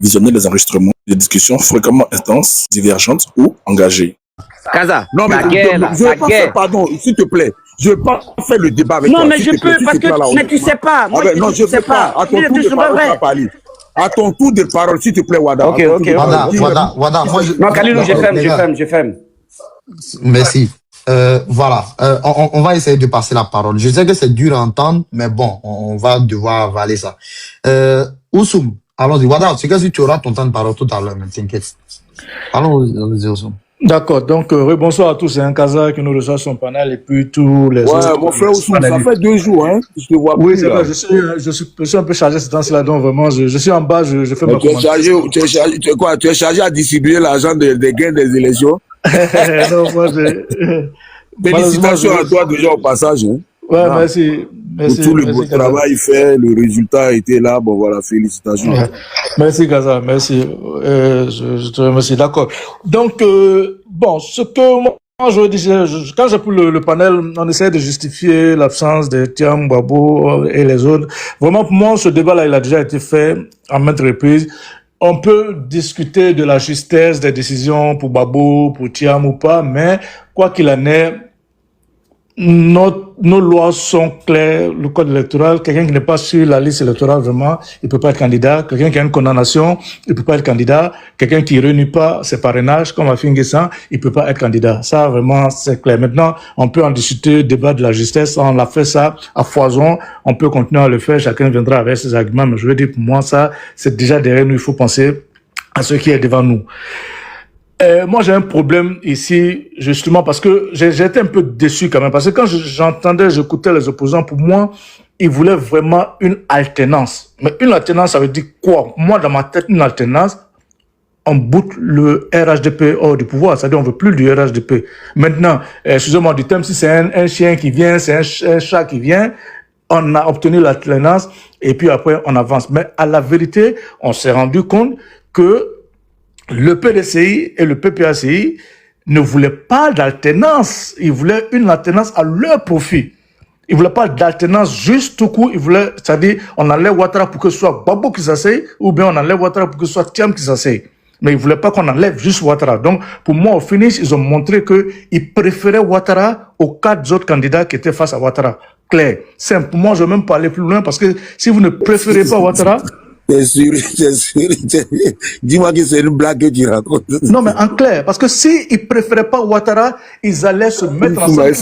visionner les enregistrements des discussions fréquemment intenses, divergentes ou engagées. Kaza, non, mais je vais pas faire, pardon, s'il te plaît. Je vais pas faire le débat avec toi. Non, mais je peux, parce que mais tu sais pas. Moi, non, je sais pas. À ton tour de parole, tu vas parler. À ton tour de parole, s'il te plaît, Wada. Ok. Wada, moi je... Non, Khalilou, je ferme. Merci. Voilà, on va essayer de passer la parole. Je sais que c'est dur à entendre, mais bon, on va devoir avaler ça. Ousoum, allons-y. Wada, c'est que si tu auras ton temps de parole tout à l'heure, mais t'inquiète. Allons-y, Ousoum. D'accord, donc bonsoir à tous, c'est un Kaza qui nous reçoit son panel et puis tous les autres. Ouais, mon frère Ousoum, ça fait 2 jours, hein, je te vois plus. Oui, c'est vrai, je suis un peu chargé ce temps-là, donc vraiment, je suis en bas, je fais ma commande. Tu es chargé à distribuer l'argent des gains des élections? Non, moi, félicitations à toi déjà au passage. Hein. Ouais, merci. Pour tout le beau travail fait, le résultat a été là, bon voilà, félicitations. Ouais. Merci Kaza, merci. Je te remercie, d'accord. Donc, bon, ce que moi je dis, quand j'ai pris le panel, on essaie de justifier l'absence de Thiam, Babo et les autres. Vraiment, pour moi, ce débat-là, il a déjà été fait à maintes reprises. On peut discuter de la justesse des décisions pour Babo, pour Thiam ou pas, mais quoi qu'il en est, nos lois sont claires, le code électoral, quelqu'un qui n'est pas sur la liste électorale, vraiment, il peut pas être candidat. Quelqu'un qui a une condamnation, il peut pas être candidat. Quelqu'un qui réunit pas ses parrainages, comme Afin Guessan, il peut pas être candidat. Ça, vraiment, c'est clair. Maintenant, on peut en discuter, débat de la justesse. On a fait ça à foison. On peut continuer à le faire. Chacun viendra avec ses arguments. Mais je veux dire, pour moi, ça, c'est déjà derrière nous. Il faut penser à ce qui est devant nous. Moi, j'ai un problème ici, justement, parce que j'ai été un peu déçu quand même. Parce que quand j'écoutais les opposants, pour moi, ils voulaient vraiment une alternance. Mais une alternance, ça veut dire quoi? Moi, dans ma tête, une alternance, on boot le RHDP hors du pouvoir. C'est-à-dire, on veut plus du RHDP. Maintenant, excusez-moi du terme, si c'est un chien qui vient, c'est un chat qui vient, on a obtenu l'alternance, et puis après, on avance. Mais à la vérité, on s'est rendu compte que le PDCI et le PPACI ne voulaient pas d'alternance. Ils voulaient une alternance à leur profit. Ils voulaient pas d'alternance juste tout court. Ils voulaient, c'est-à-dire, on enlève Ouattara pour que ce soit Babo qui s'asseye, ou bien on enlève Ouattara pour que ce soit Thiam qui s'asseye. Mais ils voulaient pas qu'on enlève juste Ouattara. Donc, pour moi, au finish, ils ont montré qu'ils préféraient Ouattara aux 4 autres candidats qui étaient face à Ouattara. Clair. Simple. Pour moi, je vais même pas aller plus loin parce que si vous ne préférez pas Ouattara, c'est sûr. Dis-moi que c'est une blague que tu racontes. Non, mais en clair, parce que s'ils ne préféraient pas Ouattara, ils allaient se mettre ensemble.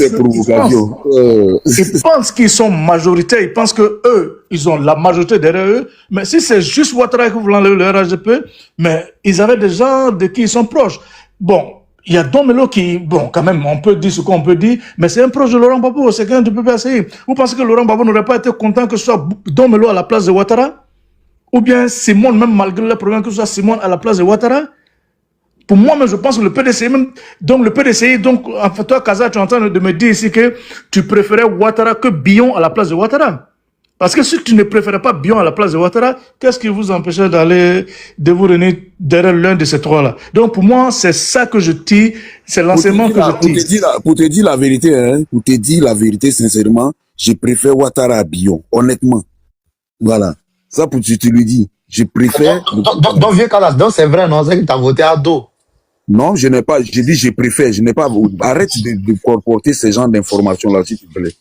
Ils pensent qu'ils sont majoritaires, ils pensent que eux, ils ont la majorité derrière eux. Mais si c'est juste Ouattara qui voulait enlever le RHDP, mais ils avaient des gens de qui ils sont proches. Bon, il y a Domelo qui, bon, quand même, on peut dire ce qu'on peut dire, mais c'est un proche de Laurent Gbagbo, c'est quelqu'un du PPACI. Vous pensez que Laurent Gbagbo n'aurait pas été content que ce soit Domelo à la place de Ouattara? Ou bien Simone, même malgré les problèmes, que ce soit Simone à la place de Ouattara? Pour moi, mais je pense que le PDCI, donc, en fait, toi, Kaza, tu es en train de me dire ici que tu préférais Ouattara que Bion à la place de Ouattara. Parce que si tu ne préférais pas Bion à la place de Ouattara, qu'est-ce qui vous empêchait de vous réunir derrière l'un de ces trois-là? Donc, pour moi, c'est ça que je tire, c'est l'enseignement que je tire. Pour te dire la vérité, hein, pour te dire la vérité, sincèrement, je préfère Ouattara à Bion, honnêtement. Voilà. Ça, pour tu le dis. Je préfère. Donc, vieux Kalas, donc c'est vrai, non? C'est que tu as voté à dos. Non, je n'ai pas. Je dis je préfère. Je n'ai pas. Arrête de colporter ce genre d'informations-là, s'il te plaît.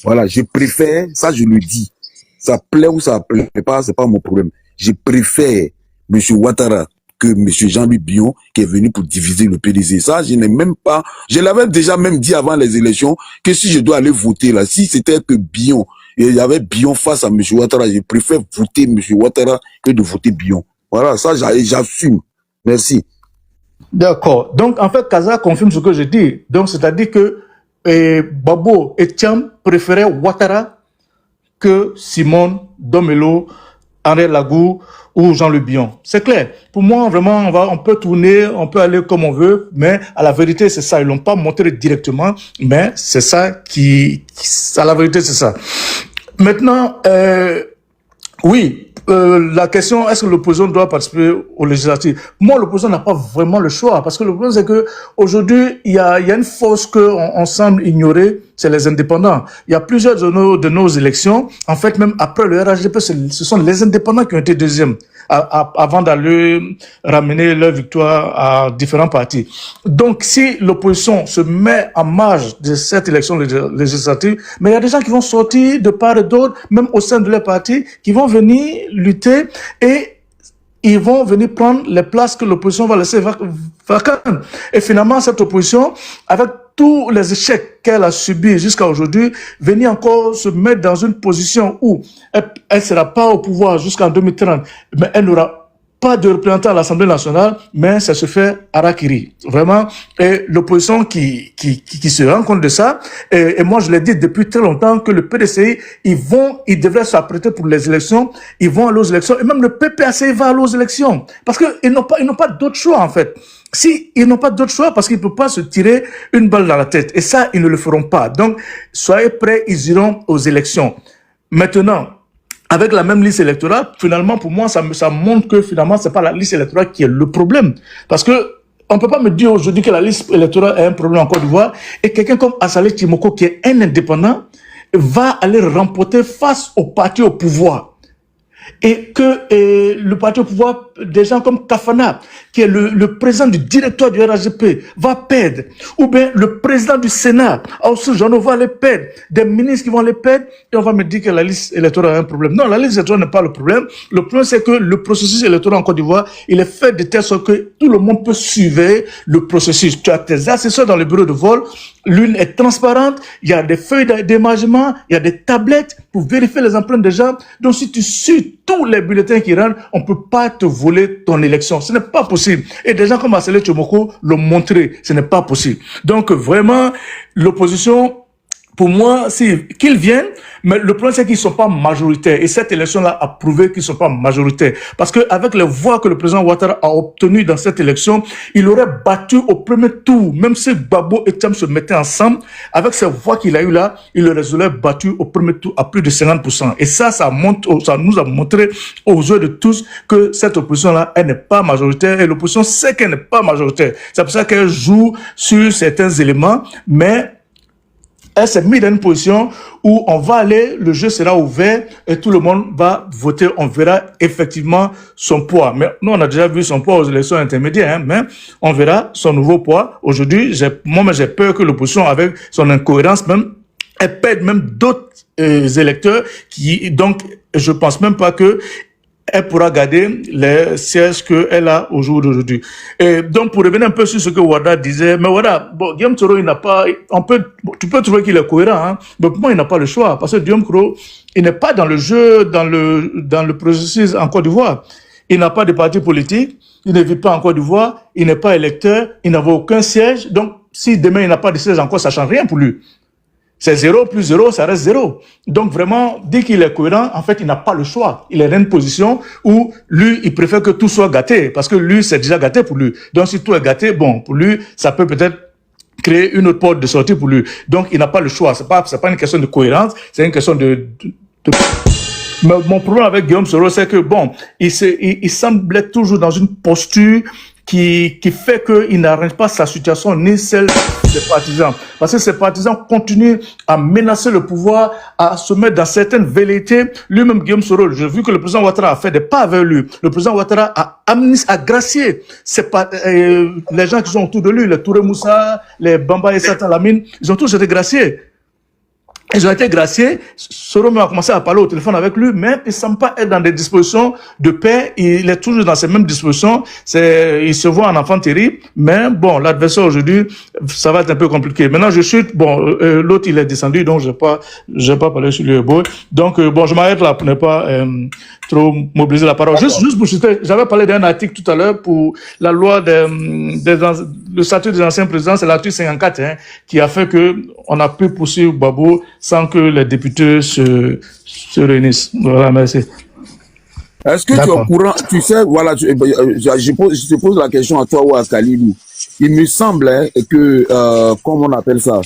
Voilà, je préfère. Ça, je le dis. Ça plaît ou ça plaît pas, c'est pas mon problème. Je préfère M. Ouattara que M. Jean-Louis Bion qui est venu pour diviser le PDC. Ça, je n'ai même pas. Je l'avais déjà même dit avant les élections que si je dois aller voter là, si c'était que Bion, et il y avait Bion face à M. Ouattara, je préfère voter M. Ouattara que de voter Bion. Voilà, ça, j'assume. Merci. D'accord. Donc, en fait, Kaza confirme ce que je dis. Donc, c'est-à-dire que Babo et Thiam préféraient Ouattara que Simone, Domelo, André Lagou ou Jean-Luc Bion. C'est clair. Pour moi, vraiment, on peut tourner, on peut aller comme on veut, mais à la vérité, c'est ça. Ils l'ont pas montré directement, mais c'est ça à la vérité, c'est ça. Maintenant, oui, la question, est-ce que l'opposition doit participer aux législatives? Moi, l'opposition n'a pas vraiment le choix, parce que le problème, c'est que aujourd'hui, il y a une force qu'on semble ignorer, c'est les indépendants. Il y a plusieurs de nos élections, en fait, même après le RHDP, ce sont les indépendants qui ont été deuxièmes. avant d'aller ramener leur victoire à différents partis. Donc, si l'opposition se met en marge de cette élection législative, mais il y a des gens qui vont sortir de part et d'autre, même au sein de leur parti, qui vont venir lutter et ils vont venir prendre les places que l'opposition va laisser vacantes. Et finalement, cette opposition, avec tous les échecs qu'elle a subis jusqu'à aujourd'hui, venir encore se mettre dans une position où elle ne sera pas au pouvoir jusqu'en 2030, mais elle n'aura pas de représentant à l'Assemblée nationale, mais ça se fait harakiri. Vraiment, et l'opposition qui se rend compte de ça, et moi je l'ai dit depuis très longtemps que le PDCI, ils devraient s'apprêter pour les élections, ils vont aller aux élections, et même le PPAC va aller aux élections, parce qu'ils n'ont pas d'autre choix en fait. Si ils n'ont pas d'autre choix, parce qu'ils ne peuvent pas se tirer une balle dans la tête, et ça, ils ne le feront pas. Donc, soyez prêts, ils iront aux élections. Maintenant, avec la même liste électorale, finalement, pour moi, ça montre que finalement, c'est pas la liste électorale qui est le problème. Parce que on peut pas me dire aujourd'hui que la liste électorale est un problème en Côte d'Ivoire et quelqu'un comme Assalé Timoko, qui est un indépendant, va aller remporter face au parti au pouvoir. Et que le parti au pouvoir, des gens comme Kafana, qui est le président du directoire du RAGP, va perdre. Ou bien le président du Sénat, Aoussou Jeannot, va les perdre. Des ministres qui vont les perdre. Et on va me dire que la liste électorale a un problème. Non, la liste électorale n'est pas le problème. Le problème, c'est que le processus électoral en Côte d'Ivoire, il est fait de telle sorte que tout le monde peut suivre le processus. Tu as tes assesseurs dans le bureau de vote. L'une est transparente. Il y a des feuilles d'émargement. Il y a des tablettes pour vérifier les empreintes des gens. Donc, si tu suis tous les bulletins qui rentrent, on ne peut pas te voler ton élection. Ce n'est pas possible. Et des gens comme Assalé Tchomoko l'ont montré. Ce n'est pas possible. Donc, vraiment, l'opposition, pour moi, qu'ils viennent, mais le problème, c'est qu'ils ne sont pas majoritaires. Et cette élection-là a prouvé qu'ils ne sont pas majoritaires. Parce qu'avec les voix que le président Ouattara a obtenues dans cette élection, il aurait battu au premier tour. Même si Gbagbo et Thiam se mettaient ensemble, avec ces voix qu'il a eues là, il les aurait battus au premier tour à plus de 50%. Et ça nous a montré aux yeux de tous que cette opposition-là, elle n'est pas majoritaire. Et l'opposition sait qu'elle n'est pas majoritaire. C'est pour ça qu'elle joue sur certains éléments, mais elle s'est mise dans une position où on va aller, le jeu sera ouvert et tout le monde va voter. On verra effectivement son poids. Mais nous, on a déjà vu son poids aux élections intermédiaires, hein, mais on verra son nouveau poids. Aujourd'hui, moi, j'ai peur que l'opposition, avec son incohérence même, elle perde même d'autres électeurs donc, je pense même pas que elle pourra garder les sièges qu'elle a au jour d'aujourd'hui. Et donc, pour revenir un peu sur ce que Wada disait, mais Wada, bon, Guillaume Soro, il n'a pas, tu peux trouver qu'il est cohérent, hein, mais pour moi, il n'a pas le choix, parce que Guillaume Soro, il n'est pas dans le jeu, dans le processus en Côte d'Ivoire. Il n'a pas de parti politique, il ne vit pas en Côte d'Ivoire, il n'est pas électeur, il n'avait aucun siège, donc, si demain il n'a pas de siège encore, ça change rien pour lui. C'est 0 plus 0, ça reste 0. Donc vraiment, dès qu'il est cohérent, en fait, il n'a pas le choix. Il est dans une position où lui, il préfère que tout soit gâté, parce que lui, c'est déjà gâté pour lui. Donc si tout est gâté, bon, pour lui, ça peut peut-être créer une autre porte de sortie pour lui. Donc il n'a pas le choix. C'est pas une question de cohérence, c'est une question de... Mais mon problème avec Guillaume Soro, c'est que bon, il semblait toujours dans une posture qui fait qu'il n'arrange pas sa situation ni celle des partisans. Parce que ces partisans continuent à menacer le pouvoir, à se mettre dans certaines velléités. Lui-même, Guillaume Soro, j'ai vu que le président Ouattara a fait des pas vers lui. Le président Ouattara a gracié les gens qui sont autour de lui, les Touré Moussa, les Bamba et Satan Lamine, ils ont tous été graciés. Ils ont été graciés. Soro a commencé à parler au téléphone avec lui, mais il ne semble pas être dans des dispositions de paix. Il est toujours dans ces mêmes dispositions. Il se voit un enfant terrible. Mais bon, l'adversaire aujourd'hui, ça va être un peu compliqué. Maintenant, je chute. Bon, l'autre, il est descendu, donc je vais pas parler sur le beau. Donc, bon, je m'arrête là pour ne pas trop mobiliser la parole. Juste pour chuter, j'avais parlé d'un article tout à l'heure pour la loi le statut des anciens présidents, c'est l'article 54, hein, qui a fait que on a pu poursuivre Gbagbo sans que les députés se réunissent. Voilà, merci. Est-ce que tu es au courant, tu sais, voilà, je te pose la question à toi ou à Kalilou. Il me semble que, comment on appelle ça,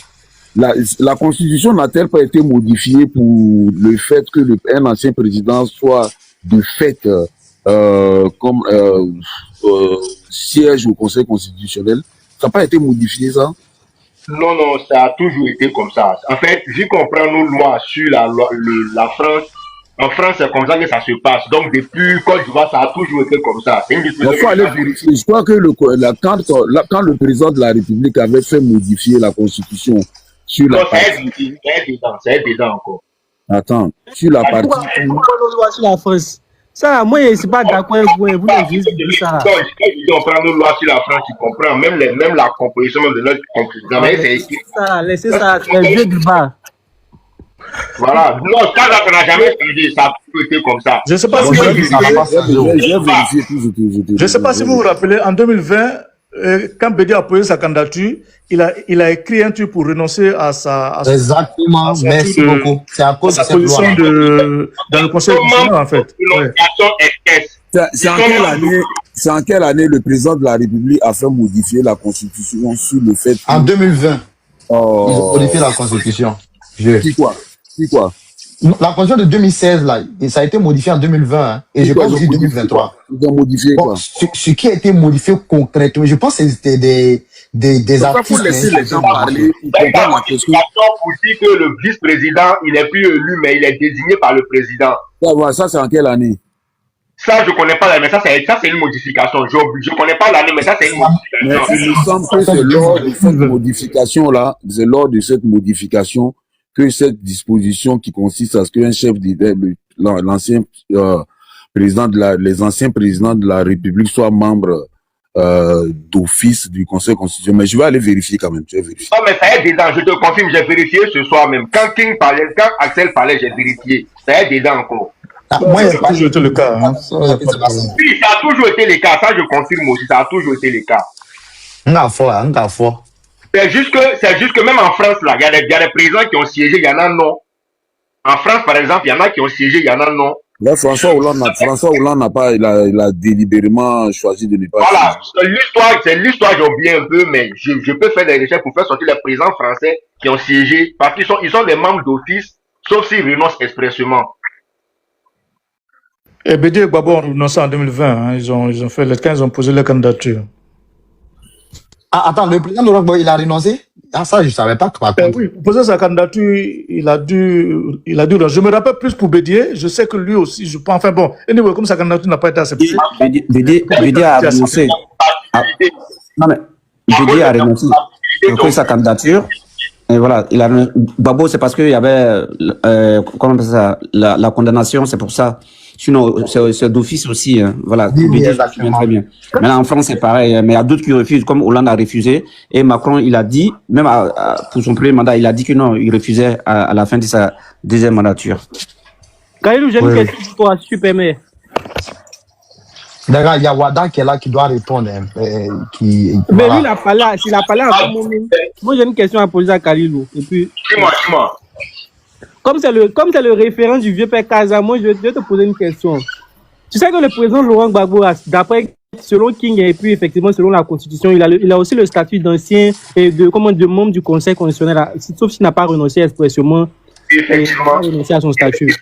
la Constitution n'a-t-elle pas été modifiée pour le fait que un ancien président soit de fait comme siège au Conseil constitutionnel? Ça n'a pas été modifié, ça? Non, ça a toujours été comme ça. En fait, vu qu'on prend nos lois sur la France, En France, c'est comme ça que ça se passe. Donc, depuis Côte d'Ivoire, ça a toujours été comme ça. C'est une disposition. Il faut aller vérifier. Je crois que quand le président de la République avait fait modifier la Constitution sur la partie... C'est dedans encore. Attends, sur la partie... Sur la France. Ça, moi, je ne suis pas d'accord avec vous. Vous avez juste dit ça. Quand on prend nos lois sur la France, tu comprends. Même la composition même de notre constitution. C'est écrit. Laissez ça, les vieux du bas. Voilà. Non, ça n'a jamais changé. Ça a toujours été comme ça. Je ne sais pas si vous vous rappelez, en 2020, quand Bédi a posé sa candidature, il a écrit un truc pour renoncer à sa... Exactement, merci beaucoup. C'est à cause de cette loi. Dans le conseil constitutionnel, en fait. C'est en quelle année le président de la République a fait modifier la Constitution sur le fait... En 2020, ils ont modifié la Constitution. Qui quoi? La Constitution de 2016, là, ça a été modifié en 2020, hein, et je pense aussi 2023. Ils ont modifié quoi? Ce qui a été modifié concrètement, je pense que c'était des artistes. Il faut laisser les gens parler. Pour dire que le vice-président, il n'est plus élu, mais il est désigné par le président. Ça, c'est en quelle année? Ça, je ne connais pas l'année, mais ça, c'est une modification. Je ne connais pas l'année, mais ça, c'est une modification. Mais il me semble que c'est lors de cette modification-là, c'est lors de cette modification que cette disposition qui consiste à ce qu'un chef d'État, l'ancien président les anciens présidents de la République soient membres d'office du Conseil constitutionnel. Mais je vais aller vérifier quand même. Non, mais ça y est dedans, je te confirme, j'ai vérifié ce soir même. Quand Axel parlait, j'ai vérifié. Ça y est dedans encore. Moi, ça a toujours été le cas. Hein. Oui, ça a toujours été le cas. Ça, je confirme aussi. Ça a toujours été le cas. C'est juste que même en France, là, il y a des présidents qui ont siégé, il y en a non. En France, par exemple, il y en a qui ont siégé, il y en a non. Là, François Hollande n'a pas, il a délibérément choisi de ne pas. Voilà, c'est l'histoire, j'ai oublié un peu, mais je peux faire des recherches pour faire sortir les présidents français qui ont siégé, parce qu'ils sont des membres d'office, sauf s'ils renoncent expressément. Et Bédi et Gbagbo ont renoncé en 2020, hein. Ils ont fait les 15, ils ont posé leur candidature. Ah, attends, le président Laurent Gbagbo, il a renoncé? Ah, ça, je ne savais pas. Oui, pour poser sa candidature, il a dû. Je me rappelle plus pour Bédier, je sais que lui aussi, je pense. Enfin bon, anyway, comme sa candidature n'a pas été acceptée. Bédier a renoncé. Non, mais Bédier a renoncé. Il a pris sa candidature. Et voilà, Gbagbo, c'est parce qu'il y avait. Comment on appelle ça? La condamnation, c'est pour ça. Sinon, c'est d'office aussi. Hein. Voilà, très bien. Maintenant, en France, c'est pareil. Mais il y a d'autres qui refusent, comme Hollande a refusé. Et Macron, il a dit, même pour son premier mandat, il a dit que non, il refusait à la fin de sa deuxième mandature. Khalilou, j'ai une question pour toi, si tu permets. D'accord, il y a Wada qui est là, qui doit répondre. Mais lui, il a parlé à tout le monde. Moi, j'ai une question à poser à Khalilou. Et puis. Dis-moi. Comme c'est le référent du vieux père Kaza, moi, je vais te poser une question. Tu sais que le président Laurent Gbagbo, d'après, selon King et puis effectivement selon la Constitution, il a aussi le statut d'ancien et de membre du Conseil constitutionnel, sauf s'il n'a pas renoncé expressément. Effectivement. À son statut.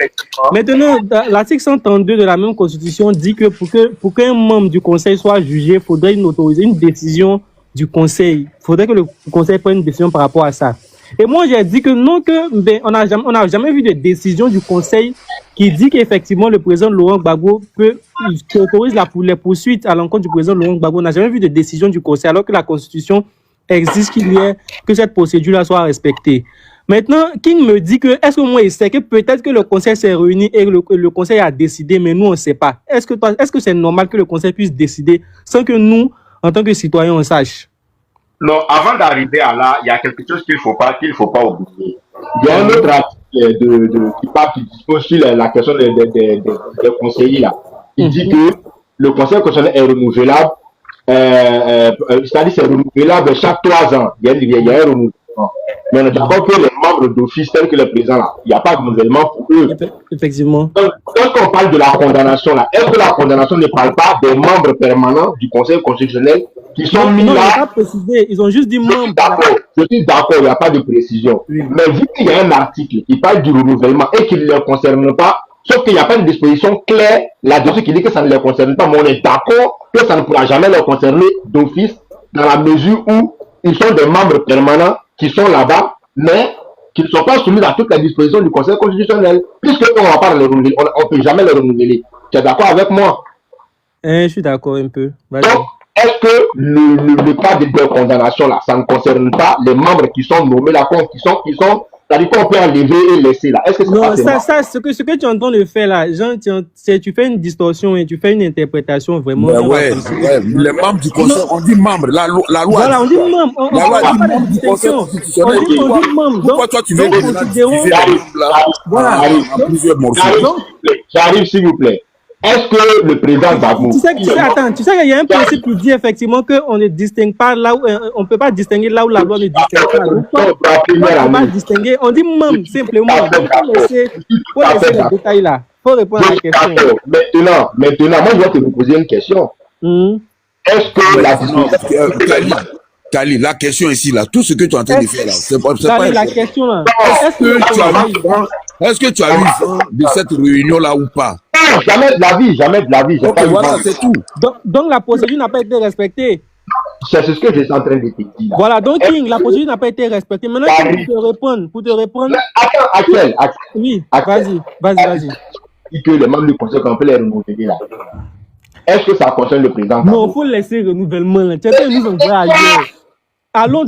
Maintenant, l'article 132 de la même Constitution dit que pour qu'un membre du Conseil soit jugé, il faudrait une décision du Conseil. Il faudrait que le Conseil prenne une décision par rapport à ça. Et moi, j'ai dit que non, on n'a jamais vu de décision du Conseil qui dit qu'effectivement le président Laurent Gbagbo qui autorise les poursuites à l'encontre du président Laurent Gbagbo. On n'a jamais vu de décision du Conseil, alors que la Constitution exige que cette procédure-là soit respectée. Maintenant, King me dit que, est-ce que moi, il sait que peut-être que le Conseil s'est réuni et le Conseil a décidé, mais nous, on ne sait pas. Est-ce que c'est normal que le Conseil puisse décider sans que nous, en tant que citoyens, on sache? Non, avant d'arriver à là, il y a quelque chose qu'il ne faut pas oublier. Il y a un autre article qui dispose sur la question des conseillers là. Il dit que le Conseil constitutionnel est renouvelable, c'est-à-dire c'est renouvelable chaque 3 ans. Il y a un renouvellement. Mais on est d'accord que les membres d'office tels que le président là, il n'y a pas de renouvellement pour eux. Effectivement. Donc, quand on parle de la condamnation là, est-ce que la condamnation ne parle pas des membres permanents du Conseil constitutionnel qui sont mis là? Ils n'ont pas précisé, ils ont juste dit membres. Je suis d'accord, il n'y a pas de précision. Oui. Mais vu qu'il y a un article qui parle du renouvellement et qui ne les concerne pas, sauf qu'il n'y a pas une disposition claire là-dessus qui dit que ça ne les concerne pas, mais on est d'accord que ça ne pourra jamais les concerner d'office dans la mesure où ils sont des membres permanents qui sont là-bas, mais qui ne sont pas soumises à toutes les dispositions du Conseil constitutionnel. Puisqu'on ne va pas les renouveler, on ne peut jamais les renouveler. Tu es d'accord avec moi? Je suis d'accord un peu. Donc, est-ce que le cas de condamnation là, ça ne concerne pas les membres qui sont nommés là, qui sont c'est-à-dire qu'on peut enlever et laisser là. Est-ce que c'est non, pas ce que tu entends de faire là, Jean, tu fais une distorsion et tu fais une interprétation vraiment. Ouais, les membres du conseil, on dit membres. La loi. Voilà, on dit membres. La loi dit pas membres du conseil constitutionnel. On dit membres. Pourquoi toi tu veux voilà. J'arrive s'il vous plaît. Est-ce que le président Gbagbo... Tu sais qu'il y a un principe qui dit effectivement qu'on ne distingue pas là où... on ne peut pas distinguer là où la loi ne distingue pas. Donc, on ne peut pas distinguer. On dit même, simplement. Il faut laisser les détails là. Il faut répondre à la question. Maintenant, moi, je vais te poser une question. Est-ce que Kali, la question ici, là, tout ce que tu es en train de faire là, c'est pas la question là. Est-ce que tu as eu vent de cette réunion-là ou pas? Non, jamais de la vie. Ok, voilà, c'est tout. Donc la procédure n'a pas été respectée. C'est ce que je suis en train de te dire. Voilà, donc King, la procédure n'a pas été respectée. Maintenant, pour te répondre. Attends, Axel. Oui, vas-y. Dis que les membres du conseil qu'on peut les renouveler là. Est-ce que ça concerne le président? Non, il faut laisser renouvellement là. Tu sais, nous on va ailleurs. Allons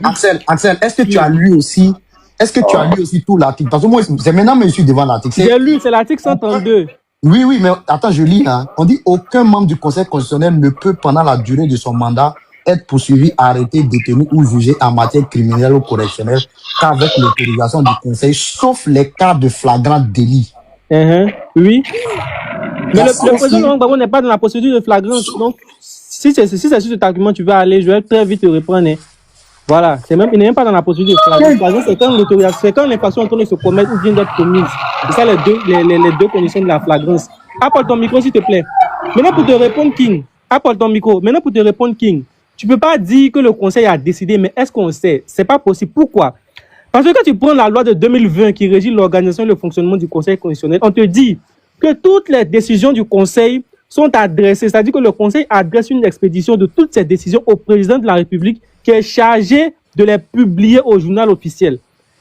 Axel, est-ce que tu as lu aussi? Est-ce que tu as lu aussi tout l'article? Parce que moi, c'est maintenant que je suis devant l'article. J'ai lu, c'est l'article 132. Oui, mais attends, je lis. Hein. On dit aucun membre du Conseil constitutionnel ne peut, pendant la durée de son mandat, être poursuivi, arrêté, détenu ou jugé en matière criminelle ou correctionnelle qu'avec l'autorisation du Conseil, sauf les cas de flagrant délit. Oui. Mais le président Laurent Gbagbo n'est pas dans la procédure de flagrance. Donc, si c'est sur cet argument tu veux aller, je vais très vite te reprendre. Voilà, il n'est même pas dans la procédure de flagrance. C'est quand l'autorisation, c'est quand l'infraction est en train de se commettre ou vient d'être commise. C'est ça les deux conditions de la flagrance. Apporte ton micro s'il te plaît. Maintenant pour te répondre King, apporte ton micro. Maintenant pour te répondre King, tu peux pas dire que le conseil a décidé, mais est-ce qu'on sait? C'est pas possible. Pourquoi? Parce que quand tu prends la loi de 2020 qui régit l'organisation et le fonctionnement du conseil constitutionnel, on te dit que toutes les décisions du conseil sont adressées, c'est-à-dire que le conseil adresse une expédition de toutes ces décisions au président de la République qui est chargé de les publier au journal officiel.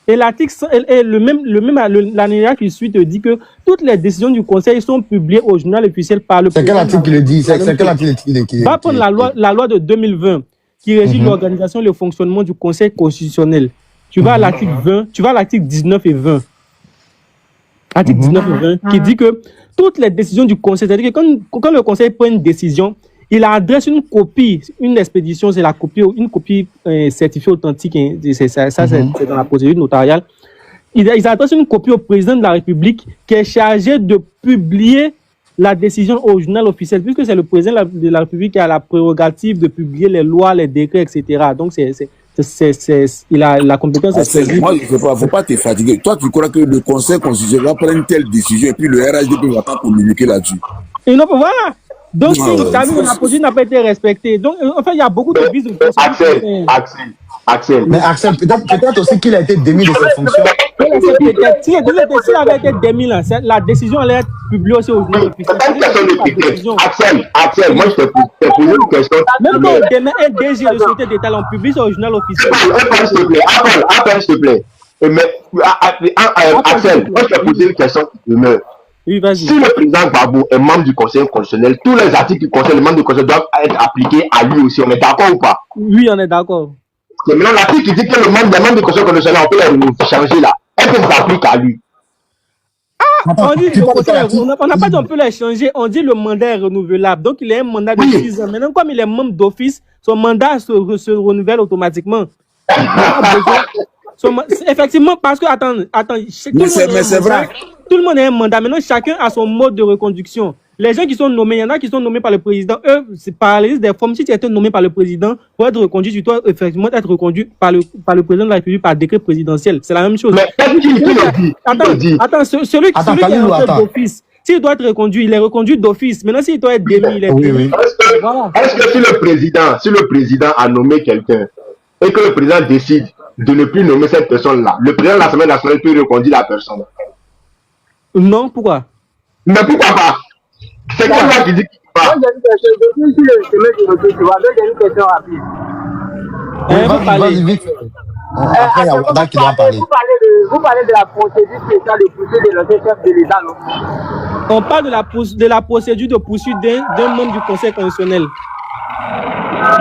Et l'article et l'alinéa qui suit te dit que toutes les décisions du conseil sont publiées au journal officiel par le président. C'est quel article qui le dit? C'est quel article qui va prendre la loi de 2020 qui régit l'organisation et le fonctionnement du conseil constitutionnel. Tu vas à l'article 20, tu vas à l'article 19 et 20. Article 19 et 20 qui dit que toutes les décisions du conseil, c'est-à-dire que quand le conseil prend une décision, il adresse une copie, une expédition, c'est la copie, une copie certifiée authentique, c'est dans la procédure notariale. Ils adressent une copie au président de la République qui est chargé de publier la décision au journal officiel, puisque c'est le président de la République qui a la prérogative de publier les lois, les décrets, etc. Donc il a la compétence exclusive. Moi, il ne faut pas te fatiguer. Toi, tu crois que le conseil constitutionnel va prendre une telle décision et puis le RHDP ne va pas communiquer là-dessus? Et non, voilà. Donc, la procédure n'a pas été respectée. Donc, en fait, il y a beaucoup de bises. Axel. Mais Axel, peut-être aussi qu'il a été démis de ses fonctions. S'il avait été démis, là, la décision allait être publiée aussi au journal officiel. C'est pas une question de Axel, moi, je t'ai posé une question. Même quand on démet un DG de sûreté d'État, on publie ça au journal officiel. Appelle, s'il te plaît. Axel, moi, je t'ai posé une question qui demeure. Oui, vas-y. Si le président Gbagbo est membre du conseil constitutionnel, tous les articles qui concernent les membres du conseil doivent être appliqués à lui aussi. On est d'accord ou pas? Oui, on est d'accord. C'est maintenant l'article qui dit que les membres du conseil constitutionnel, on peut les changer là. Est-ce que ça s'applique à lui? On n'a pas dit on peut les changer, on dit le mandat est renouvelable. Donc il a un mandat de 6 ans. Maintenant, comme il est membre d'office, son mandat se renouvelle automatiquement. Effectivement, parce que, attends, mais c'est vrai. Tout le monde a un mandat. Maintenant, chacun a son mode de reconduction. Les gens qui sont nommés, il y en a qui sont nommés par le président. Eux, c'est par la liste des formes. Si tu as été nommé par le président, pour être reconduit, tu dois effectivement être reconduit par le président de la République par décret présidentiel. C'est la même chose. Mais qui le dit? Attends, celui qui est en d'office, s'il doit être reconduit, il est reconduit d'office. Maintenant, s'il doit être démis, il est démis. Est-ce que si le président a nommé quelqu'un et que le président décide de ne plus nommer cette personne-là, le président de l'Assemblée nationale peut reconduire la personne? Non, pourquoi? Mais pourquoi pas? C'est quoi là qui dit qu'il ne peut pas? Vas-y, vite. Après, il y a Wanda qui doit parler. Vous parlez vous parlez de la procédure spéciale de poursuite de l'ancien chef de l'État, non? On parle de la procédure de poursuite d'un membre du Conseil constitutionnel.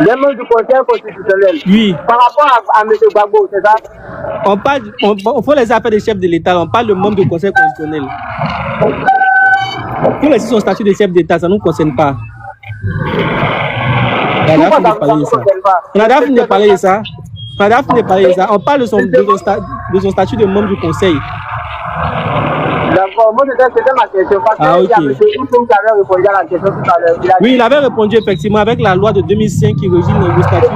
D'un membre du Conseil constitutionnel? Oui. Par rapport à M. Gbagbo, c'est ça? On parle, on fait les affaires des chefs de l'État, on parle de membre du Conseil constitutionnel. Pour laisser son statut de chef d'État, ça ne nous concerne pas. On a fini de parler de ça. On parle de son statut de membre du Conseil. D'accord, moi c'était ma question. Parce qu'il y a M. Oussoum qui avait répondu à la question tout à l'heure. Oui, il avait répondu effectivement avec la loi de 2005 qui régit le statut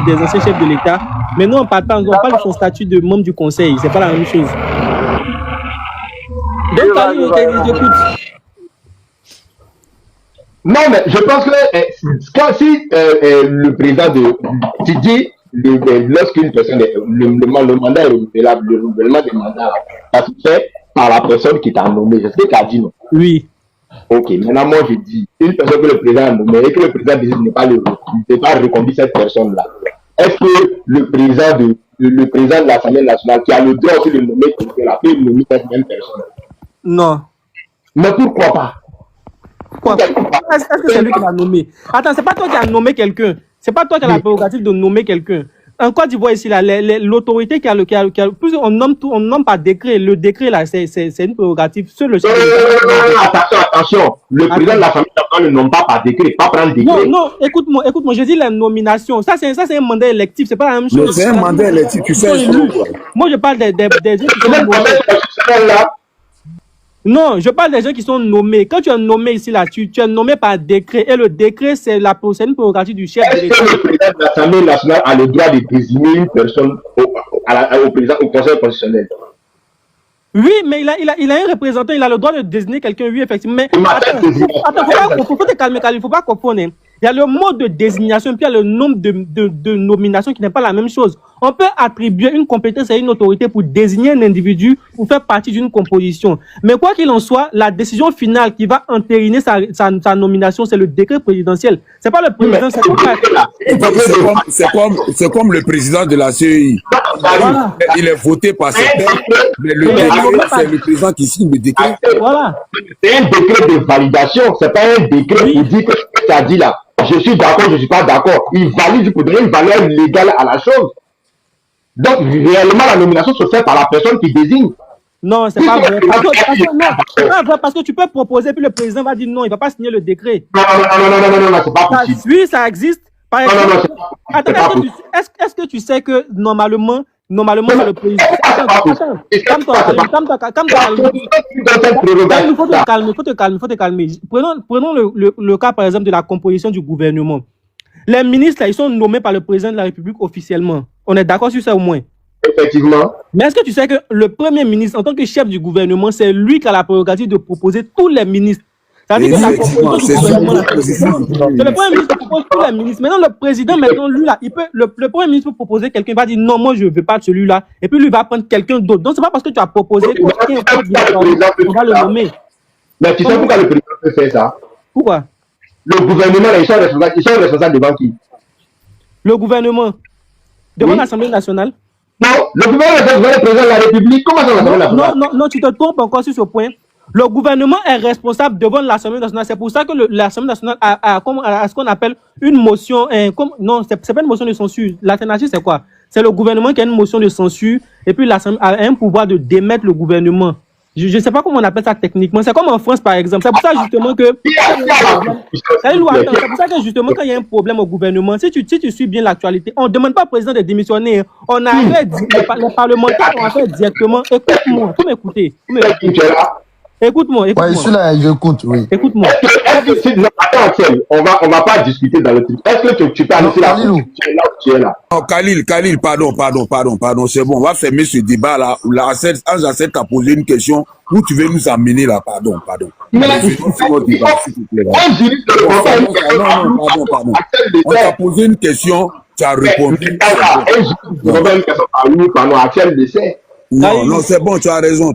des anciens chefs de l'État. Mais nous, on parle de son statut de membre du Conseil. C'est pas la même chose. Donc, j'écoute. Non, mais je pense que si le président tu dis lorsqu'une personne le mandat est renouvelable, le renouvellement des mandats, ça se fait par la personne qui t'a nommé. C'est ce que tu as dit, non? Oui. Ok, maintenant moi je dis, une personne que le président a nommée et que le président décide de ne pas reconduire cette personne-là, est-ce que le président de l'Assemblée nationale qui a le droit aussi de nommer quelqu'un peut nommer cette même personne? Non. Mais pourquoi pas? Est-ce que c'est lui qui l'a nommé? Attends, c'est pas toi qui as nommé quelqu'un. C'est pas toi qui as la prérogative de nommer quelqu'un. En Côte d'Ivoire ici, l'autorité qui a plus on nomme par décret. Le décret là, c'est une prérogative. Seul le chef. Attention. Le président de l'Assemblée nationale ne nomme pas par décret, pas prendre décret. Non, écoute-moi. Je dis la nomination. Ça c'est un mandat électif. C'est pas la même chose. C'est un mandat électif. Tu sais. Moi je parle des gens qui sont nommés. Non, je parle des gens qui sont nommés. Quand tu es nommé ici, là, tu es nommé par décret. Et le décret, c'est une prérogative du chef de l'État. Est-ce que le président de l'Assemblée nationale a le droit de désigner une personne au Conseil constitutionnel? Oui, mais il a un représentant, il a le droit de désigner quelqu'un, oui, effectivement. Mais attends, faut te calmer, il ne faut pas confondre. Il y a le mode de désignation, puis il y a le nombre de nominations qui n'est pas la même chose. On peut attribuer une compétence à une autorité pour désigner un individu pour faire partie d'une composition. Mais quoi qu'il en soit, la décision finale qui va entériner sa nomination, c'est le décret présidentiel. C'est pas le président, c'est comme le président de la CEI. Voilà. Il est voté par ses pairs, mais le décret, c'est le président qui signe le décret. Voilà. C'est un décret de validation, c'est pas un décret pour dire que ce que tu as dit là. Je suis d'accord, je suis pas d'accord. Il valide pour donner une valeur légale à la chose. Donc, réellement, la nomination se fait par la personne qui désigne. Non, c'est pas vrai. C'est pas vrai parce que tu peux proposer, puis le président va dire non, il va pas signer le décret. Non, c'est pas possible. Oui, ça existe. Par exemple, est-ce que tu sais que normalement, c'est le président. Il faut te calmer. Prenons le cas, par exemple, de la composition du gouvernement. Les ministres, là, ils sont nommés par le président de la République officiellement. On est d'accord sur ça au moins? Effectivement. Mais est-ce que tu sais que le premier ministre, en tant que chef du gouvernement, c'est lui qui a la prérogative de proposer tous les ministres? C'est-à-dire que la composition du gouvernement, c'est le premier ministre qui propose tous les ministres. Maintenant, le président, lui, là, le premier ministre peut proposer quelqu'un, il va dire non, moi, je ne veux pas de celui-là. Et puis, lui, il va prendre quelqu'un d'autre. Donc, c'est pas parce que tu as proposé qu'on va le nommer. Mais tu sais pourquoi le président peut faire ça? Pourquoi? Le gouvernement, ils sont responsables devant qui? Le gouvernement? Devant l'Assemblée nationale? Non, le gouvernement est devant le président de la République. Comment ça, l'Assemblée nationale? Non, tu te trompes encore sur ce point. Le gouvernement est responsable devant l'Assemblée nationale. C'est pour ça que l'Assemblée nationale a ce qu'on appelle une motion. Non, c'est pas une motion de censure. L'alternative, c'est quoi? C'est le gouvernement qui a une motion de censure et puis l'Assemblée a un pouvoir de démettre le gouvernement. Je ne sais pas comment on appelle ça techniquement. C'est comme en France, par exemple. C'est pour ça justement que... C'est pour ça que justement, quand il y a un problème au gouvernement, si tu suis bien l'actualité, on ne demande pas au président de démissionner. On arrête, les parlementaires ont fait directement. Écoute-moi, faut m'écouter. Écoute-moi. Ouais, je suis là, j'écoute, oui. Écoute-moi. Attends, Axel, on va pas discuter dans le truc. Est-ce que tu peux annoncer là où tu es là? Non, Khalil, pardon, c'est bon, on va fermer ce débat là. Jacette t'a posé une question. Où tu veux nous amener là? Pardon. Mais pardon. On t'a posé une question, tu as répondu. Axel le sait. Non, c'est bon, tu as raison.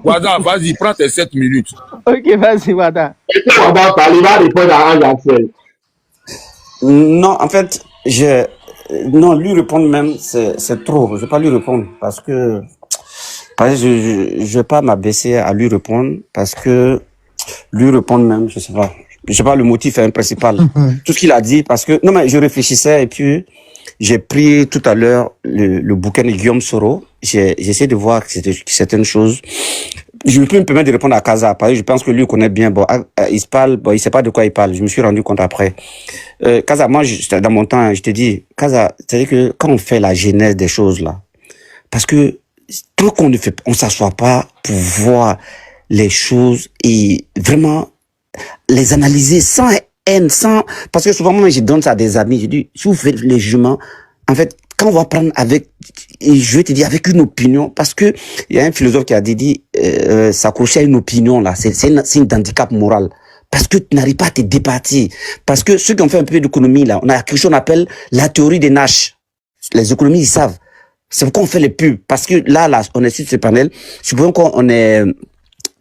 Wada, vas-y, prends tes 7 minutes. Ok, vas-y, Wada. Wada, il va répondre à Axel. Non, en fait, lui répondre même, c'est trop. Je ne vais pas lui répondre parce que Parce que je vais pas m'abaisser à lui répondre parce que lui répondre même, je sais pas, le motif est un principal. Tout ce qu'il a dit, parce que, non mais je réfléchissais et puis j'ai pris tout à l'heure le bouquin de Guillaume Soro. J'ai essayé de voir certaines choses. Je peux me permettre de répondre à Kaza, parce que je pense que lui connaît bien. Bon, il se parle, bon, il sait pas de quoi il parle. Je me suis rendu compte après. Kaza, moi, dans mon temps, je te dis, Kaza, c'est-à-dire que quand on fait la genèse des choses là, parce que tant qu'on ne fait, on s'assoit pas pour voir les choses et vraiment les analyser sans haine, parce que souvent moi je donne ça à des amis, je dis, si vous faites les jugements, en fait, quand on va prendre avec, et je vais te dire avec une opinion, parce que il y a un philosophe qui a dit s'accrocher à une opinion là, c'est une handicap moral. Parce que tu n'arrives pas à te départir. Parce que ceux qui ont fait un peu d'économie là, on a quelque chose qu'on appelle la théorie des Nash. Les économistes, ils savent. C'est pourquoi on fait les pubs. Parce que là, on est sur ce panel. Supposons qu'on est,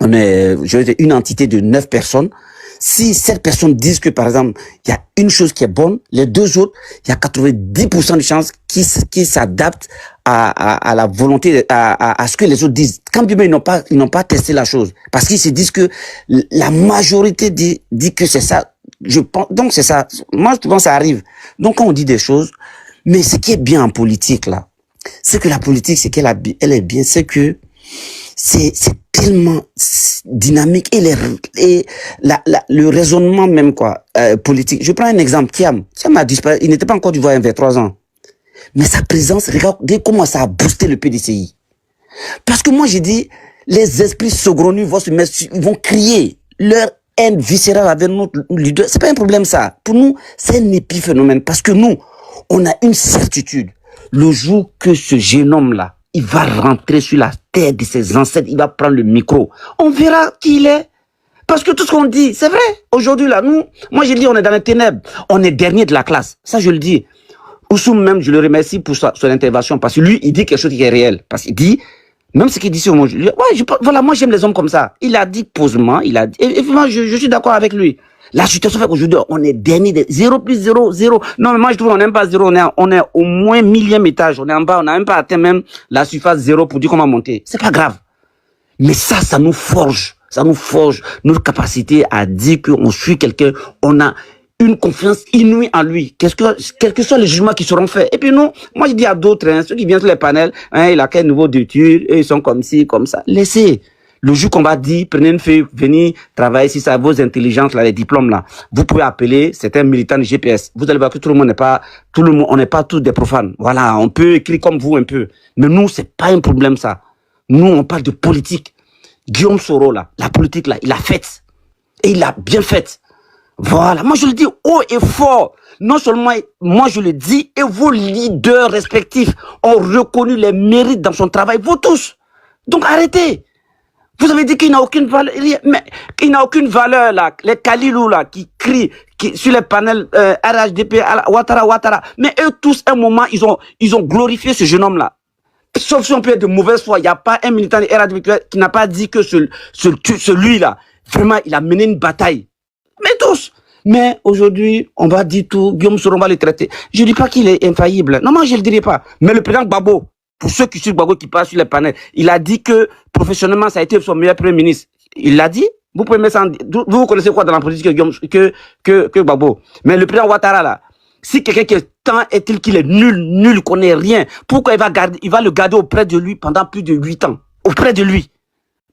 je veux dire, une entité de 9 personnes. Si 7 personnes disent que, par exemple, il y a une chose qui est bonne, les deux autres, il y a 90% de chances qu'ils s'adaptent à la volonté, à ce que les autres disent. Quand bien ils n'ont pas testé la chose. Parce qu'ils se disent que la majorité dit que c'est ça. Je pense, donc c'est ça. Moi, je pense que ça arrive. Donc, quand on dit des choses, mais ce qui est bien en politique, là, c'est que la politique, c'est qu'elle est bien, c'est que c'est tellement dynamique et le raisonnement même quoi politique. Je prends un exemple. Thiam a disparu. Il n'était pas encore du voyage vers 3 ans, mais sa présence, regardez comment ça a boosté le PDCI. Parce que moi j'ai dit, les esprits saugrenus vont se mettre, ils vont crier leur haine viscérale avec notre leader. C'est pas un problème ça. Pour nous, c'est un épiphénomène parce que nous, on a une certitude. Le jour que ce jeune homme-là, il va rentrer sur la terre de ses ancêtres, il va prendre le micro. On verra qui il est. Parce que tout ce qu'on dit, c'est vrai. Aujourd'hui, là, moi, je dis, on est dans les ténèbres. On est dernier de la classe. Ça, je le dis. Oussoum, même, je le remercie pour son intervention. Parce que lui, il dit quelque chose qui est réel. Parce qu'il dit, même ce qu'il dit sur moi, voilà, moi, j'aime les hommes comme ça. Il a dit posément, il a dit, et moi, je suis d'accord avec lui. La situation fait qu'aujourd'hui, on est dernier de 0 plus 0, 0. Non, mais moi, je trouve qu'on n'aime pas 0. On est au moins 1000e étage. On est en bas. On n'a même pas atteint même la surface 0 pour dire comment monter. C'est pas grave. Mais ça nous forge. Ça nous forge notre capacité à dire qu'on suit quelqu'un. On a une confiance inouïe en lui. Quels que soient les jugements qui seront faits. Et puis nous, moi, je dis à d'autres, ceux qui viennent sur les panels, il a quel niveau d'études, ils sont comme ci, comme ça. Laissez. Le jour qu'on va dire, prenez une feuille, venez travailler si ça vos intelligences, là, les diplômes, là. Vous pouvez appeler certains militants de GPS. Vous allez voir que tout le monde n'est pas, on n'est pas tous des profanes. Voilà. On peut écrire comme vous un peu. Mais nous, c'est pas un problème, ça. Nous, on parle de politique. Guillaume Soro, là, la politique, là, il a fait. Et il a bien fait. Voilà. Moi, je le dis haut et fort. Non seulement, moi, je le dis, et vos leaders respectifs ont reconnu les mérites dans son travail. Vous tous. Donc, arrêtez. Vous avez dit qu'il n'a aucune valeur, mais il n'a aucune valeur là. Les Kalilou là qui crient sur les panels RHDP, Ouattara. Mais eux tous, à un moment, ils ont glorifié ce jeune homme là. Sauf si on peut être de mauvaise foi, il n'y a pas un militant de RHDP qui n'a pas dit que celui là, vraiment, il a mené une bataille. Mais tous. Mais aujourd'hui, on va dire tout. Guillaume Soro, on va le traiter. Je dis pas qu'il est infaillible. Non, moi je le dirai pas. Mais le président Gbagbo. Pour ceux qui suivent Gbagbo qui passent sur les panels, il a dit que professionnellement, ça a été son meilleur premier ministre. Il l'a dit. Vous pouvez mettre ça vous connaissez quoi dans la politique que Gbagbo. Mais le président Ouattara, là, si quelqu'un qui est tant est-il qu'il est nul, connaît rien, pourquoi il va le garder auprès de lui pendant plus de 8 ans? Auprès de lui.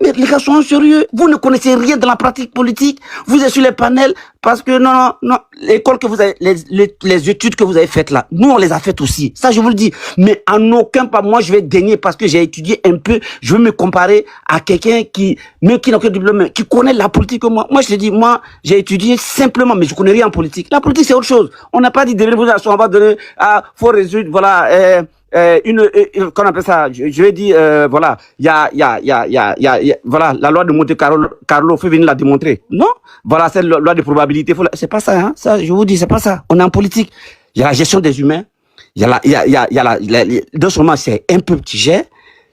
Mais les gars sont sérieux. Vous ne connaissez rien dans la pratique politique. Vous êtes sur les panels parce que non. L'école que vous avez, les études que vous avez faites là, nous on les a faites aussi. Ça je vous le dis. Mais en aucun cas moi je vais gagner parce que j'ai étudié un peu. Je veux me comparer à quelqu'un qui n'a aucun diplôme, qui connaît la politique que moi. Moi je te dis, moi j'ai étudié simplement, mais je connais rien en politique. La politique c'est autre chose. On n'a pas dit on va donner faut résoudre voilà. Qu'on appelle ça, je vais dire, voilà, il y a, voilà, la loi de Monte Carlo, faut venir la démontrer. Non? Voilà, c'est la loi de probabilité, c'est pas ça, hein. Ça, je vous dis, c'est pas ça. On est en politique. Il y a la gestion des humains. Il y a non seulement c'est un peu petit jet.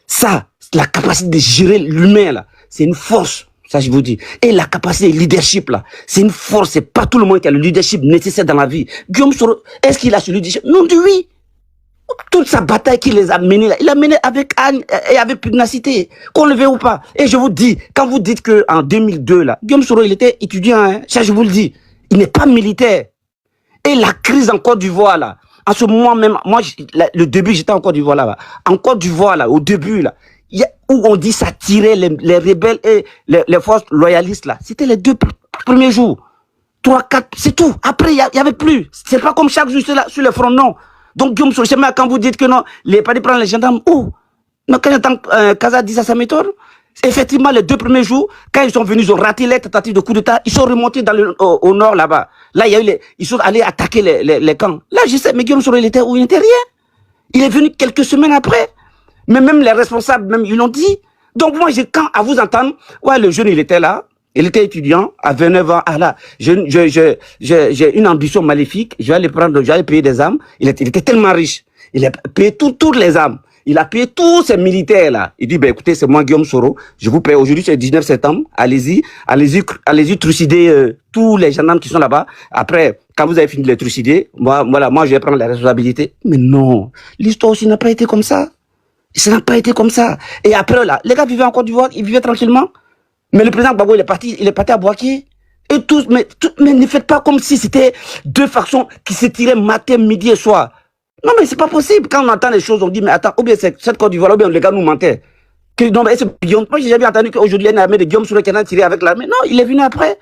Ça, la capacité de gérer l'humain, là, c'est une force. Ça, je vous dis. Et la capacité de leadership, là, c'est une force. C'est pas tout le monde qui a le leadership nécessaire dans la vie. Guillaume Soro, est-ce qu'il a ce leadership? Non, oui. toute sa bataille qu'il les a menée, là, il a mené avec âne et avec pugnacité, qu'on le veut ou pas. Et je vous dis, quand vous dites qu'en 2002, là, Guillaume Soro, il était étudiant, hein, ça je vous le dis, il n'est pas militaire. Et la crise en Côte d'Ivoire, là, en ce moment même, moi, le début, j'étais en Côte d'Ivoire, là, en Côte d'Ivoire, là, au début, là, où on dit ça tirait les rebelles et les forces loyalistes, là, c'était les 2 premiers jours. 3, 4, c'est tout. Après, il y avait plus. C'est pas comme chaque jour sur le front, non. Donc, Guillaume Soro, quand vous dites que non, les partis prennent les gendarmes, où? Mais quand j'entends Kaza dire ça, sa méthode, effectivement, les 2 premiers jours, quand ils sont venus, ils ont raté les tentatives de coup d'État, ils sont remontés au nord, là-bas. Là, il y a eu ils sont allés attaquer les camps. Là, je sais, mais Guillaume Soro, il était où? Il n'était rien. Il est venu quelques semaines après. Mais même les responsables, même, ils l'ont dit. Donc, moi, quand à vous entendre, ouais, le jeune, il était là. Il était étudiant, à 29 ans. Ah là, j'ai une ambition maléfique. Je vais aller prendre, je vais aller payer des armes. Il était tellement riche. Il a payé toutes les armes. Il a payé tous ces militaires là. Il dit, ben écoutez, c'est moi Guillaume Soro. Je vous paye. Aujourd'hui, c'est le 19 septembre. Allez-y trucider tous les gendarmes qui sont là-bas. Après, quand vous avez fini de les trucider, moi, je vais prendre la responsabilité. Mais non, l'histoire aussi n'a pas été comme ça. Ça n'a pas été comme ça. Et après là, les gars vivaient en Côte d'Ivoire, ils vivaient tranquillement. Mais le président Gbagbo, il est parti à Bouaké. Et tous, mais ne faites pas comme si c'était 2 factions qui se tiraient matin, midi et soir. Non, mais c'est pas possible. Quand on entend les choses, on dit, mais attends, ou bien c'est cette Côte d'Ivoire, ou bien les gars nous mentaient. Non, mais moi, j'ai jamais entendu qu'aujourd'hui, il y a une armée de Guillaume Soro qui a tiré avec l'armée. Non, il est venu après.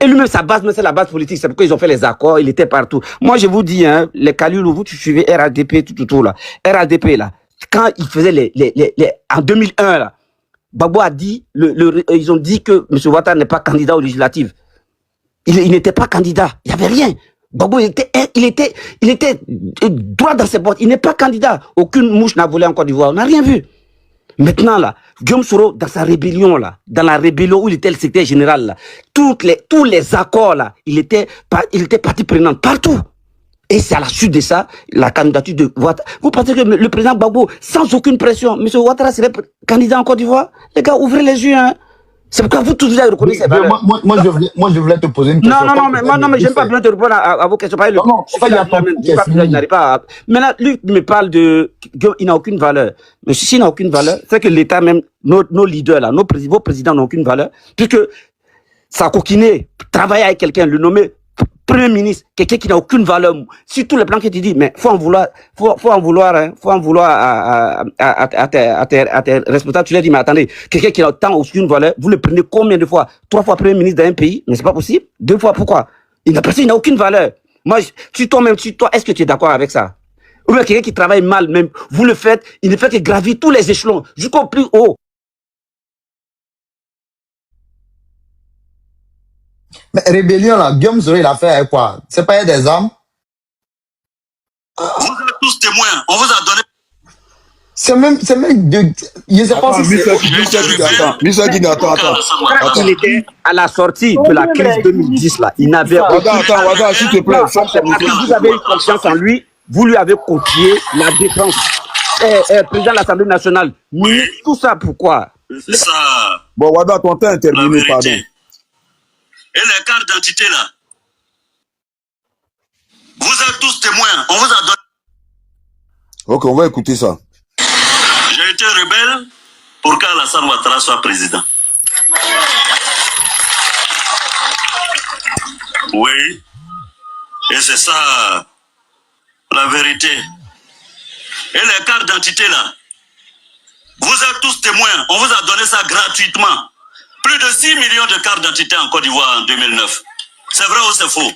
Et lui-même, sa base, mais c'est la base politique. C'est pourquoi ils ont fait les accords. Il était partout. Moi, je vous dis, hein, les Kaloulou, vous, tu suivez RADP, tout, là. RADP, là. Quand ils faisaient en 2001, là, Gbagbo a dit, ils ont dit que M. Ouattara n'est pas candidat aux législatives. Il n'était pas candidat. Il n'y avait rien. Gbagbo, il était droit dans ses bottes. Il n'est pas candidat. Aucune mouche n'a volé en Côte d'Ivoire. On n'a rien vu. Maintenant, là, Guillaume Soro, dans sa rébellion, là, dans la rébellion où il était le secrétaire général, là, tous les accords, là, il était partie prenante partout. Et c'est à la suite de ça, la candidature de Ouattara. Vous pensez que le président Gbagbo, sans aucune pression, M. Ouattara serait candidat en Côte d'Ivoire? Les gars, ouvrez les yeux, hein. C'est pourquoi vous tous vous avez reconnu ces valeurs. Moi, je voulais te poser une question. Non, mais j'aime pas bien te répondre à vos questions. Non, il n'arrive pas. Maintenant, lui me parle il n'a aucune valeur. Mais s'il n'a aucune valeur, c'est que l'État même, nos leaders là, vos présidents n'ont aucune valeur, puisque ça a coquiné, travailler avec quelqu'un, le nommer Premier ministre, quelqu'un qui n'a aucune valeur, sur tous les plans que tu dis, mais faut en vouloir à tes responsables. Tu leur dis, mais attendez, quelqu'un qui n'a autant aucune valeur, vous le prenez combien de fois? 3 fois Premier ministre d'un pays, mais c'est pas possible. 2 fois, pourquoi? Il n'a aucune valeur. Moi, toi, est-ce que tu es d'accord avec ça? Ou bien quelqu'un qui travaille mal, même, vous le faites, il ne fait que gravir tous les échelons, jusqu'au plus haut. Mais rébellion, là, Guillaume Soro, il a fait avec quoi? C'est pas des armes? Vous êtes tous témoins. On vous a donné. C'est même je sais pas si c'est... Quand il était à la sortie de la crise 2010, là, il n'avait Attends, s'il te plaît. vous avez eu confiance en lui, vous lui avez confié la défense. Président de l'Assemblée nationale. Oui. Tout ça, pourquoi? C'est ça. Bon, Wada, ton temps est terminé, pardon. Et les cartes d'identité là, vous êtes tous témoins, on vous a donné. Ok, on va écouter ça. J'ai été rebelle pour qu'Alassane Ouattara soit président. Oui, et c'est ça la vérité. Et les cartes d'identité là, vous êtes tous témoins, on vous a donné ça gratuitement. Plus de 6 millions de cartes d'identité en Côte d'Ivoire en 2009. C'est vrai ou c'est faux?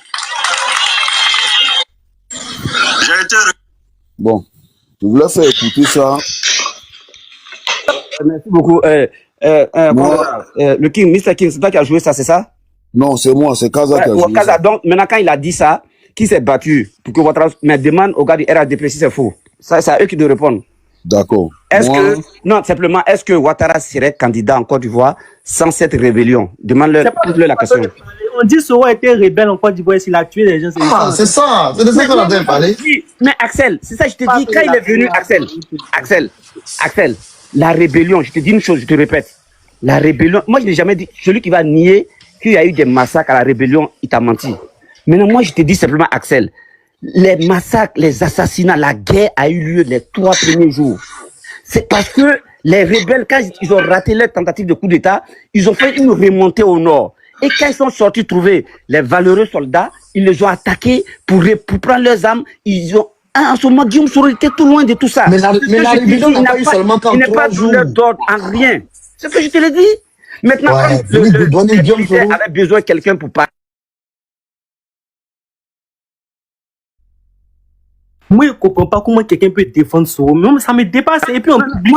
J'ai été... Bon, je voulais faire écouter ça. Merci beaucoup. Le King, Mr. King, c'est toi qui as joué ça, c'est ça? Non, c'est moi, c'est Kaza qui a joué ça. Donc, maintenant, quand il a dit ça, qui s'est battu pour que Ouattara demande au gars du RADP si c'est faux? Ça, c'est à eux qui doivent répondre. D'accord. Est-ce que Ouattara serait candidat en Côte d'Ivoire sans cette rébellion? Demande-leur la question. On dit Soro était rebelle en Côte d'Ivoire, s'il a tué les gens. C'est ça, c'est de ça qu'on a bien parlé. Mais Axel, c'est ça, je te dis, quand il est venu, Axel, la rébellion, je te dis une chose, je te répète, la rébellion, moi je n'ai jamais dit, celui qui va nier qu'il y a eu des massacres à la rébellion, il t'a menti. Maintenant, moi je te dis simplement, Axel, les massacres, les assassinats, la guerre a eu lieu les 3 premiers jours. C'est parce que les rebelles, quand ils ont raté leur tentative de coup d'État, ils ont fait une remontée au nord. Et quand ils sont sortis trouver les valeureux soldats, ils les ont attaqués pour prendre leurs armes. Ils ont, en ce moment, Guillaume Soro était tout loin de tout ça. Mais la rébellion n'a pas eu seulement qu'en 3 jours. Il n'est pas douleur d'ordre en rien. C'est ce que je te l'ai dit. Maintenant, Ouais, comme le Guillaume Soro avait besoin de quelqu'un pour parler. Moi, je ne comprends pas comment quelqu'un peut défendre Soro. Mais ça me dépasse. Et puis, on publie.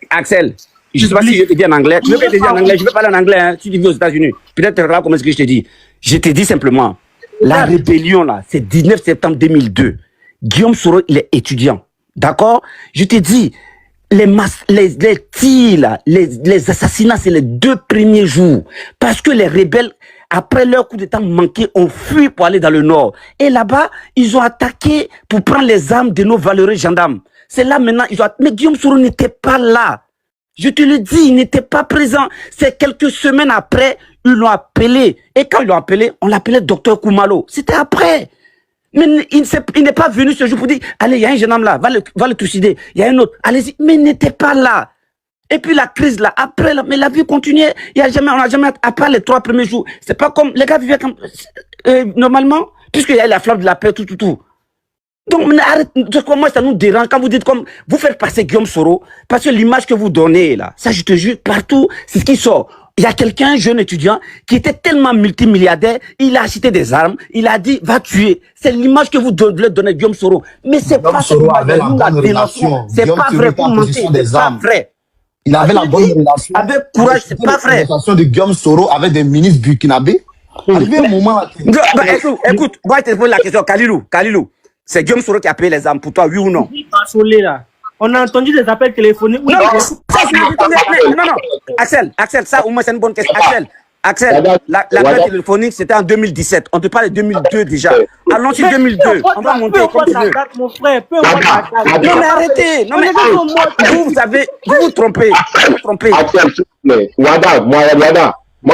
Axel, je ne sais pas si je te dis en anglais. Tu veux que je te dise en anglais? Je vais parler en anglais. Hein. Tu dis aux États-Unis. Peut-être tu regardes comment est-ce que je te dis. Je te dis simplement, la rébellion, là, c'est 19 septembre 2002. Guillaume Soro, il est étudiant. D'accord? Je te dis, les tirs, là, les assassinats, c'est les 2 premiers jours. Parce que les rebelles, après leur coup d'État manqué, ont fui pour aller dans le nord. Et là-bas, ils ont attaqué pour prendre les armes de nos valeureux gendarmes. C'est là maintenant, mais Guillaume Soro n'était pas là. Je te le dis, il n'était pas présent. C'est quelques semaines après, ils l'ont appelé. Et quand ils l'ont appelé, on l'appelait docteur Koumalo. C'était après. Mais il n'est pas venu ce jour pour dire, allez, il y a un jeune homme là, va le trucider. Il y a un autre, allez-y. Mais il n'était pas là. Et puis la crise là, après, mais la vie continuait. On n'a jamais, à part les 3 premiers jours. C'est pas comme, les gars vivaient comme, normalement, puisqu'il y a la flamme de la paix, tout. Donc, arrête, moi, ça nous dérange quand vous dites comme, vous faites passer Guillaume Soro, parce que l'image que vous donnez là, ça, je te jure, partout, c'est ce qui sort. Il y a quelqu'un, jeune étudiant, qui était tellement multimilliardaire, il a acheté des armes, il a dit, va tuer. C'est l'image que vous devez donner Guillaume Soro. Mais c'est pas Soro avait la bonne relation. C'est pas vrai pour mentir, c'est pas vrai. Il avait la bonne relation. Avec courage, c'est pas vrai. La relation de Guillaume Soro avec des ministres burkinabés. Arrivé un moment. Écoute, moi, je te pose la question, Kalilou. C'est Guillaume Soro qui a payé les armes pour toi, oui ou non? On a entendu des appels téléphoniques. Oui, non. Axel, ça au moins c'est une bonne question. Axel, l'appel téléphonique c'était en 2017. On te parle de 2002 déjà. Allons sur 2002. On va monter comme tu veux. Mon frère, peu Non mais arrêtez. Non mais vous vous trompez. Axel, s'il te plaît. Wada, moi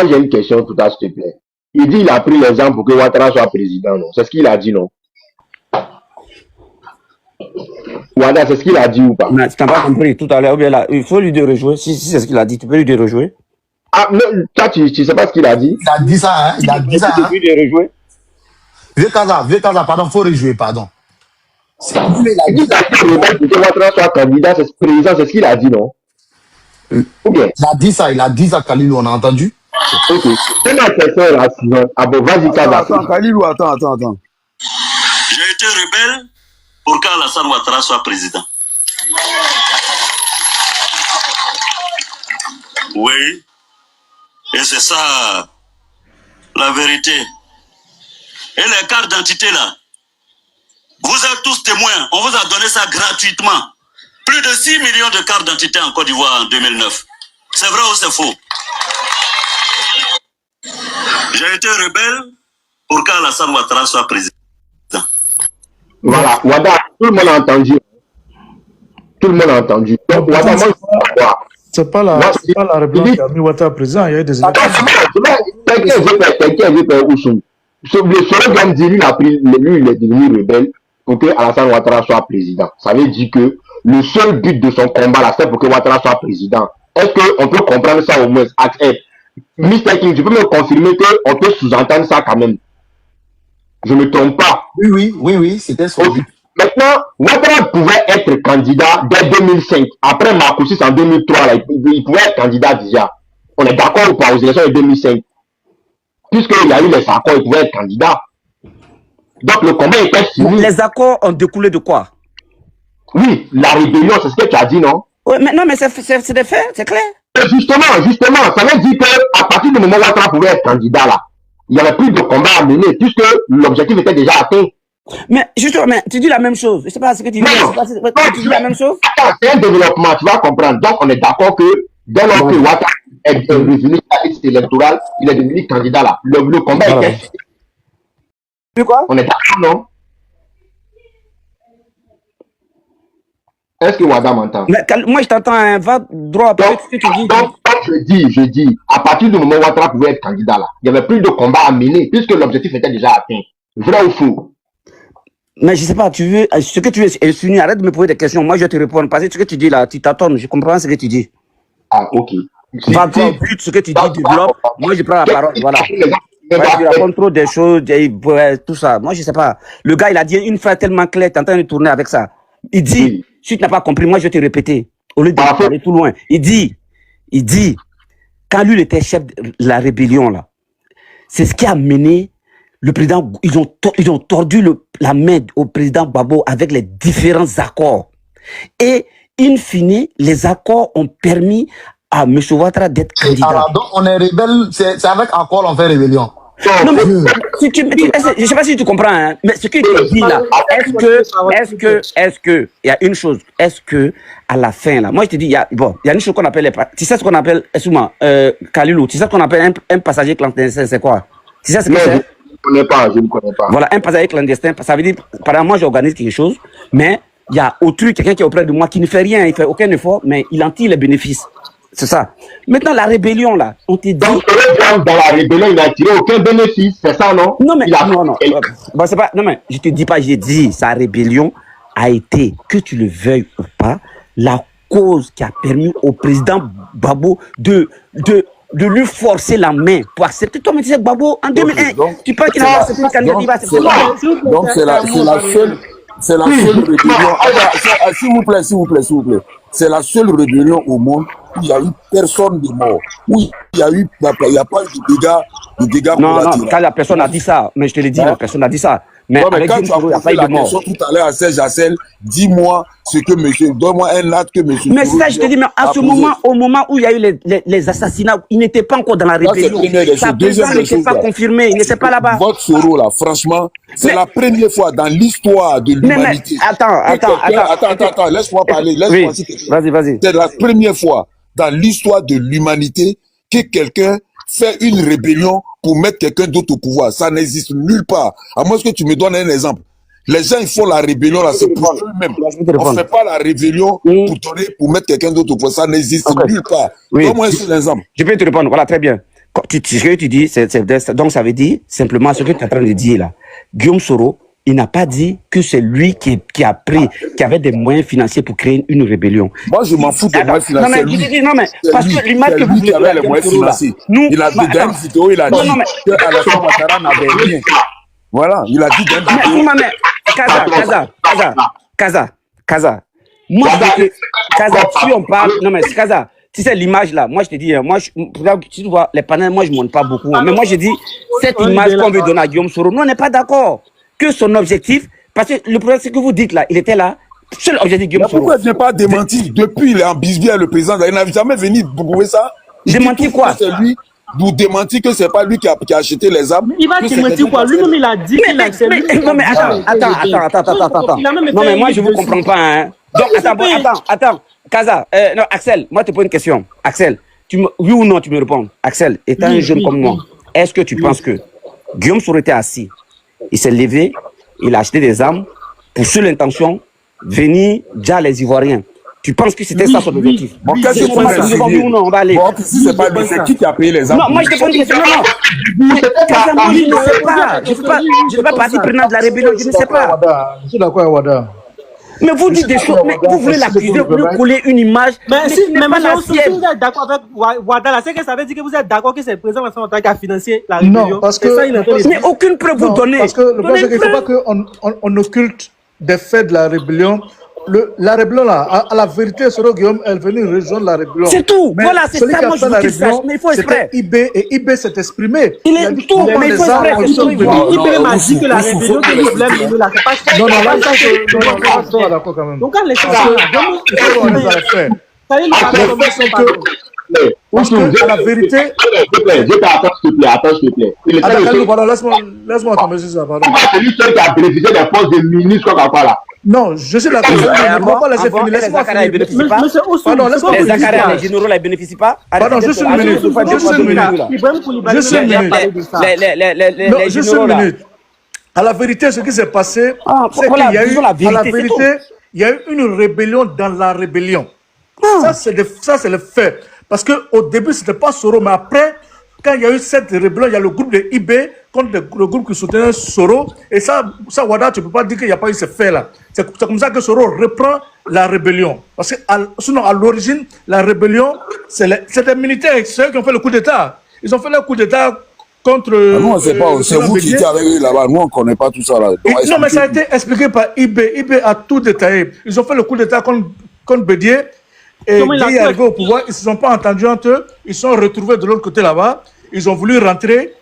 j'ai une question tout à s'il te plaît. Il dit il a pris les armes pour que Ouattara soit président, non? C'est ce qu'il a dit, non? Wada, c'est ce qu'il a dit ou pas? Mais tu n'as pas compris tout à l'heure. Il faut lui dire rejouer. Si c'est ce qu'il a dit, tu peux lui dire rejouer. Ah, non, toi, tu sais pas ce qu'il a dit? Il a dit ça, hein? Il a dit ça, hein? Tu peux lui dire rejouer. Vieux Kaza, pardon, faut rejouer, pardon. Il a dit pour que Ouattara soit candidat, c'est président, c'est ce qu'il a dit, non? Ou bien? Il a dit ça, Kalilou, on a entendu? Ok. C'est ma question là, sinon. Ah bon, vas-y, Kaza. Attends, Kalilou, attends. J'ai été rebelle pour qu'Alassane Ouattara soit président. Oui. Et c'est ça la vérité. Et les cartes d'identité là, vous êtes tous témoins. On vous a donné ça gratuitement. Plus de 6 millions de cartes d'identité en Côte d'Ivoire en 2009. C'est vrai ou c'est faux? J'ai été rebelle pour qu'Alassane Ouattara soit président. Voilà, Wada, tout le monde a entendu. Donc, Wada, moi, je c'est pas la rébellion qui a mis Ouattara président, il y a eu des élections. T'inquiète, Oussoum. Le Soro Gamdi, lui, il est devenu rebelle pour que Alassane Ouattara soit président. Ça veut dire que le seul but de son combat là, c'est pour que Ouattara soit président. Est-ce qu'on peut comprendre ça au moins? Mr. King, tu peux me confirmer qu'on peut sous-entendre ça quand même? Je ne me trompe pas. Oui, c'était son but. Maintenant, Ouattara pouvait être candidat dès 2005. Après Marcoussis en 2003, là, il pouvait être candidat déjà. On est d'accord ou pas aux élections de 2005? Puisqu'il y a eu les accords, il pouvait être candidat. Donc le combat était fini. Les accords ont découlé de quoi? Oui, la rébellion, c'est ce que tu as dit, non? Oui, mais non, mais c'est des faits, c'est clair. Justement, ça veut dire qu'à partir du moment où Ouattara pouvait être candidat, là, il n'y avait plus de combat à mener, puisque l'objectif était déjà atteint. Mais justement, tu dis la même chose. Je sais pas ce que tu dis. Tu dis la même chose. C'est un développement, tu vas comprendre. Donc, on est d'accord que dès lors que Ouattara est revenu à la liste électorale, il est devenu candidat là. Le combat était fini. Quoi? On est d'accord, non? Est-ce que Wada m'entend? Moi, je t'entends, va droit après ce que tu dis. Donc, je dis, à partir du moment où Ouattara pouvait être candidat là, il n'y avait plus de combat à mener, puisque l'objectif était déjà atteint. Vrai ou faux? Mais je sais pas, tu veux, ce que tu veux insinuer, arrête de me poser des questions. Moi, je te réponds. Parce que ce que tu dis là, tu t'attends, je comprends ce que tu dis. Ah, ok. Va droit au but, ce que tu dis, développe. Moi, je prends la parole, voilà. Ouais, tu racontes trop des choses, tout ça. Moi, je sais pas. Le gars, il a dit une phrase tellement claire, t'es en train de tourner avec ça. Il dit, si tu n'as pas compris, moi, je vais te répéter. Au lieu d'aller tout loin. Il dit, quand lui, il était chef de la rébellion, là, c'est ce qui a mené le président, ils ont tordu la main au président Gbagbo avec les différents accords. Et, in fine, les accords ont permis à M. Ouattara d'être candidat. Alors, donc, on est rebelle, c'est avec accord on fait rébellion. Non, mais je sais pas si tu comprends, hein, mais ce qu'il te dit là, est-ce que, il y a une chose, est-ce que, à la fin là, moi je te dis, il y a une chose qu'on appelle, tu sais ce qu'on appelle, excuse-moi, Kalilou, tu sais ce qu'on appelle un passager clandestin, c'est quoi? Tu sais ce que c'est? Je ne connais pas. Voilà, un passager clandestin, ça veut dire, par exemple, moi j'organise quelque chose, mais il y a autrui, quelqu'un qui est auprès de moi, qui ne fait rien, il fait aucun effort, mais il en tire les bénéfices. C'est ça. Maintenant, la rébellion, là, on te dit... Donc, dans la rébellion, il n'a tiré aucun bénéfice, c'est ça, non? Non, mais... Non. Bon, c'est pas... Non, mais je te dis pas, j'ai dit, sa rébellion a été, que tu le veuilles ou pas, la cause qui a permis au président Gbagbo de lui forcer la main pour accepter. Toi, mais tu sais, Gbagbo, en 2001, tu penses qu'il n'a pas accepté le candidat, il va accepter. Donc, c'est la seule rébellion. S'il vous plaît. C'est la seule rébellion au monde où il n'y a eu personne de mort. Où il n'y a pas eu de dégâts Non, quand la personne a dit ça, mais je te l'ai dit, la personne a dit ça. Mais quand tu as posé la question tout à l'heure à Serge Hassel, dis-moi ce que monsieur, donne-moi un acte que monsieur. Mais ça, je te dis, mais à ce moment, au moment où il y a eu les assassinats, il n'était pas encore dans la rébellion. Sa présence n'était pas confirmée, il n'était pas là-bas. Votre Soro, là, franchement, c'est la première fois dans l'histoire de l'humanité. Attends, laisse-moi parler. Vas-y. C'est la première fois dans l'histoire de l'humanité que quelqu'un fait une rébellion pour mettre quelqu'un d'autre au pouvoir. Ça n'existe nulle part. À moins que tu me donnes un exemple. Les gens, ils font la rébellion, là, c'est pour eux-mêmes. On ne fait pas la rébellion pour mettre quelqu'un d'autre au pouvoir. Ça n'existe nulle part. Donne-moi un seul exemple. Je peux te répondre. Voilà, très bien. Ce que tu dis, donc ça veut dire simplement ce que tu es en train de dire là. Guillaume Soro, il n'a pas dit que c'est lui qui avait des moyens financiers pour créer une rébellion. Moi, je m'en fous des moyens financiers. Non, mais parce que l'image que vous voulez avait les moyens financiers. Il a dit dans une vidéo, il a dit qu'Alassane Ouattara n'avait rien. Voilà, il a dit dans une vidéo. Kaza. Moi, Kaza, si on parle, non mais Kaza, tu sais l'image là, moi je te dis, tu vois, les panels, moi je monte pas beaucoup. Mais moi je dis, cette image qu'on veut donner à Guillaume Soro, nous on n'est pas d'accord. Que son objectif, parce que le problème c'est que vous dites là, il était là, seul objectif Guillaume Soro. Pourquoi il ne vient pas démentir? Depuis il est en bisbille le président, il n'a jamais venu prouver ça. Démentir quoi? C'est lui, vous démentir que c'est pas lui qui a acheté les armes. Il va démentir quoi? Lui-même il a dit qu'il a accepté. Non mais attends. Non mais moi je vous comprends pas, hein. Donc attends, Kaza, non Axel, moi je te pose une question. Axel, oui ou non tu me réponds. Axel, étant un jeune comme moi, est-ce que tu penses que Guillaume Soro était assis? Il s'est levé, il a acheté des armes pour seule intention venir déjà les Ivoiriens. Tu penses que c'était ça son objectif? Bon, qu'est-ce que on va aller. Bon, si c'est pas lui, c'est qui a payé les armes? Non, moi je te pose une question. Non. Moi je ne sais pas. Je ne suis pas partie prenante de la rébellion, je ne sais pas. Je suis d'accord avec Wada. Mais vous dites des choses, mais vous voulez l'accuser, vous voulez coller une image. Mais si, mais vous êtes d'accord avec Wada, c'est que ça veut dire que vous êtes d'accord que c'est le président en tant qu'à financer la rébellion. Non, parce que. Mais aucune preuve vous donnez. Parce que le problème, c'est qu'il ne faut pas qu'on occulte des faits de la rébellion. La rébellion, là, à la vérité, Soro Guillaume est venu rejoindre la rébellion. C'est tout. Mais voilà, c'est ça, moi je veux qu'il sache. Mais il faut exprès. IB, et IB s'est exprimé. Il est tout, mais il faut exprès. IB m'a dit que la rébellion que nous voulons mener là, c'est pas. Non, là, ça, je suis d'accord quand même. Donc, quand les choses. On les a fait. Parce que, à la vérité. Attends, s'il te plaît. Attends, laisse-moi entendre ça, pardon. C'est lui qui a bénéficié des postes de ministre comme là. Non, je suis d'accord. Je ne peux pas laisser finir. Laisse-moi finir. Pardon, laisse-moi finir. Les Zakaria, les généraux, ils ne bénéficient pas. Pardon, juste une minute. Juste une minute. À la vérité, ce qui s'est passé, c'est qu'il y a eu, à la vérité, il y a eu une rébellion dans la rébellion. Ça, c'est le fait. Parce qu'au début, ce n'était pas Soro, mais après, quand il y a eu cette rébellion, il y a le groupe de IB contre le groupe qui soutenait Soro. Et ça Wada, tu ne peux pas dire qu'il n'y a pas eu ce fait-là. C'est comme ça que Soro reprend la rébellion. Parce que sinon, à l'origine, la rébellion, c'est les militaires, c'est eux qui ont fait le coup d'État. Ils ont fait le coup d'État contre... non, c'est pas, c'est vous qui étiez avec eux là-bas. Nous, on ne connaît pas tout ça là. Donc, non, mais ça a été expliqué par IB. IB a tout détaillé. Ils ont fait le coup d'État contre Bédier. Et dès qu'ils arrivés au pouvoir, ils ne se sont pas entendus entre eux. Ils se sont retrouvés de l'autre côté là-bas. Ils ont voulu rentrer.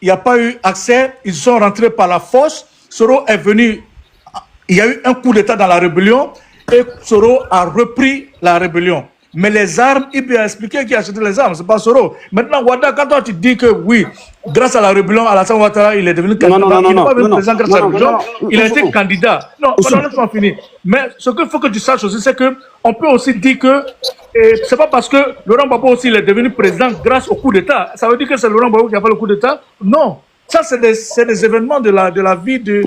Il n'y a pas eu accès. Ils sont rentrés par la force. Soro est venu. Il y a eu un coup d'État dans la rébellion. Et Soro a repris la rébellion. Mais les armes, IB a expliqué qui a acheté les armes, c'est pas Soro. Maintenant, Wada, quand toi tu dis que oui, grâce à la rébellion, Alassane Ouattara, il est devenu candidat. Il n'est pas devenu président grâce à la rébellion, il a été candidat. Non, laisse-moi finir. Mais ce qu'il faut que tu saches aussi, c'est qu'on peut aussi dire que c'est pas parce que Laurent Gbagbo aussi il est devenu président grâce au coup d'État. Ça veut dire que c'est Laurent Gbagbo qui a fait le coup d'État? Non. Ça, c'est des événements de la vie de...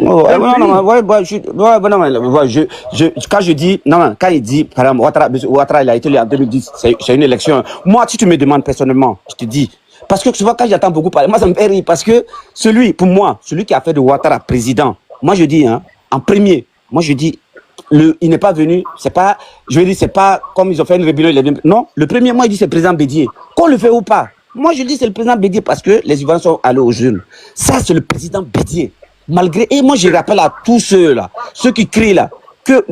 Quand je dis... Non, quand il dit, par exemple, Ouattara, il a été élu en 2010, c'est une élection. Moi, si tu me demandes personnellement, je te dis... Parce que souvent, quand j'entends beaucoup parler, moi, ça me fait rire. Parce que pour moi, celui qui a fait de Ouattara président, moi, je dis, en premier, moi, je dis, il n'est pas venu, c'est pas... Je veux dire, c'est pas comme ils ont fait une rébellion, il est venu... Non, le premier, moi, je dis, c'est le président Bédier. Qu'on le fait ou pas. Moi, je dis c'est le président Bédier parce que les Ivoiriens sont allés aux jeunes. Ça, c'est le président Bédier. Malgré... Et moi, je rappelle à tous ceux-là, ceux qui crient là, que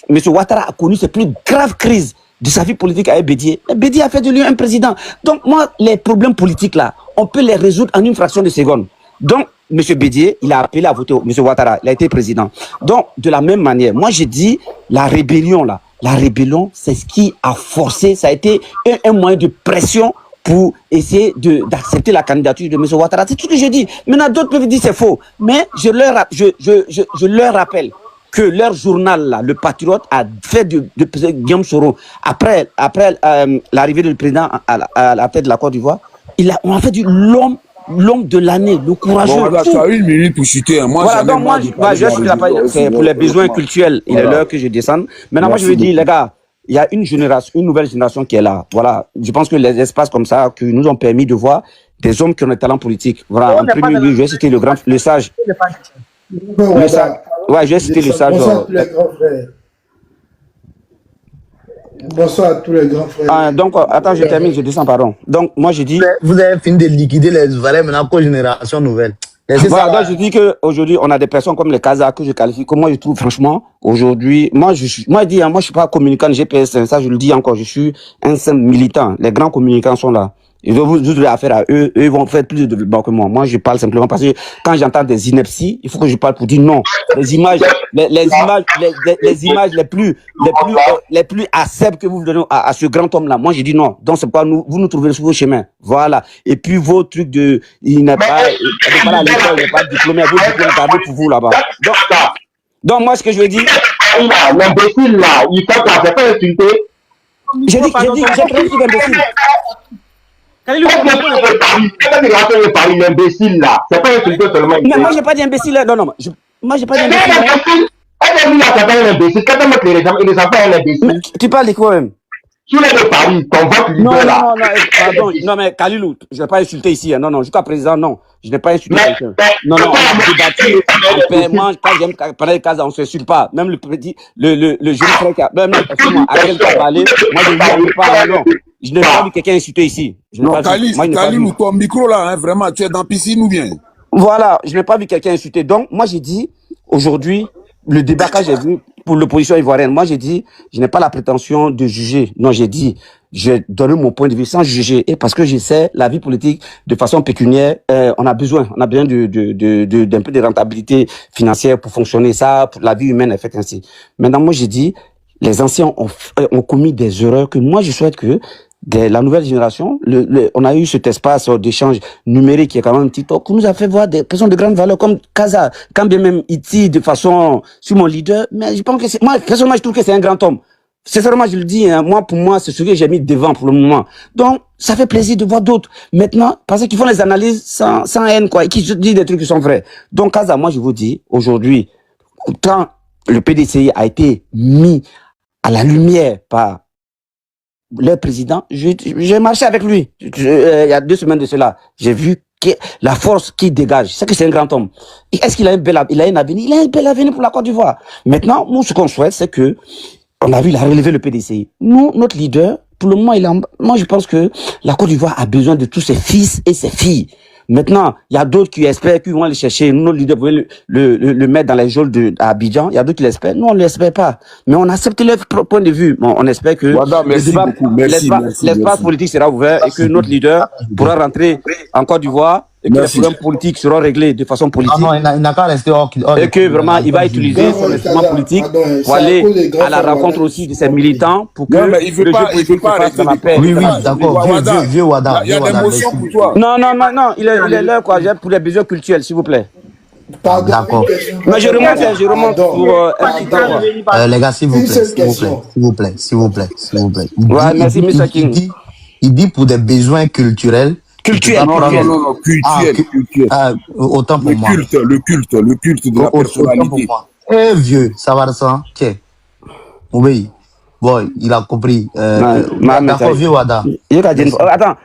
M. Ouattara a connu ses plus graves crises de sa vie politique avec Bédier. Bédier a fait de lui un président. Donc, moi, les problèmes politiques là, on peut les résoudre en une fraction de seconde. Donc, M. Bédier, il a appelé à voter M. Ouattara. Il a été président. Donc, de la même manière, moi, j'ai dit, la rébellion là, la rébellion, c'est ce qui a forcé, ça a été un moyen de pression pour essayer d'accepter la candidature de M. Ouattara. C'est tout ce que je dis. Maintenant, d'autres peuvent dire c'est faux. Mais je leur rappelle que leur journal, là, le Patriote, a fait de Guillaume Soro, après l'arrivée du président à la tête de la Côte d'Ivoire, on a fait du l'homme de l'année, le courageux. Bon, voilà, tu as 1 minute pour chuter. Moi, voilà, donc moi, c'est pour les besoins culturels. Il est l'heure que je descende. Maintenant, moi, je veux dire, les gars, il y a une nouvelle génération qui est là. Voilà. Je pense que les espaces comme ça, qui nous ont permis de voir des hommes qui ont des talents politiques. Voilà. En premier lieu, je vais citer le sage. Ouais, je vais citer le sage. Bonsoir à tous les grands frères. Bonsoir à tous les grands frères. Donc, attends, je termine, je descends, pardon. Donc, moi, je dis... Vous avez fini de liquider les Ivoiriens maintenant pour génération nouvelle. Voilà, donc je dis qu'aujourd'hui, on a des personnes comme les Kazakhs que je qualifie, que moi je trouve franchement, aujourd'hui, moi je suis pas communicant de GPS, ça je le dis encore, je suis un simple militant. Les grands communicants sont là. Vous devez affaire à eux, ils vont faire plus de développement que moi. Moi, je parle simplement parce que quand j'entends des inepties, il faut que je parle pour dire non. Les images les plus acerbes que vous donnez à ce grand homme-là, moi, je dis non. Donc, c'est pas vous nous trouvez sur vos chemins. Voilà. Et puis, vos trucs il n'est pas à l'école, il n'est pas diplômé, vos diplômes gardés pour vous là-bas. Donc, moi, ce que je veux dire. L'imbécile là, il tape là, c'est pas insulté. J'ai dit, j'ai pris sur l'imbécile. L'imbécile là, c'est pas insulté seulement. Mais moi, j'ai pas dit imbécile là. Non, moi, j'ai pas dit imbécile. Tu parles de quoi même? Sur les de Paris, ton vote libéral là. Pardon. Non, mais Kalilou, je n'ai pas insulté ici. Non, jusqu'à présent, non. Je n'ai pas insulté quelqu'un. Non, on a débattu. Quand j'aime parler de Kaza, on ne s'insulte pas. Même le jeune frère qui a, même à quel cas parler, moi je ne dis pas, non. Je n'ai pas vu quelqu'un insulter ici. Non, Kalilou, ton micro là, vraiment, tu es dans la piscine ou bien? Voilà, je n'ai pas vu quelqu'un insulter. Donc, moi j'ai dit, aujourd'hui, le débat que j'ai vu pour l'opposition ivoirienne, moi j'ai dit, je n'ai pas la prétention de juger. Non, j'ai dit, je donne mon point de vue sans juger. Et parce que je sais, la vie politique, de façon pécuniaire, on a besoin d'un peu de rentabilité financière pour fonctionner. Ça, pour la vie humaine est faite ainsi. Maintenant, moi j'ai dit, les anciens ont commis des erreurs que moi je souhaite que la nouvelle génération, on a eu cet espace d'échange numérique qui est quand même TikTok, qui nous a fait voir des personnes de grande valeur comme Kaza, quand bien même Iti de façon sur mon leader, mais je pense que moi, personnellement, je trouve que c'est un grand homme. Sincèrement, je le dis, moi, pour moi, c'est ce que j'ai mis devant pour le moment. Donc, ça fait plaisir de voir d'autres. Maintenant, parce qu'ils font les analyses sans haine, quoi, et qui disent des trucs qui sont vrais. Donc, Kaza, moi, je vous dis, aujourd'hui, quand le PDCI a été mis à la lumière par leur président, j'ai marché avec lui. Il y a 2 semaines de cela. J'ai vu la force qu'il dégage. C'est que c'est un grand homme. Est-ce qu'il a il a un avenir? Il a un bel avenir pour la Côte d'Ivoire. Maintenant, nous, ce qu'on souhaite, c'est que, on a vu, il a relevé le PDCI. Nous, notre leader, pour le moment, moi, je pense que la Côte d'Ivoire a besoin de tous ses fils et ses filles. Maintenant, il y a d'autres qui espèrent qu'ils vont aller chercher. Nous, notre leader, vous pouvez le mettre dans les geôles à Abidjan. Il y a d'autres qui l'espèrent. Nous, on ne l'espère pas. Mais on accepte leur point de vue. Bon, on espère que l'espace politique sera ouvert et que notre leader pourra rentrer en Côte d'Ivoire et que les problèmes politiques seront réglés de façon politique. Ah non, il n'a qu'à rester hors. Et que vraiment, il va utiliser son instrument politique pour aller à la rencontre aussi de ses militants pour que le jeu politique se fasse dans la paix. Oui, d'accord. Vieux Wada. Il y a des motions pour toi. Non, il est là, quoi. Pour les besoins culturels, s'il vous plaît. D'accord. Mais je remonte pour un petit temps. Les gars, s'il vous plaît. Ouais, merci, Mr. King. Il dit pour des besoins culturels. Culturel. Non, culturel. Autant pour moi. Le culte de la personnalité. Eh vieux, ça va de ça. Tiens. Oui. Bon, il a compris. D'accord, vieux Wada. Attends,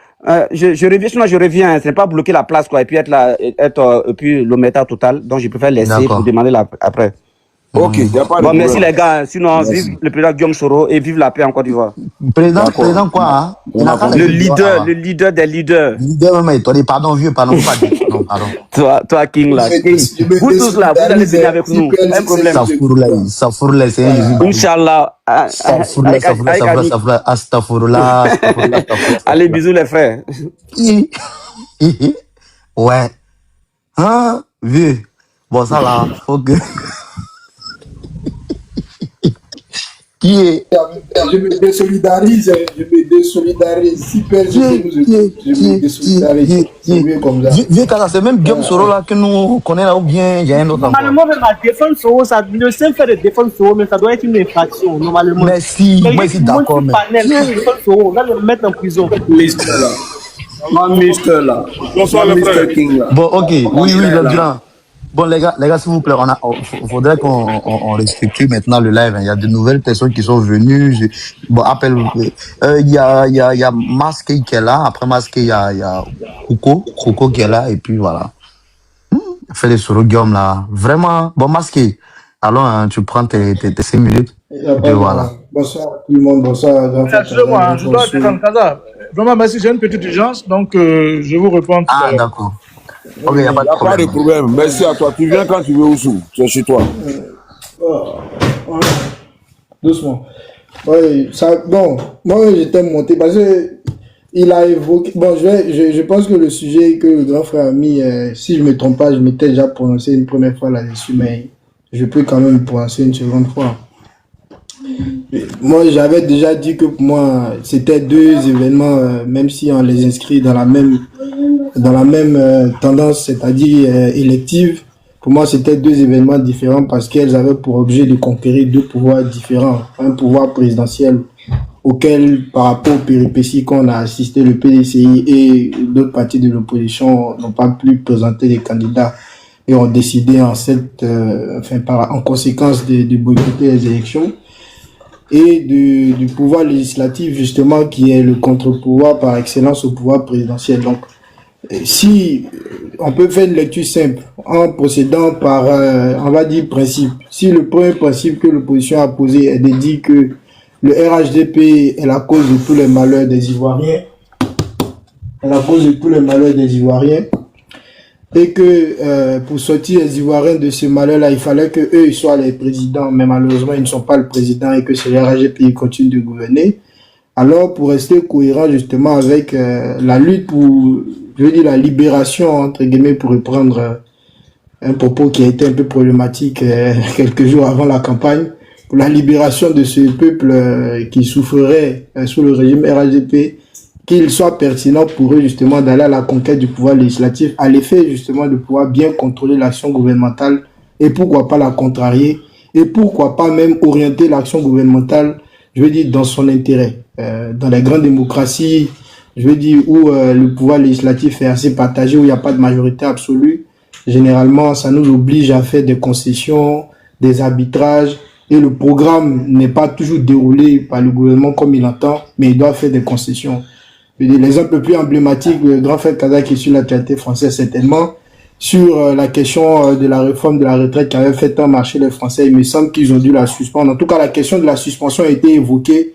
je reviens. Ce n'est pas bloquer la place, quoi, et puis être puis l'omerta total. Donc, je préfère laisser pour demander après. Ok, il n'y a pas de problème. Merci les gars. Sinon, vive le président Guillaume Soro et vive la paix en Côte d'Ivoire. Président quoi, hein? Le leader des leaders. Leader, mais toi, pardon, vieux, pardon. Toi, King, là. Vous tous là, vous allez venir avec nous. Un problème. Ça fourle, c'est un Inch'Allah. Astaghfirullah. Allez, bisous les frères. Ouais. Hein, vieux. Bon, ça là, faut que... Je me désolidarise. Super, je me désolidarise. C'est mieux comme ça. C'est même Guillaume Soro là que nous connaissons là ou bien il y a un autre. Normalement, même à défendre Soro, le seul fait de défendre Soro, mais ça doit être une infraction, normalement. Mais si, moi je suis d'accord. On va le mettre en prison. Mister là. Bonsoir, Mister King là. Bon, ok, oui, le grand. Bon, les gars, s'il vous plaît, faudrait qu'on restructure maintenant le live. Il y a de nouvelles personnes qui sont venues. Bon, il y a Masqué qui est là. Après Masqué, il y a Coco qui est là. Et puis voilà. Fait les Soro Guillaume là. Vraiment. Bon, Masqué. Alors, hein, tu prends tes 5 minutes. Et puis voilà. Bonsoir tout le monde. Bonsoir. Excusez-moi, je dois défendre Kaza. Vraiment, merci. J'ai une petite urgence. Donc, je vous réponds. Ah, d'accord. Ok, il n'y a pas de problème. Merci à toi. Tu viens quand tu veux, Oussou. C'est chez toi. Doucement. Oui, bon, moi j'étais monté parce que il a évoqué. Bon, je pense que le sujet que le grand frère a mis, si je ne me trompe pas, je m'étais déjà prononcé une première fois là-dessus, mais je peux quand même me prononcer une seconde fois. Moi, j'avais déjà dit que pour moi, c'était 2 événements, même si on les inscrit dans la même tendance, c'est-à-dire élective. Pour moi, c'était 2 événements différents parce qu'elles avaient pour objet de conquérir 2 pouvoirs différents. Un pouvoir présidentiel auquel, par rapport aux péripéties qu'on a assisté, le PDCI et d'autres partis de l'opposition n'ont pas pu présenter des candidats et ont décidé en conséquence de boycotter les élections. Et du pouvoir législatif, justement, qui est le contre-pouvoir par excellence au pouvoir présidentiel. Donc, si on peut faire une lecture simple en procédant par, on va dire, principe. Si le premier principe que l'opposition a posé est de dire que le RHDP est la cause de tous les malheurs des Ivoiriens, et que pour sortir les Ivoiriens de ce malheur-là, il fallait que eux soient les présidents, mais malheureusement ils ne sont pas le président et que c'est le RHDP qui continue de gouverner. Alors, pour rester cohérent justement avec la lutte pour, je veux dire, la libération, entre guillemets, pour reprendre un propos qui a été un peu problématique quelques jours avant la campagne, pour la libération de ce peuple qui souffrerait sous le régime RHDP, qu'il soit pertinent pour eux justement d'aller à la conquête du pouvoir législatif, à l'effet justement de pouvoir bien contrôler l'action gouvernementale et pourquoi pas la contrarier et pourquoi pas même orienter l'action gouvernementale, je veux dire, dans son intérêt. Dans les grandes démocraties, je veux dire, où le pouvoir législatif est assez partagé, où il n'y a pas de majorité absolue, généralement, ça nous oblige à faire des concessions, des arbitrages, et le programme n'est pas toujours déroulé par le gouvernement comme il entend, mais il doit faire des concessions. L'exemple le plus emblématique, le grand frère Kaza qui est sur l'actualité française certainement, sur la question de la réforme de la retraite qui avait fait tant marcher les Français, il me semble qu'ils ont dû la suspendre. En tout cas, la question de la suspension a été évoquée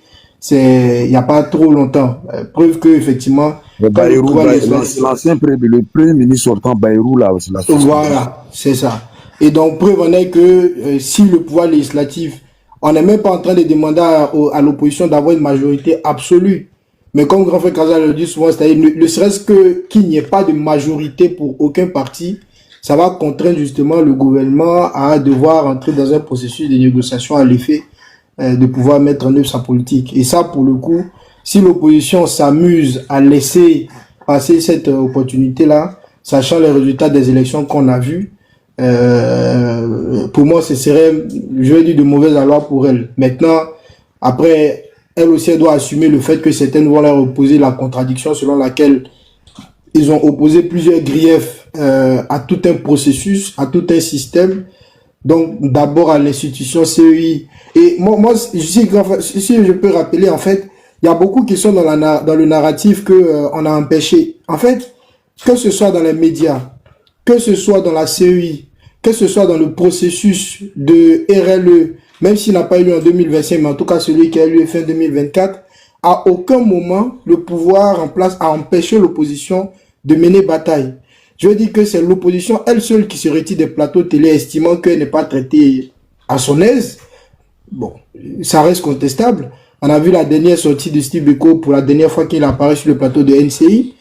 il n'y a pas trop longtemps. Preuve que effectivement, l'ancien le premier ministre sortant Bayrou là, voilà, c'est ça. Et donc preuve en est que si le pouvoir législatif, on n'est même pas en train de demander à l'opposition d'avoir une majorité absolue. Mais comme grand frère Kaza le dit souvent, c'est-à-dire ne serait-ce que qu'il n'y ait pas de majorité pour aucun parti, ça va contraindre justement le gouvernement à devoir entrer dans un processus de négociation à l'effet de pouvoir mettre en œuvre sa politique. Et ça, pour le coup, si l'opposition s'amuse à laisser passer cette opportunité-là, sachant les résultats des élections qu'on a vues, pour moi, ce serait, je vais dire, de mauvaise allure pour elle. Maintenant, après, elle aussi, elle doit assumer le fait que certaines vont leur opposer la contradiction selon laquelle ils ont opposé plusieurs griefs à tout un processus, à tout un système. Donc, d'abord à l'institution CEI. Et moi si je peux rappeler, en fait, il y a beaucoup qui sont dans le narratif on a empêché. En fait, que ce soit dans les médias, que ce soit dans la CEI, que ce soit dans le processus de RLE, même s'il n'a pas eu lieu en 2025, mais en tout cas celui qui a eu lieu fin 2024, à aucun moment le pouvoir en place a empêché l'opposition de mener bataille. Je veux dire que c'est l'opposition elle seule qui se retire des plateaux télé estimant qu'elle n'est pas traitée à son aise. Bon, ça reste contestable. On a vu la dernière sortie de Steve Biko pour la dernière fois qu'il apparaît sur le plateau de NCI.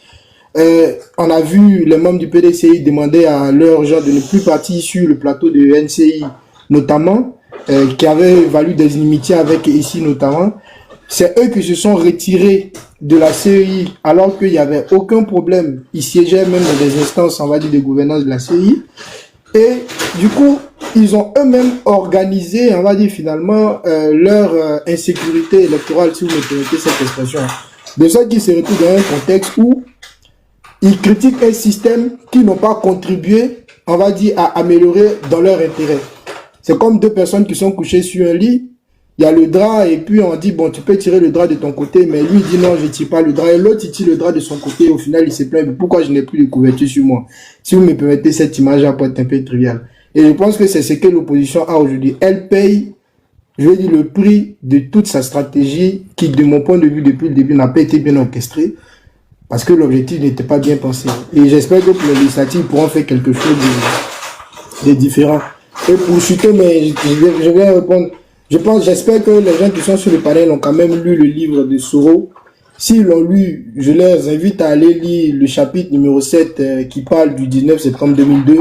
On a vu les membres du PDCI demander à leurs gens de ne plus partir sur le plateau de NCI, notamment, qui avait valu des inimitiés avec ici notamment. C'est eux qui se sont retirés de la CEI alors qu'il n'y avait aucun problème. Ils siégeaient même dans des instances, on va dire, de gouvernance de la CEI. Et du coup, ils ont eux-mêmes organisé, on va dire finalement, leur insécurité électorale, si vous me permettez cette expression. De ça qui se retrouve dans un contexte où ils critiquent un système qui n'ont pas contribué, on va dire, à améliorer dans leur intérêt. C'est comme deux personnes qui sont couchées sur un lit. Il y a le drap et puis on dit, bon, tu peux tirer le drap de ton côté, mais lui il dit non, je ne tire pas le drap. Et l'autre, il tire le drap de son côté et au final, il se plaint, mais pourquoi je n'ai plus de couverture sur moi? Si vous me permettez, cette image peut être un peu triviale. Et je pense que c'est ce que l'opposition a aujourd'hui. Elle paye, je vais dire, le prix de toute sa stratégie qui, de mon point de vue, depuis le début, n'a pas été bien orchestrée parce que l'objectif n'était pas bien pensé. Et j'espère que pour les législatives, ils pourront faire quelque chose de différent. Et pour chuter, mais je vais répondre. J'espère que les gens qui sont sur le panel ont quand même lu le livre de Soro. S'ils l'ont lu, je les invite à aller lire le chapitre numéro 7 qui parle du 19 septembre 2002.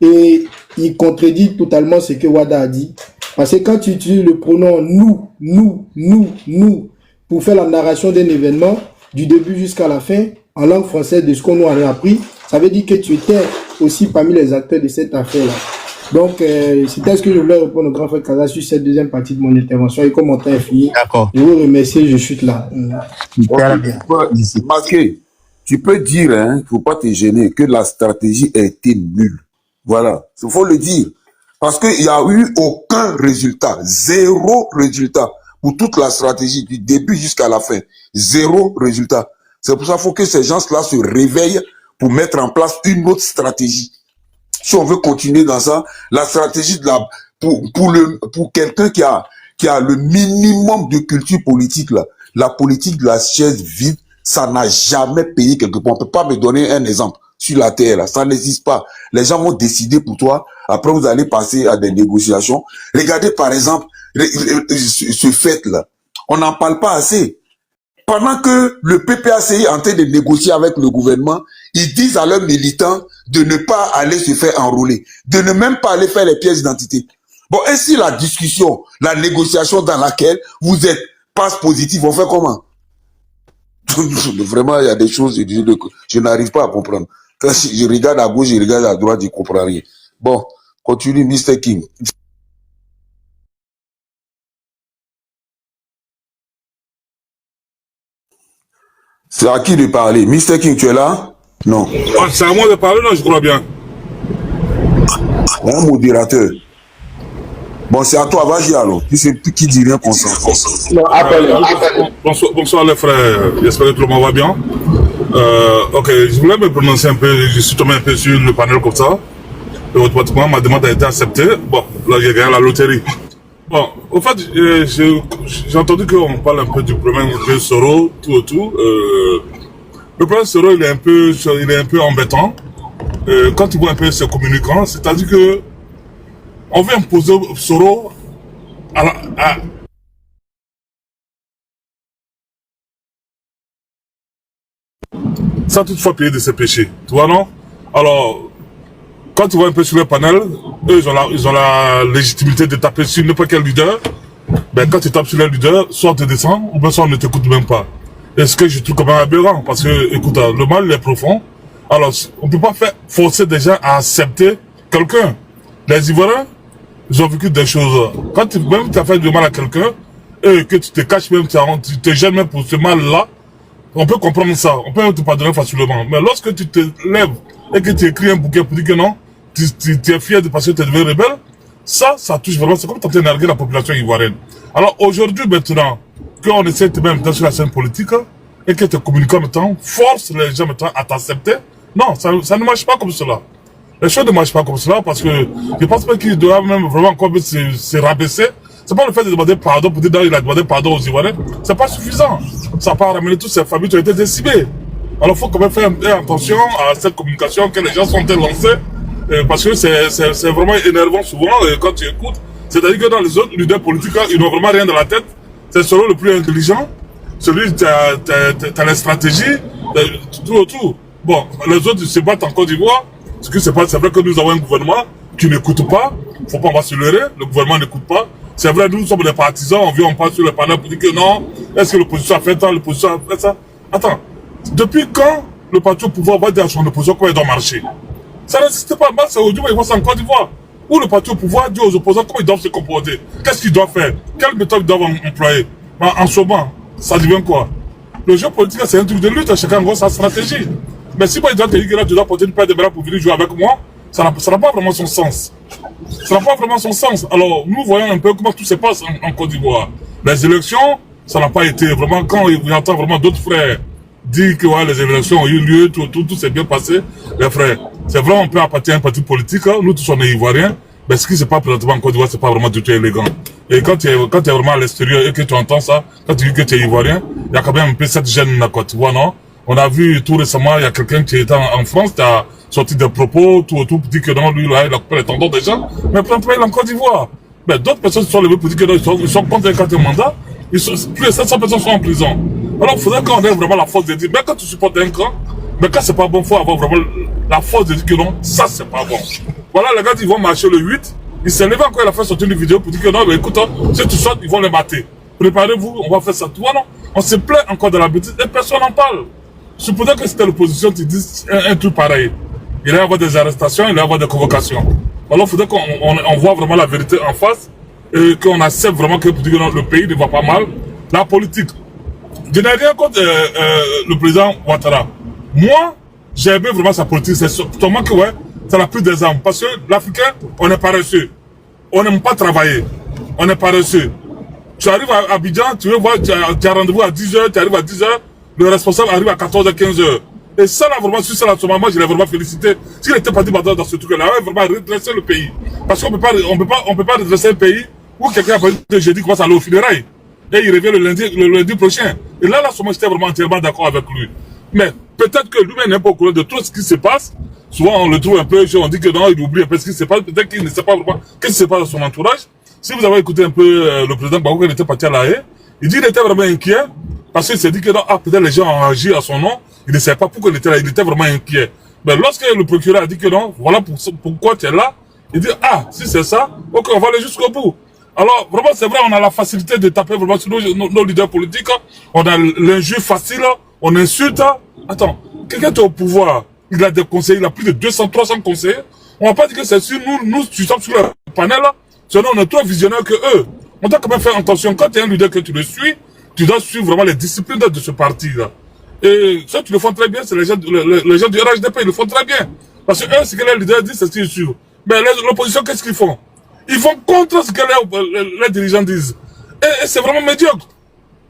Et il contredit totalement ce que Wada a dit. Parce que quand tu utilises le pronom nous, pour faire la narration d'un événement, du début jusqu'à la fin, en langue française de ce qu'on nous a appris, ça veut dire que tu étais aussi parmi les acteurs de cette affaire-là. Donc, c'était ce que je voulais répondre au grand frère Kaza sur cette deuxième partie de mon intervention. Et comme mon temps est fini, je vous remercie, je chute là. Marqué, tu peux dire, il ne faut pas te gêner, que la stratégie a été nulle. Voilà, il faut le dire. Parce qu'il n'y a eu aucun résultat, zéro résultat pour toute la stratégie, du début jusqu'à la fin. Zéro résultat. C'est pour ça qu'il faut que ces gens-là se réveillent pour mettre en place une autre stratégie. Si on veut continuer dans ça, la stratégie de pour quelqu'un qui a le minimum de culture politique là, la politique de la chaise vide, ça n'a jamais payé quelque part. On peut pas me donner un exemple sur la terre là, ça n'existe pas. Les gens vont décider pour toi. Après vous allez passer à des négociations. Regardez par exemple ce fait là, on n'en parle pas assez. Pendant que le PPACI est en train de négocier avec le gouvernement, ils disent à leurs militants de ne pas aller se faire enrôler, de ne même pas aller faire les pièces d'identité. Bon, et si la discussion, la négociation dans laquelle vous êtes passe positive, on fait comment? Vraiment, il y a des choses, je n'arrive pas à comprendre. Quand je regarde à gauche, je regarde à droite, je ne comprends rien. Bon, continue, Mr. King. C'est à qui de parler? Mr. King, tu es là? Non. Oh, c'est à moi de parler, non, je crois bien. Un modérateur. Bon, c'est à toi, vas-y alors. Qui dit rien consent. Non, appelez. Bonsoir les frères, j'espère que tout le monde va bien. Ok, je voulais me prononcer un peu, je suis tombé un peu sur le panel comme ça. Et automatiquement, ma demande a été acceptée. Bon, là j'ai gagné la loterie. Bon, au fait, j'ai entendu qu'on parle un peu du problème de Soro, tout autour. Le problème de Soro, il est un peu embêtant. Quand tu vois un peu ses communicants, c'est-à-dire que on veut imposer Soro sans toutefois payer de ses péchés. Tu vois, non? Alors, quand tu vois un peu sur le panel, eux, ils ont la légitimité de taper sur n'importe quel leader. Ben, quand tu tapes sur le leader, soit tu descends, ou bien soit on ne t'écoute même pas. Et ce que je trouve quand même aberrant, parce que, écoute, le mal, il est profond. Alors, on ne peut pas forcer des gens à accepter quelqu'un. Les Ivoiriens, ils ont vécu des choses. Quand même tu as fait du mal à quelqu'un, et que tu te caches même, tu te gênes même pour ce mal-là, on peut comprendre ça. On peut te pardonner facilement. Mais lorsque tu te lèves et que tu écris un bouquet pour dire que non, tu es fier de parce que tu es devenu rebelle, ça touche vraiment. C'est comme tenter d'énerver la population ivoirienne. Alors aujourd'hui, maintenant, qu'on essaie de mettre sur la scène politique, et que tes communicants maintenant forcent les gens maintenant à t'accepter, non, ça ne marche pas comme cela. Les choses ne marchent pas comme cela parce que je pense pas qu'il doit même vraiment encore se rabaisser. C'est pas le fait de demander pardon pour dire qu'il a demandé pardon aux Ivoiriens. C'est pas suffisant. Ça n'a pas ramené toutes ces familles qui ont été décimées. Alors il faut quand même faire attention à cette communication que les gens sont lancés. Parce que c'est vraiment énervant souvent quand tu écoutes. C'est-à-dire que dans les autres leaders politiques, ils n'ont vraiment rien dans la tête. C'est celui le plus intelligent. Celui qui a la stratégie, tout autour. Bon, les autres se battent en Côte d'Ivoire. Ce que c'est vrai que nous avons un gouvernement qui n'écoute pas. Faut pas en se leurrer. Le gouvernement n'écoute pas. C'est vrai, nous sommes des partisans. On vient, on passe sur le panel pour dire que non. Est-ce que l'opposition a fait ça, l'opposition a fait ça? Attends. Depuis quand le parti au pouvoir va dire à son opposition comment il doit marcher? Ça n'existe pas. Moi, c'est aujourd'hui, ils vont en Côte d'Ivoire. Où le parti au pouvoir dit aux opposants comment ils doivent se comporter. Qu'est-ce qu'ils doivent faire? Quelle méthode ils doivent employer? En ce moment, ça devient quoi? Le jeu politique, c'est un truc de lutte. Chacun a sa stratégie. Mais si moi, il doit te dire que là, tu dois porter une paire de bras pour venir jouer avec moi, ça n'a pas vraiment son sens. Ça n'a pas vraiment son sens. Alors, nous voyons un peu comment tout se passe en Côte d'Ivoire. Les élections, ça n'a pas été vraiment, quand il entend vraiment d'autres frères dire que ouais, les élections ont eu lieu, tout s'est bien passé, les frères, c'est vrai, on peut appartenir à un parti politique, nous tous on est Ivoiriens, mais ce qui se passe présentement en Côte d'Ivoire, c'est pas vraiment du tout élégant. Et quand tu es vraiment à l'extérieur et que tu entends ça, quand tu dis que tu es Ivoirien, il y a quand même un peu cette gêne là, quoi, tu vois, non? On a vu tout récemment, il y a quelqu'un qui était en France, qui a sorti des propos, tout pour dire que non, lui, là, il a coupé les tendons des gens, mais plein il est en Côte d'Ivoire. Mais d'autres personnes se sont levées pour dire que non, ils sont contre un quatrième mandat, plus de 700 personnes sont en prison. Alors, il faudrait qu'on ait vraiment la force de dire, mais quand tu supportes un camp, mais quand c'est pas bon, il faut avoir vraiment la force de dire que non, ça c'est pas bon. Voilà, les gars, ils vont marcher le 8, il s'est levé encore, il a fait sortir une vidéo pour dire que non, mais écoute, si tu sautes, ils vont les mater. Préparez-vous, on va faire ça. Tu vois, non? On se plaint encore de la bêtise et personne n'en parle. Supposons que c'était l'opposition qui dit un truc pareil. Il va y avoir des arrestations, il va y avoir des convocations. Alors il faudrait qu'on voit vraiment la vérité en face et qu'on accepte vraiment que le pays ne va pas mal. La politique. Je n'ai rien contre le président Ouattara. Moi, j'ai aimé vraiment sa politique. C'est seulement que ouais, ça n'a plus des armes. Parce que l'Africain, on est paresseux. On n'aime pas travailler. On est paresseux. Tu arrives à Abidjan, tu veux voir, tu as rendez-vous à 10h, tu arrives à 10h. Le responsable arrive à 14h, 15h. Et ça, là, vraiment, sur ça, là, moi, je l'ai vraiment félicité. S'il était parti dans ce truc-là, il va vraiment redresser le pays. Parce qu'on peut pas redresser un pays où quelqu'un a parlé de jeudi commence à aller au funérailles. Et il revient le lundi prochain. Et là, moi, j'étais vraiment entièrement d'accord avec lui. Mais peut-être que lui-même n'est pas au courant de tout ce qui se passe. Souvent, on le trouve un peu, on dit que non, il oublie un peu ce qui se passe. Peut-être qu'il ne sait pas vraiment qu'est-ce qui se passe dans son entourage. Si vous avez écouté un peu le président Gbagbo, il était parti à La Haye, il dit qu'il était vraiment inquiet. Parce qu'il s'est dit que non, peut-être les gens ont agi à son nom. Il ne savait pas pourquoi il était là. Il était vraiment inquiet. Mais lorsque le procureur a dit que non, voilà pourquoi tu es là, il dit, si c'est ça, ok, on va aller jusqu'au bout. Alors, vraiment, c'est vrai, on a la facilité de taper vraiment sur nos leaders politiques. On a l'injure facile, on insulte. Attends, quelqu'un qui est au pouvoir, il a des conseillers, il a plus de 200, 300 conseillers. On va pas dire que c'est sûr, nous, tu sommes sur le panel, sinon on est trop visionnaires que eux. On doit quand même faire attention. Quand tu es un leader que tu le suis, tu dois suivre vraiment les disciplines de ce parti-là. Et ça, tu le fais très bien, c'est les gens du RHDP, ils le font très bien. Parce que eux, ce que les leaders disent, c'est ce qu'ils suivent. Mais l'opposition, qu'est-ce qu'ils font? Ils vont contre ce que les dirigeants disent. Et c'est vraiment médiocre.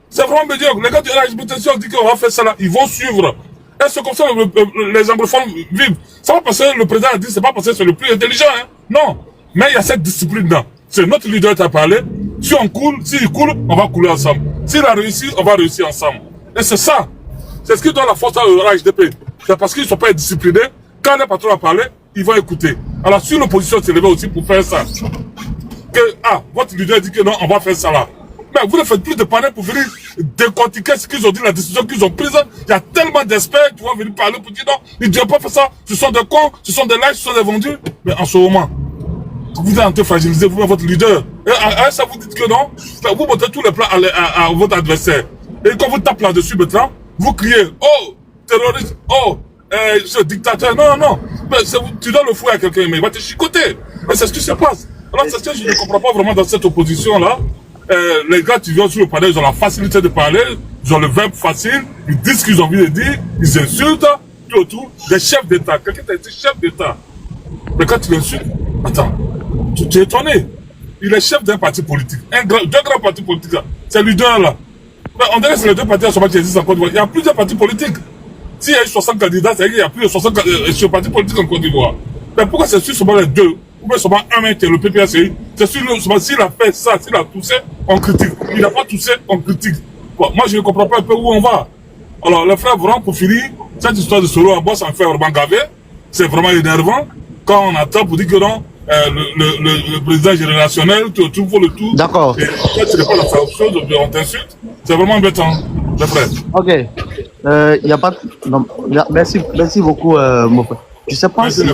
C'est vraiment médiocre. Les gars de la HBTC ont dit qu'on va faire ça là. Ils vont suivre. Et c'est comme ça que les anglophones vivent. Ça va passer, le président a dit, c'est pas parce que c'est le plus intelligent. Hein. Non. Mais il y a cette discipline-là. C'est notre leader qui a parlé. Si on coule, s'il coule, on va couler ensemble. S'il a réussi, on va réussir ensemble. Et c'est ça. C'est ce qui donne la force à la HDP. C'est parce qu'ils ne sont pas disciplinés. Quand le patron a parlé, ils vont écouter. Alors si l'opposition s'est levée aussi pour faire ça, que, votre leader dit que non, on va faire ça là. Mais vous ne faites plus de panel pour venir décortiquer ce qu'ils ont dit, la décision qu'ils ont prise. Il y a tellement d'experts qui vont venir parler pour dire non, ils ne doivent pas faire ça. Ce sont des cons, ce sont des likes, ce sont des vendus. Mais en ce moment, vous êtes en train de fragiliser vous votre leader. Et à ça, vous dites que non. Vous montrez tous les plans à votre adversaire. Et quand vous tapez là-dessus maintenant, vous criez, oh, terroriste, oh, ce dictateur. Non, non. Mais tu donnes le fouet à quelqu'un, mais il va te chicoter. Et c'est ce qui se passe. Alors, c'est ce que je ne comprends pas vraiment dans cette opposition-là. Les gars qui viennent sur le panel, ils ont la facilité de parler, ils ont le verbe facile, ils disent ce qu'ils ont envie de dire, ils insultent, tout autour. Des chefs d'État. Quelqu'un t'a dit chef d'État. Mais quand tu l'insultes, attends, tu es étonné. Il est chef d'un parti politique. Deux grands partis politiques, c'est lui deux là. Mais on dirait que c'est les deux partis à ce moment qui existent en Côte d'Ivoire. Il y a plusieurs partis politiques. S'il y a eu 60 candidats, c'est-à-dire qu'il y a plus de 60 partis politiques en Côte d'Ivoire. Mais pourquoi c'est sur seulement les deux? Ou bien seulement un mec qui est le PPACI? C'est sûr seulement s'il a fait ça, s'il a toussé, on critique. Il n'a pas toussé, on critique. Bon, moi je ne comprends pas un peu où on va. Alors les frères, vraiment pour finir, cette histoire de Soro en bois, ça me fait vraiment gaver. C'est vraiment énervant. Quand on attend pour dire que non, le président générationnel, tout pour le tout. D'accord. Et en fait, ce n'est pas la chose, on t'insulte. C'est vraiment embêtant, les frères. Ok. Y a pas. Non, merci beaucoup, mon frère. Je sais pas merci si.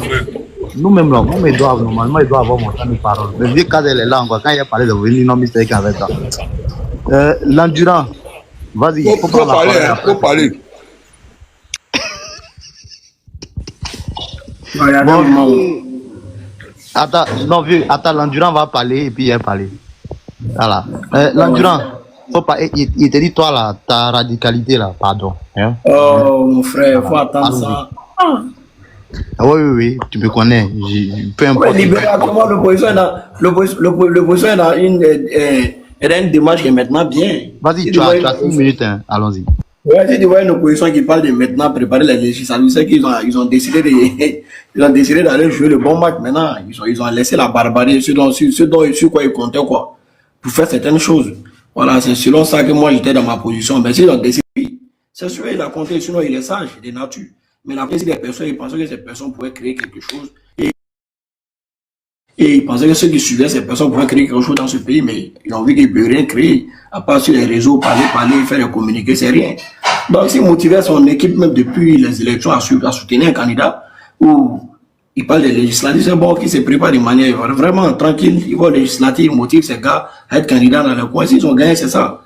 Nous-mêmes, là, nous, ils doivent, normalement, ils doivent avoir mon temps de parole. Mais vu quand elle est là, encore, quand il a parlé de venir, non, mais c'est qu'avec ça. L'endurant, vas-y, faut parler, faut parler. Bon, attends, non, vieux, attends, l'endurant va parler et puis il va parler. Voilà. L'endurant, faut pas, il te dit, toi, là, ta radicalité, là, pardon. Hein? Oh, mon frère, faut attendre ça. Oui, tu me connais. Peu importe. Ouais, comment l'opposition est dans une démarche qui est maintenant bien. Vas-y, tu as 5 minutes, hein. Allons-y. Ouais, si tu vois une opposition qui parle de maintenant préparer les législatives, c'est qu'ils ont décidé d'aller jouer le bon match maintenant. Ils ont laissé la barbarie, sur quoi ils comptaient, quoi, pour faire certaines choses. Voilà, c'est selon ça que moi j'étais dans ma position. Mais s'ils ont décidé, c'est sûr, il a compté, sinon il est sage, il est nature. Mais la plupart des personnes, ils pensaient que ces personnes pouvaient créer quelque chose. Et ils pensaient que ceux qui suivaient ces personnes pouvaient créer quelque chose dans ce pays, mais ils ont vu qu'ils ne peuvent rien créer. À part sur les réseaux, parler, faire des communiqués, c'est rien. Donc, s'ils motivaient son équipe, même depuis les élections, à soutenir un candidat, ou il parle des législatives, c'est bon qu'ils se préparent de manière vraiment tranquille. Ils vont aux législatives, ils motivent ces gars à être candidats dans le coin. S'ils ont gagné, c'est ça.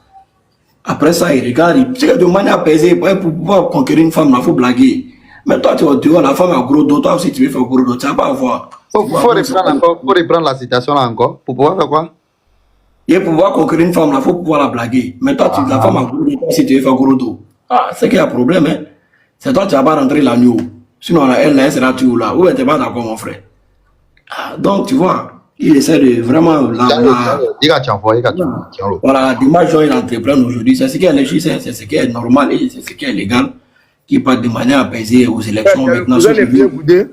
Après ça, ils regardent. C'est de manière apaisée, pour pouvoir conquérir une femme, il faut blaguer. Mais toi, tu vois, la femme a gros dos, toi aussi tu veux faire gros dos, tu vas pas avoir. Faut reprendre la citation là encore. Pour pouvoir faire quoi? Et pour pouvoir conquérir une femme, il faut pouvoir la blaguer. Mais toi, la femme a gros dos, si tu veux faire gros dos. Ah, c'est qu'il y a un problème, hein. C'est toi, tu vas pas rentrer la nuit. Sinon, elle sera tu là. Ou elle t'es pas d'accord, mon frère. Ah, donc, tu vois, il essaie de vraiment. Voilà, la démarche dont il entreprend aujourd'hui, c'est ce qui est légitime, c'est ce qui est normal et c'est ce qui est légal. Qui parle de manière apaisée aux élections. Maintenant, cousin de Blé Goudé?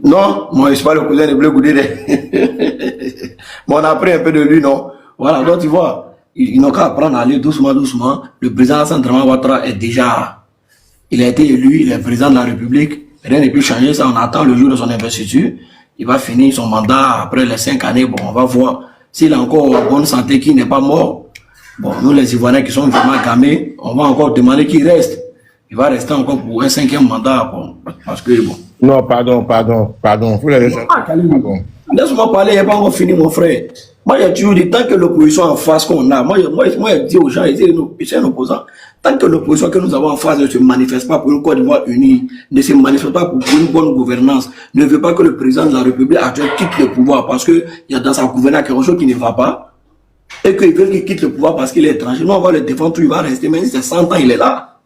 Non, moi je ne suis pas le cousin de Blé Goudé. Mais on a appris un peu de lui, non? Voilà, donc tu vois, ils n'ont qu'à apprendre à aller doucement, doucement. Le président Alassane Dramane Ouattara est déjà, il a été élu, il est président de la République. Rien n'est plus changé, ça, on attend le jour de son investiture. Il va finir son mandat après les 5 années. Bon, on va voir s'il a encore en bonne santé, qu'il n'est pas mort. Bon, nous les Ivoiriens qui sont vraiment gamés, on va encore demander qu'il reste. Il va rester encore pour un 5e mandat, bon, parce que bon. Non, pardon. Vous l'avez laissé. Laisse-moi parler, il n'y a pas encore fini, mon frère. Moi, j'ai toujours dit, tant que l'opposition en face qu'on a, moi, je dis aux gens, je suis un opposant, tant que l'opposition que nous avons en face ne se manifeste pas pour une Côte d'Ivoire unie, ne se manifeste pas pour une bonne gouvernance, ne veut pas que le président de la République actuelle quitte le pouvoir parce qu'il y a dans sa gouvernance quelque chose qui ne va pas, et qu'ils veulent qu'il quitte le pouvoir parce qu'il est étranger. Nous, on va le défendre, il va rester, même si c'est 100 ans, il est là.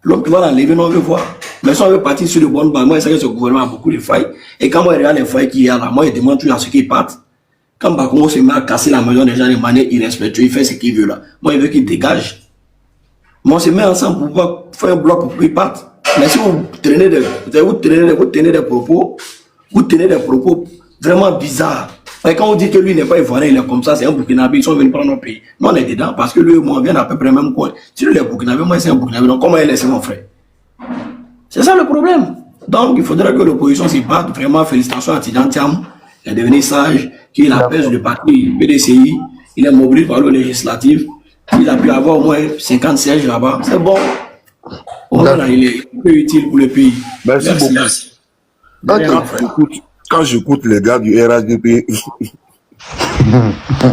L'homme qui va l'enlever, nous, on veut voir. Mais si on veut partir sur le bon bas, moi, c'est que ce gouvernement a beaucoup de failles. Et quand moi, je regarde les failles qu'il y a là, moi, je demande toujours à ceux qui partent. Quand Bakongo se met à casser la maison des gens de manière irrespectueuse, il fait ce qu'il veut là. Moi, il veut qu'il dégage. Moi, on se met ensemble pour pouvoir faire un bloc pour qu'ils partent. Mais si vous tenez des propos, vraiment bizarres. Et quand on dit que lui n'est pas ivoirien, il est comme ça, c'est un Burkinabé, ils sont venus prendre notre pays. Nous, on est dedans parce que lui et moi, on vient à peu près le même coin. Si lui est Burkinabé, moi, c'est un Burkinabé. Donc, comment il laisse mon frère? C'est ça le problème. Donc, il faudrait que l'opposition s'y batte. Vraiment, félicitations à Tidjane Thiam. Il est devenu sage, qu'il apaise le parti PDCI. Il est mobilisé par le législatif. Il a pu avoir au moins 50 sièges là-bas. C'est bon. Au moins, là, il est peu utile pour le pays. Merci beaucoup. Quand j'écoute les gars du RHDP,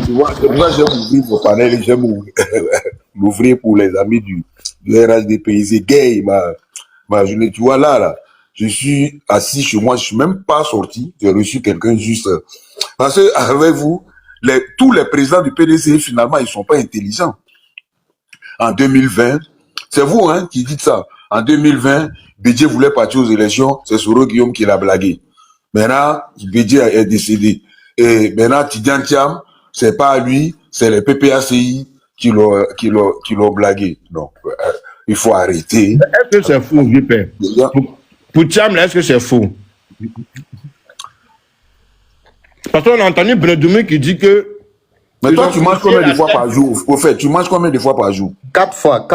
tu vois, moi j'aime ouvrir vos panels et j'aime l'ouvrir pour les amis du RHDP. C'est gay, ma journée. Tu vois, là, je suis assis chez moi, je suis même pas sorti. J'ai reçu quelqu'un juste. Parce que, avec vous, tous les présidents du PDC, finalement, ils sont pas intelligents. En 2020, c'est vous, hein, qui dites ça. En 2020, Bédié voulait partir aux élections, c'est Soro Guillaume qui l'a blagué. Maintenant, Bédié est décédé. Et maintenant, Tidjane Thiam, c'est pas lui, c'est les PPACI qui l'ont blagué. Donc, il faut arrêter. Est-ce que c'est faux, vieux père? Pour Thiam, est-ce que c'est faux? Parce qu'on a entendu Bredoumé qui dit que... Mais toi, tu manges combien de fois par jour? Au fait, tu manges combien de fois par jour? 4 fois.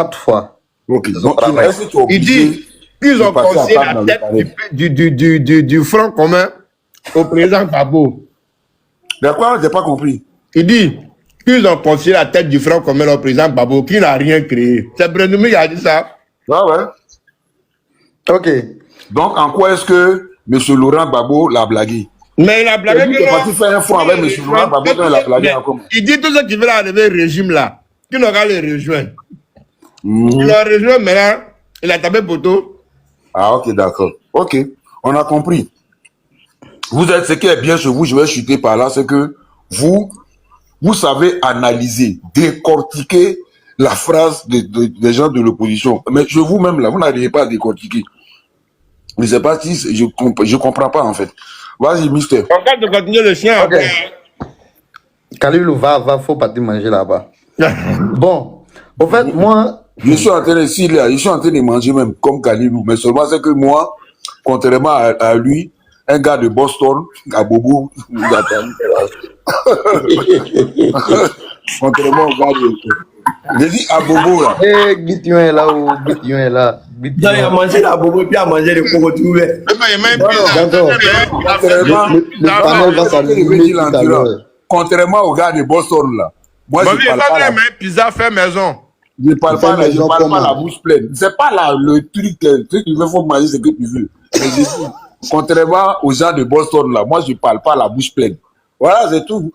Ok. Donc, est-ce que tu es obligé? Il dit qu'ils ont conseillé la tête du Front commun au président Gbagbo. D'accord, j'ai pas compris. Il dit qu'ils ont conseillé la tête du Front commun au président Gbagbo qui n'a rien créé. C'est Bredoumé qui a dit ça. Ah ouais. Ok. Donc, en quoi est-ce que M. Laurent Gbagbo l'a blagué? Mais il a blagué que non. Faire un fond avec M. Laurent Gbagbo quand il a blagué encore. Il dit tout ceux qui veulent arriver au régime là, qui n'aura les rejoindre. Il a rejoint maintenant, il a tapé poteau. Ah ok, d'accord. Ok, on a compris. Vous êtes ce qui est bien chez vous, je vais chuter par là, c'est que vous savez analyser, décortiquer la phrase des gens de l'opposition. Mais chez vous-même là, vous n'arrivez pas à décortiquer. Mais c'est pas si je comprends pas en fait. Vas-y, Mister. On va de continuer le chien. Ok. Kalilou, faut partir manger là-bas. Bon, au fait, moi... Je suis en train de manger même comme Kalilou. Mais seulement c'est que moi, contrairement à lui, un gars de Boston, à Bobo, contrairement au gars de... J'ai dit à Bobo là. Eh, Bition est là ou Bition est là. Il a mangé la Bobo et puis a mangé le coco trouvé. D'accord. Le panel va s'allumer tout à l'heure. Contrairement au gars de Boston là. Moi, je parle pas. Pizza fait maison. Je parle pas la bouche pleine. C'est pas là le truc qu'il faut manger ce que tu veux. Mais je dis, contrairement aux gens de Boston là, moi je parle pas la bouche pleine. Voilà, c'est tout.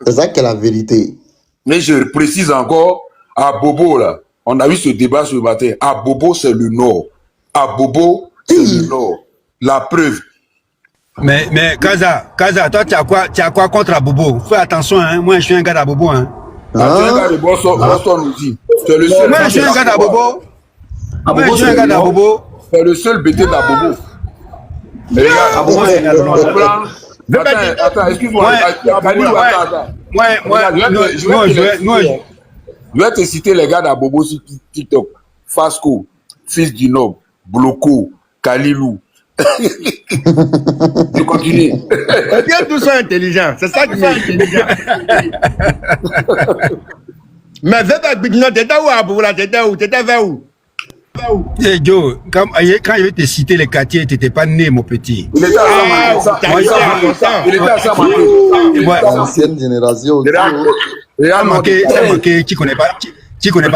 C'est ça qui est la vérité. Mais je précise encore, à Bobo là, on a eu ce débat ce matin. À Bobo, c'est le Nord. À Bobo, c'est le Nord. La preuve. Mais Kaza, toi, tu as quoi contre Abobo? Fais attention, hein. Moi, je suis un gars d'Abobo, hein. Tu es un gars de Boston aussi. C'est le seul. Moi, je suis un gars d'Abobo. Moi, je suis un gars d'Abobo. C'est le seul BT d'Abobo. Mais regarde, attends, excuse-moi. Je vais te citer les gars d'Abobo sur TikTok. Fasco, Fils du Nob, Bloco, Kalilou. Je continue. Bien, tous sont intelligents. C'est ça qui est intelligent. Mais t'étais où à Bobo là? T'étais où? T'étais vers où? Hey Joe, quand je vais te citer les quartiers, tu n'étais pas né, mon petit. Il était à ça, Ancienne génération. Tu connais pas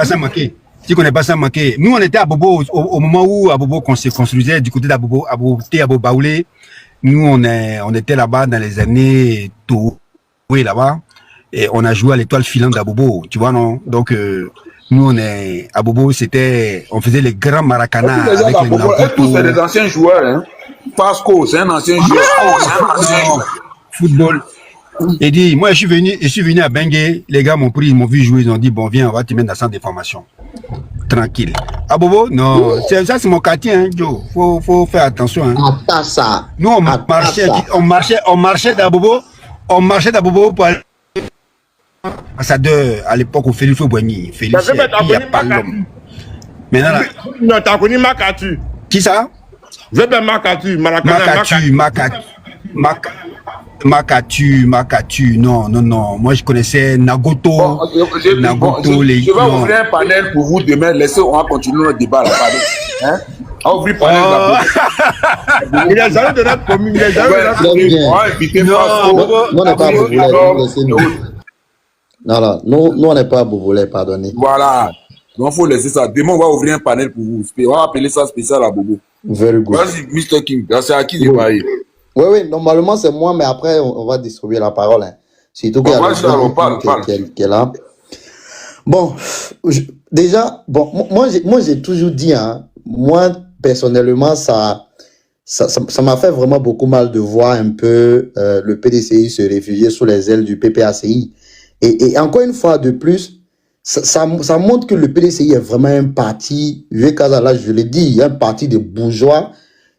ça manqué. Tu connais pas ça manqué. Nous, on était à Bobo, au moment où Abobo se construisait du côté d'Abobo, Abo Baoulé. Nous, on était là-bas dans les années oui, là-bas. Et on a joué à l'étoile filante d'Abobo, tu vois, non? Donc, nous, à Bobo, on faisait les grands maracana. Tous c'est des anciens joueurs, hein. Pasco, c'est un ancien joueur. Football. Et dit, moi, je suis venu à Bengue, les gars m'ont pris, ils m'ont vu jouer, ils ont dit, bon, viens, on va te mettre dans le centre de formation. tranquille. Ah Bobo, non, ça c'est mon quartier, hein, Joe. Faut faire attention. Hein. Attends ça. Nous on marchait d'Abobo, pour aller ambassadeur à l'époque au Félix Boigny. Félix, il n'y a pas l'homme. Maintenant là. Non, t'as connu Makatu. Qui ça? Je vais Makatu, Makatu. Non. Moi, je connaissais Nagoto. Je vais ouvrir un panel pour vous demain. On va continuer notre débat là. Hein? On va ouvrir panel là. Il est jamais de notre commune. Il est jamais de notre commune. Non, on n'est pas bobolais. Non, nous, on n'est pas bobolais, pardonnez. Voilà. Donc, il faut laisser ça. Demain, on va ouvrir un panel pour vous. On va appeler ça spécial à Bobo. Very good. Vas-y, Mr. King. C'est à qui de parler? Oui, normalement, c'est moi, mais après, on va distribuer la parole. Hein. Surtout qu'il y a qui est là. Bon, déjà, moi, j'ai toujours dit, hein, moi, personnellement, ça m'a fait vraiment beaucoup mal de voir un peu le PDCI se réfugier sous les ailes du PPACI. Et encore une fois de plus, ça montre que le PDCI est vraiment un parti, là, je l'ai dit, un parti de bourgeois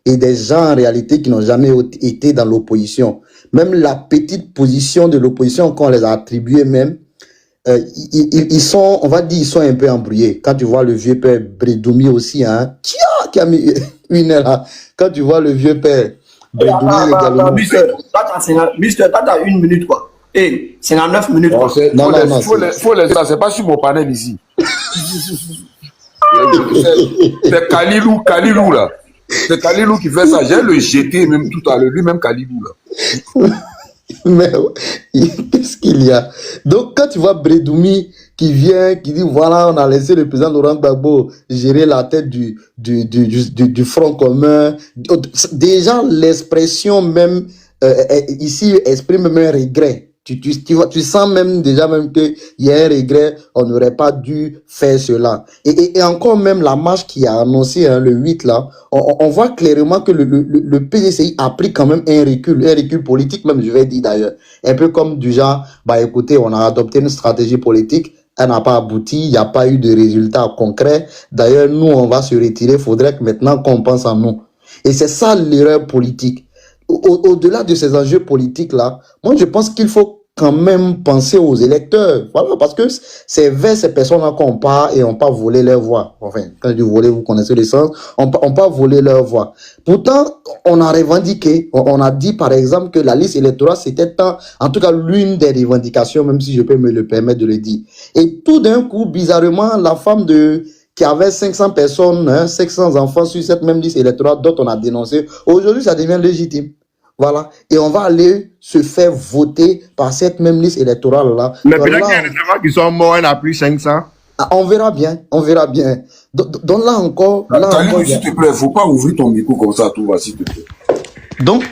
et des gens en réalité qui n'ont jamais été dans l'opposition. Même la petite position de l'opposition qu'on les a attribués même, ils sont, on va dire, ils sont un peu embrouillés. Quand tu vois le vieux père Bredoumi aussi, hein, qui a mis une heure là. Quand tu vois le vieux père Bredoumi également. Mister, t'as une minute quoi. Eh, c'est dans 9 minutes. Faut laisser ça, c'est pas sur mon panel ici. C'est Kalilou là. C'est Kalilou qui fait ça. J'ai le jeté même tout à l'heure. Lui-même Kalilou là. Mais qu'est-ce qu'il y a? Donc quand tu vois Bredoumi qui vient, qui dit voilà, on a laissé le président Laurent Gbagbo gérer la tête du Front commun. Déjà l'expression même ici exprime même un regret. Tu sens même déjà même qu'il y a un regret, on n'aurait pas dû faire cela. Et encore même la marche qui a annoncé hein, le 8 là, on voit clairement que le PDCI a pris quand même un recul politique même, je vais dire d'ailleurs. Un peu comme du genre, bah écoutez, on a adopté une stratégie politique, elle n'a pas abouti, il n'y a pas eu de résultats concrets. D'ailleurs, nous, on va se retirer, il faudrait que maintenant qu'on pense en nous. Et c'est ça l'erreur politique. Au-delà de ces enjeux politiques-là, moi, je pense qu'il faut quand même penser aux électeurs. Voilà, parce que c'est vers ces personnes-là qu'on part et on pas voler leur voix. Enfin, quand je dis voler, vous connaissez le sens, on pas voler leur voix. Pourtant, on a revendiqué, on a dit par exemple que la liste électorale, c'était en tout cas l'une des revendications, même si je peux me le permettre de le dire. Et tout d'un coup, bizarrement, la femme qui avait 500 personnes, hein, 500 enfants sur cette même liste électorale dont on a dénoncé, aujourd'hui, ça devient légitime. Voilà. Et on va aller se faire voter par cette même liste électorale-là. Mais peut-être qu'il y a des enfants qui sont morts, on a plus 500. On verra bien, on verra bien. Donc là encore... S'il te plaît, il ne faut pas ouvrir ton micro comme ça, tout va, s'il te plaît. Donc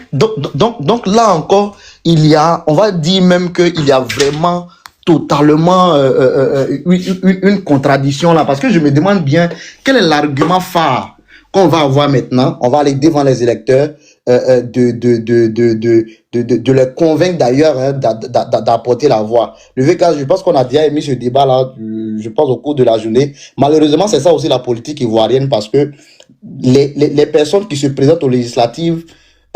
là encore, il y a, on va dire même qu'il y a vraiment totalement une contradiction là. Parce que je me demande bien, quel est l'argument phare qu'on va avoir maintenant? On va aller devant les électeurs, de les convaincre d'ailleurs hein, d'apporter la voix. Le VK, je pense qu'on a déjà émis ce débat là, je pense au cours de la journée. Malheureusement, c'est ça aussi la politique ivoirienne parce que les personnes qui se présentent aux législatives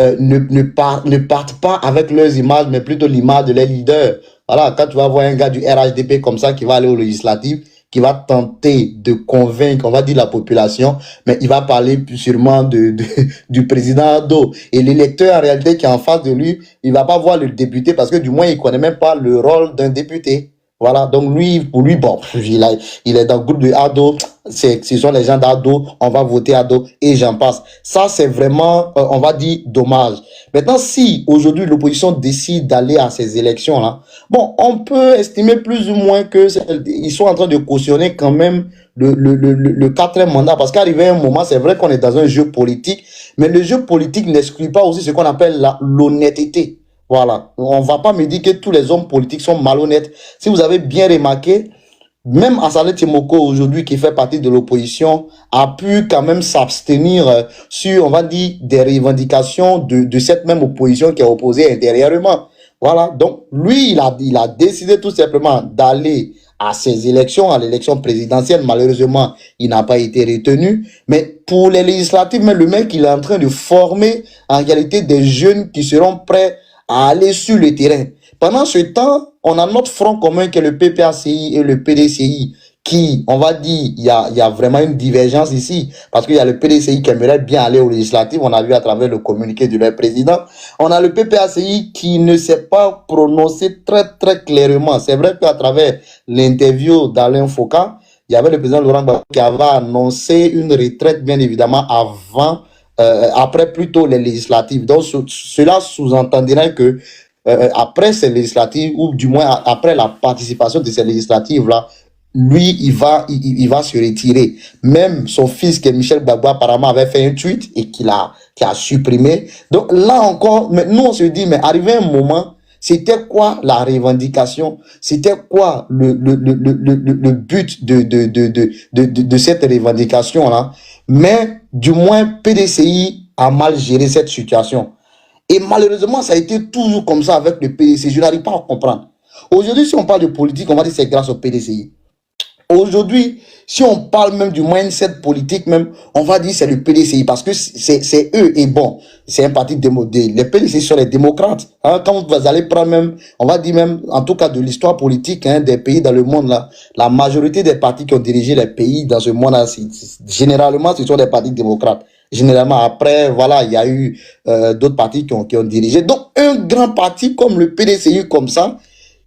ne partent pas avec leurs images, mais plutôt l'image de leurs leaders. Voilà, quand tu vas voir un gars du RHDP comme ça qui va aller aux législatives, qui va tenter de convaincre, on va dire, la population, mais il va parler sûrement du président Ado. Et l'électeur, en réalité, qui est en face de lui, il va pas voir le député parce que du moins, il connaît même pas le rôle d'un député. Voilà, donc lui, pour lui, bon, il est dans le groupe de Ado, ce sont les gens d'Ado, on va voter Ado, et j'en passe. Ça, c'est vraiment, on va dire, dommage. Maintenant, si aujourd'hui l'opposition décide d'aller à ces élections-là, bon, on peut estimer plus ou moins que ils sont en train de cautionner quand même le quatrième mandat, parce qu'arrivé à un moment, c'est vrai qu'on est dans un jeu politique, mais le jeu politique n'exclut pas aussi ce qu'on appelle l'honnêteté. Voilà, on va pas me dire que tous les hommes politiques sont malhonnêtes. Si vous avez bien remarqué, même Assalé Timoko aujourd'hui, qui fait partie de l'opposition, a pu quand même s'abstenir sur, on va dire, des revendications de cette même opposition qui est opposée intérieurement. Voilà, donc lui, il a décidé tout simplement d'aller à ces élections, à l'élection présidentielle. Malheureusement, il n'a pas été retenu. Mais pour les législatives, même le mec, il est en train de former en réalité des jeunes qui seront prêts à aller sur le terrain. Pendant ce temps, on a notre front commun qui est le PPACI et le PDCI qui, on va dire, il y a vraiment une divergence ici, parce qu'il y a le PDCI qui aimerait bien aller aux législatives, on a vu à travers le communiqué de leur président. On a le PPACI qui ne s'est pas prononcé très clairement. C'est vrai qu'à travers l'interview d'Alain Foucault, il y avait le président Laurent Gbagbo qui avait annoncé une retraite, bien évidemment, après plutôt les législatives. Donc, cela sous-entendrait que après ces législatives, ou du moins après la participation de ces législatives-là, lui, il va se retirer. Même son fils, qui est Michel Gbagbo, apparemment avait fait un tweet et qui a supprimé. Donc là encore, nous on se dit, mais arrivé un moment, c'était quoi la revendication? C'était quoi le but de cette revendication-là? Mais du moins, PDCI a mal géré cette situation. Et malheureusement, ça a été toujours comme ça avec le PDCI. Je n'arrive pas à comprendre. Aujourd'hui, si on parle de politique, on va dire que c'est grâce au PDCI. Aujourd'hui, si on parle même du mindset politique même, on va dire c'est le PDCI parce que c'est eux. Et bon, c'est un parti démodé. Les PDCI sont les démocrates. Hein, quand vous allez prendre même, on va dire même, en tout cas de l'histoire politique des pays dans le monde là, la majorité des partis qui ont dirigé les pays dans ce monde là, généralement ce sont des partis démocrates. Généralement, après, voilà, il y a eu d'autres partis qui ont dirigé. Donc, un grand parti comme le PDCI, comme ça,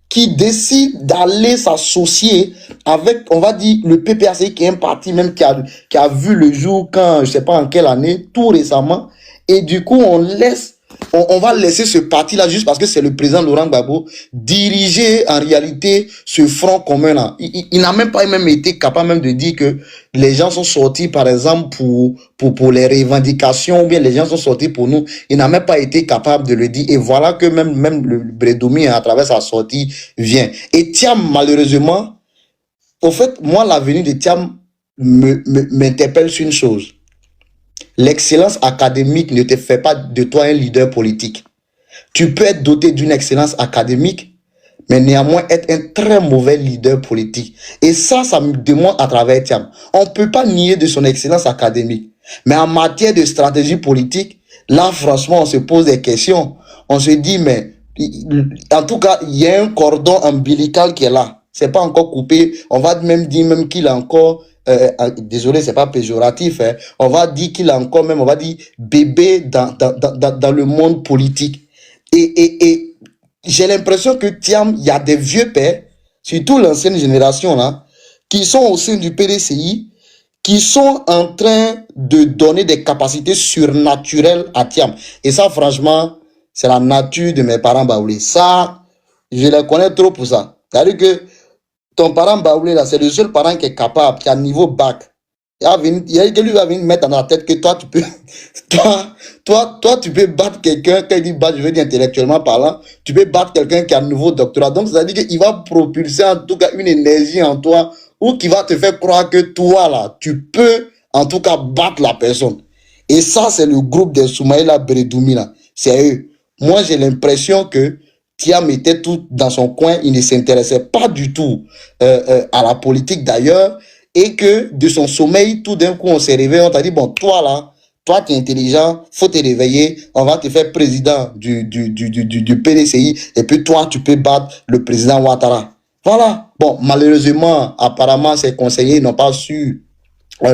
qui décide d'aller s'associer avec, on va dire, le PPACI, qui est un parti même qui a vu le jour quand, je sais pas en quelle année, tout récemment. Et du coup, on va laisser ce parti-là juste parce que c'est le président Laurent Gbagbo diriger en réalité ce front commun-là. Il n'a même pas été capable même de dire que les gens sont sortis, par exemple, pour les revendications, ou bien les gens sont sortis pour nous. Il n'a même pas été capable de le dire. Et voilà que même le Bredoumi, à travers sa sortie, vient. Et Thiam, malheureusement, au fait, moi, l'avenir de Thiam m'interpelle sur une chose. L'excellence académique ne te fait pas de toi un leader politique. Tu peux être doté d'une excellence académique, mais néanmoins être un très mauvais leader politique. Et ça me démontre à travers Thiam. On ne peut pas nier de son excellence académique. Mais en matière de stratégie politique, là, franchement, on se pose des questions. On se dit, mais en tout cas, il y a un cordon ombilical qui est là. C'est pas encore coupé. On va même dire qu'il a encore... désolé, c'est pas péjoratif, hein. On va dire qu'il a encore même, on va dire, bébé dans le monde politique. Et j'ai l'impression que Thiam, il y a des vieux pères, surtout l'ancienne génération là, qui sont au sein du PDCI, qui sont en train de donner des capacités surnaturelles à Thiam. Et ça, franchement, c'est la nature de mes parents baoulés. Ça, je les connais trop pour ça. C'est-à-dire que ton parent baoulé là, c'est le seul parent qui est capable, qui a niveau bac. Il y a quelqu'un qui va venir mettre dans la tête que toi, tu peux, toi, tu peux battre quelqu'un, quand il dit battre, je veux dire intellectuellement parlant, tu peux battre quelqu'un qui a un nouveau doctorat. Donc, ça veut dire qu'il va propulser en tout cas une énergie en toi, ou qui va te faire croire que toi là, tu peux en tout cas battre la personne. Et ça, c'est le groupe des Soumaïla Bredoumi là. C'est eux. Moi, j'ai l'impression que Thiam était tout dans son coin, il ne s'intéressait pas du tout à la politique d'ailleurs, et que de son sommeil, tout d'un coup, on s'est réveillé, on t'a dit, bon, toi là, toi tu es intelligent, faut te réveiller, on va te faire président du PDCI, et puis toi, tu peux battre le président Ouattara. Voilà. Bon, malheureusement, apparemment, ses conseillers n'ont pas su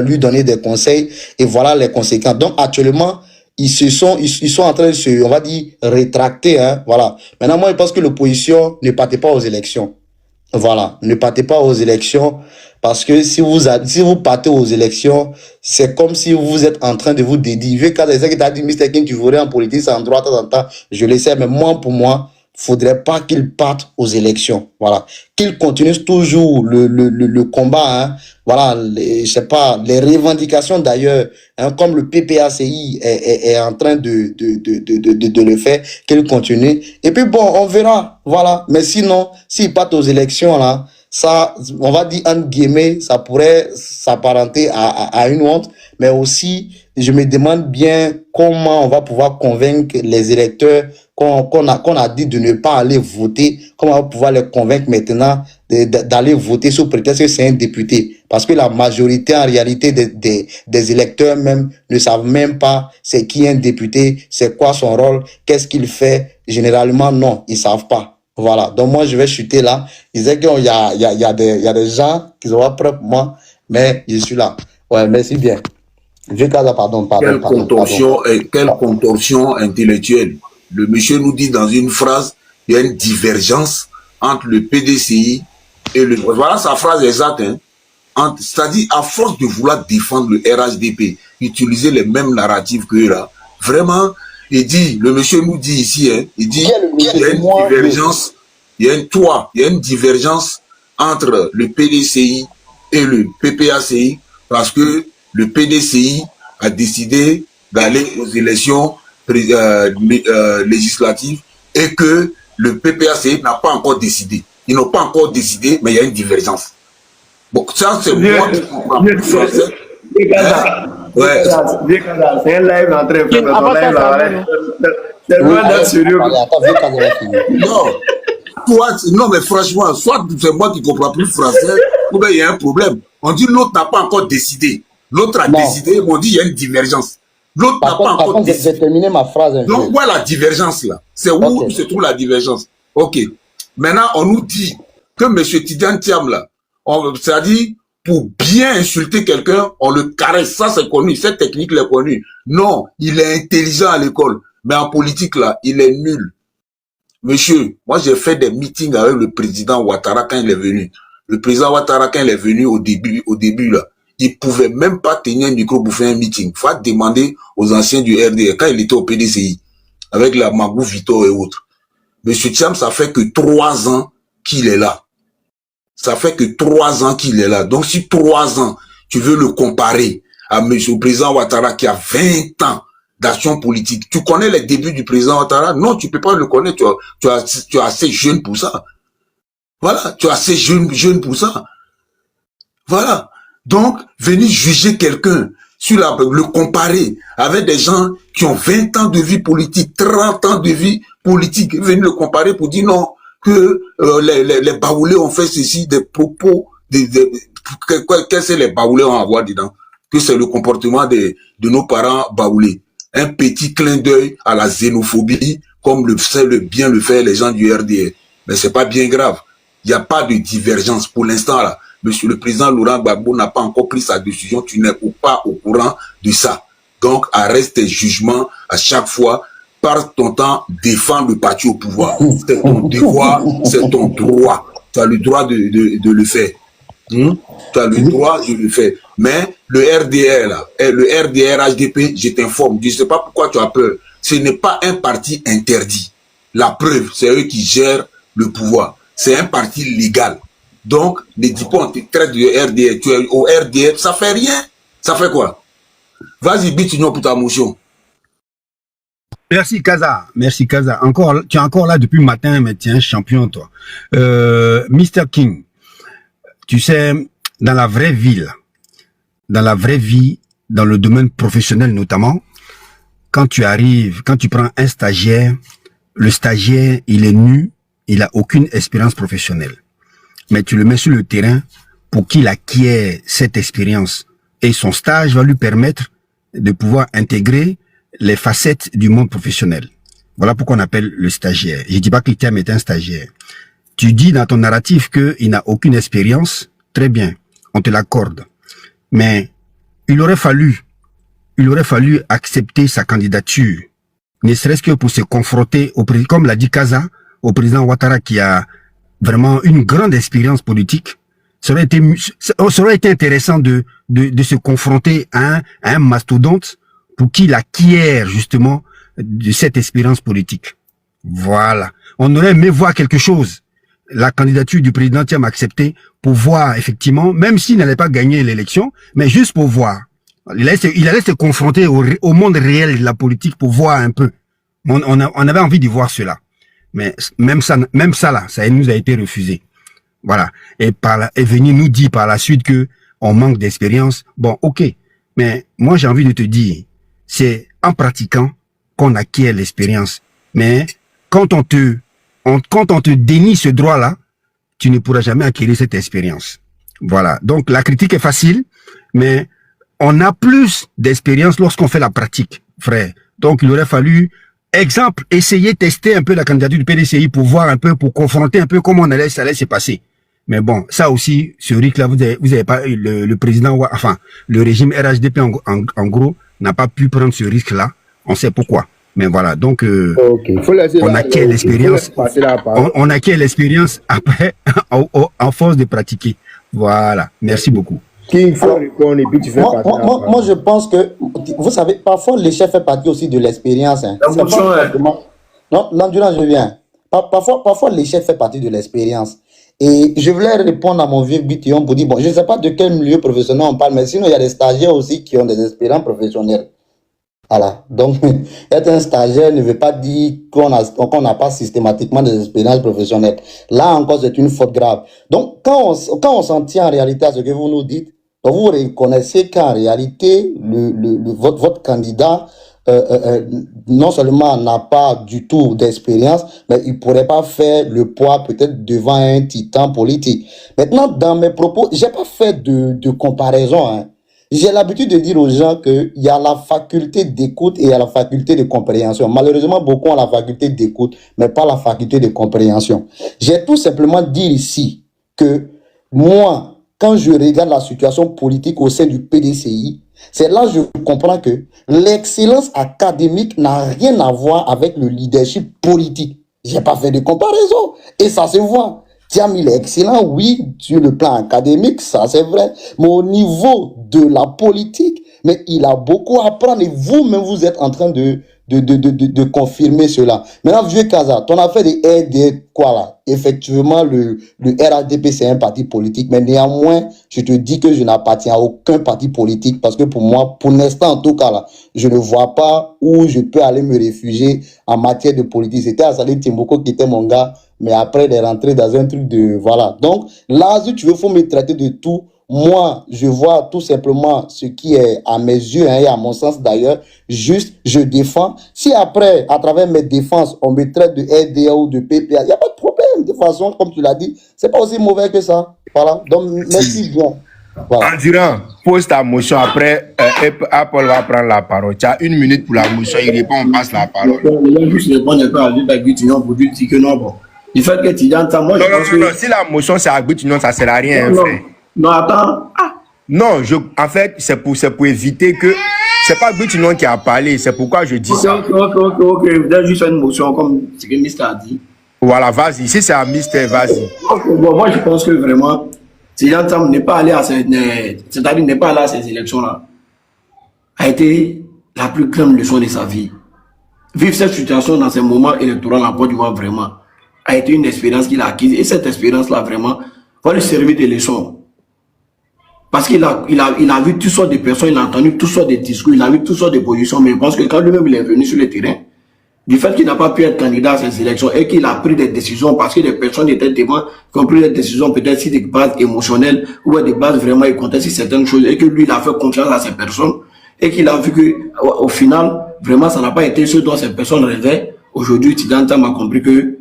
lui donner des conseils, et voilà les conséquences. Donc, actuellement, ils sont en train de se, on va dire, rétracter, hein, voilà. Maintenant, moi, je pense que l'opposition ne partez pas aux élections. Voilà. Ne partez pas aux élections, parce que si vous partez aux élections, c'est comme si vous êtes en train de vous dédier. Quand c'est ça qui t'a dit, Mr. King, tu voudrais en politique, c'est en droit, temps, je le sais, mais moi, pour moi, faudrait pas qu'ils partent aux élections. Voilà. Qu'ils continuent toujours le combat, hein. Voilà, je sais pas, les revendications d'ailleurs, hein, comme le PPACI est en train de le faire, qu'ils continuent. Et puis bon, on verra. Voilà. Mais sinon, s'ils partent aux élections, là, ça, on va dire entre guillemets, ça pourrait s'apparenter à une honte, mais aussi, je me demande bien comment on va pouvoir convaincre les électeurs qu'on a dit de ne pas aller voter, comment on va pouvoir les convaincre maintenant d'aller voter sous prétexte que c'est un député. Parce que la majorité, en réalité, des électeurs même ne savent même pas c'est qui un député, c'est quoi son rôle, qu'est-ce qu'il fait. Généralement, non, ils savent pas. Voilà. Donc, moi, je vais chuter là. Il disait qu'il y a des gens qui sont pas prêts pour moi, mais je suis là. Ouais, merci bien. Vieux Casa, pardon. Quelle contorsion intellectuelle. Le monsieur nous dit dans une phrase, il y a une divergence entre le PDCI et le... Voilà sa phrase exacte. Hein. C'est-à-dire, à force de vouloir défendre le RHDP, utiliser les mêmes narratifs que là, vraiment, il dit, le monsieur nous dit ici, hein, il dit, il y a une divergence, il y a une divergence entre le PDCI et le PPACI, parce que le PDCI a décidé d'aller aux élections législatives et que le PPACI n'a pas encore décidé. Ils n'ont pas encore décidé, mais il y a une divergence. Bon, ça, c'est moi qui comprends plus français. Ouais. C'est un live en train de faire. C'est loin d'être sérieux. Non, mais franchement, soit c'est moi qui comprends plus français, ou bien il y a un problème. On dit l'autre n'a pas encore décidé. L'autre a décidé, on dit il y a une divergence. L'autre n'a pas encore décidé. J'ai terminé ma phrase. Donc, voilà la divergence là. C'est où se trouve la divergence. Ok. Maintenant, on nous dit que M. Tidiane Thiam là, c'est-à-dire, pour bien insulter quelqu'un, on le caresse. Ça, c'est connu. Cette technique est connue. Non, il est intelligent à l'école. Mais en politique, là, il est nul. Monsieur, moi, j'ai fait des meetings avec le président Ouattara quand il est venu. Le président Ouattara, quand il est venu au début, là, il pouvait même pas tenir un micro pour faire un meeting. Il faut demander aux anciens du RDR, quand il était au PDCI, avec la Magou Vito et autres. Monsieur Thiam, ça fait que 3 ans qu'il est là. Ça fait que 3 ans qu'il est là. Donc, si 3 ans, tu veux le comparer à monsieur le président Ouattara qui a 20 ans d'action politique, tu connais les débuts du président Ouattara? Non, tu peux pas le connaître. Tu es assez jeune pour ça. Voilà. Tu es assez jeune pour ça. Voilà. Donc, venir juger quelqu'un sur le comparer avec des gens qui ont 20 ans de vie politique, 30 ans de vie politique, venir le comparer pour dire non, que les baoulés ont fait ceci, des propos, qu'est-ce que les baoulés ont à voir dedans? Que c'est le comportement de nos parents baoulés. Un petit clin d'œil à la xénophobie, comme le bien le faire les gens du RDR. Mais c'est pas bien grave. Il n'y a pas de divergence pour l'instant là. Monsieur le président Laurent Gbagbo n'a pas encore pris sa décision. Tu n'es pas au courant de ça. Donc arrête tes jugements à chaque fois. Par ton temps, défends le parti au pouvoir. C'est ton devoir, c'est ton droit. Tu as le droit de le faire. Tu as le droit de le faire. Mais le RDR, là, le RDR HDP, je t'informe, je ne sais pas pourquoi tu as peur. Ce n'est pas un parti interdit. La preuve, c'est eux qui gèrent le pouvoir. C'est un parti légal. Donc, ne dis pas on te traite de RDR. Tu es au RDR, ça fait rien. Ça fait quoi? Vas-y, bite-nous pour ta motion. Merci Kaza, merci Kaza. Tu es encore là depuis le matin, mais tu es un champion, toi. Mr. King, tu sais, dans la vraie vie, dans le domaine professionnel notamment, quand tu prends un stagiaire, le stagiaire, il est nu, il a aucune expérience professionnelle. Mais tu le mets sur le terrain pour qu'il acquiert cette expérience. Et son stage va lui permettre de pouvoir intégrer les facettes du monde professionnel. Voilà pourquoi on appelle le stagiaire. Je dis pas que Thiam est un stagiaire. Tu dis dans ton narratif qu'il n'a aucune expérience. Très bien, on te l'accorde. Mais il aurait fallu accepter sa candidature, ne serait-ce que pour se confronter au président, comme l'a dit Kaza, au président Ouattara qui a vraiment une grande expérience politique. Ça aurait été intéressant de se confronter à un mastodonte pour qu'il acquiert justement de cette expérience politique. Voilà. On aurait aimé voir quelque chose. La candidature du président Thiam acceptée pour voir effectivement, même s'il n'allait pas gagner l'élection, mais juste pour voir. Il allait se confronter au monde réel de la politique pour voir un peu. On avait envie de voir cela. Mais même ça là, ça nous a été refusé. Voilà. Et venir nous dire par la suite que on manque d'expérience. Bon, ok. Mais moi, j'ai envie de te dire, c'est en pratiquant qu'on acquiert l'expérience. Mais quand on te dénie ce droit-là, tu ne pourras jamais acquérir cette expérience. Voilà. Donc, la critique est facile, mais on a plus d'expérience lorsqu'on fait la pratique, frère. Donc, il aurait fallu, exemple, essayer, tester un peu la candidature du PDCI pour voir un peu, pour confronter un peu comment ça allait se passer. Mais bon, ça aussi, ce risque-là, vous avez pas, le président, enfin, le régime RHDP, en gros, n'a pas pu prendre ce risque-là. On sait pourquoi. Mais voilà, donc, on acquiert l'expérience. On acquiert l'expérience après, en force de pratiquer. Voilà. Merci beaucoup. Qu'il faut répondre et puis tu fais moi, je pense que, vous savez, parfois, l'échec fait partie aussi de l'expérience. Hein. Non, l'endurance, je viens. Parfois, l'échec fait partie de l'expérience. Et je voulais répondre à mon vieux Bitillon pour dire, bon, je ne sais pas de quel milieu professionnel on parle, mais sinon, il y a des stagiaires aussi qui ont des expériences professionnelles. Voilà. Donc, être un stagiaire ne veut pas dire qu'on n'a pas systématiquement des expériences professionnelles. Là encore, c'est une faute grave. Donc, quand on s'en tient en réalité à ce que vous nous dites, vous reconnaissez qu'en réalité, votre candidat, non seulement n'a pas du tout d'expérience, mais il pourrait pas faire le poids peut-être devant un titan politique. Maintenant, dans mes propos, j'ai pas fait de comparaison, hein. J'ai l'habitude de dire aux gens qu'il y a la faculté d'écoute et il y a la faculté de compréhension. Malheureusement, beaucoup ont la faculté d'écoute, mais pas la faculté de compréhension. J'ai tout simplement dit ici que moi, quand je regarde la situation politique au sein du PDCI, c'est là que je comprends que l'excellence académique n'a rien à voir avec le leadership politique. J'ai pas fait de comparaison et ça se voit. Thiam, il est excellent, oui, sur le plan académique, ça c'est vrai, mais au niveau de la politique, mais il a beaucoup à apprendre et vous-même, vous êtes en train de confirmer cela. Maintenant, vieux Kaza, ton affaire de RD, quoi là? Effectivement, le RADP, c'est un parti politique, mais néanmoins, je te dis que je n'appartiens à aucun parti politique parce que pour moi, pour l'instant, en tout cas là, je ne vois pas où je peux aller me réfugier en matière de politique. C'était Asali Timboko qui était mon gars, mais après, il est rentré dans un truc de, voilà. Donc, là, si tu veux, faut me traiter de tout. Moi, je vois tout simplement ce qui est à mes yeux, hein, et à mon sens d'ailleurs, juste, je défends. Si après, à travers mes défenses, on me traite de RDA ou de PPA, il n'y a pas de problème. De toute façon, comme tu l'as dit, c'est pas aussi mauvais que ça. Voilà. Donc, merci bien. Voilà. Endurant, pose ta motion. Après, Apple va prendre la parole. Tu as 1 minute pour la motion. Il répond, on passe la parole. Il juste répondre un peu à Gutignon pour dire que non, bon. Du fait que tu dis, moi, non, si la motion c'est à Gutignon, ça ne sert à rien. Non, non, attends. Non, en fait, c'est pour éviter que. C'est pas Gutignon qui a parlé, c'est pourquoi je dis ça. Ok. Vous avez juste fait une motion comme ce que Mister a dit. Voilà, vas-y. Si c'est à Mister, vas-y. Bon, moi, je pense que vraiment, Tidjane Thiam n'est pas allé à c'est-à-dire n'est pas allé à ces élections-là, a été la plus grande leçon de sa vie. Vivre cette situation dans ces moments électoraux en Côte d'Ivoire, vraiment, a été une expérience qu'il a acquise. Et cette expérience-là, vraiment, va lui servir de leçon. Parce qu'il a vu toutes sortes de personnes, il a entendu toutes sortes de discours, il a vu toutes sortes de positions, mais je pense que quand lui-même il est venu sur le terrain, du fait qu'il n'a pas pu être candidat à ces élections et qu'il a pris des décisions parce que des personnes étaient devant, qui ont pris des décisions peut-être sur des bases émotionnelles ou des bases vraiment ils comptaient sur certaines choses et que lui il a fait confiance à ces personnes et qu'il a vu que au final, vraiment ça n'a pas été ce dont ces personnes rêvaient. Aujourd'hui, Tidjane Thiam a compris que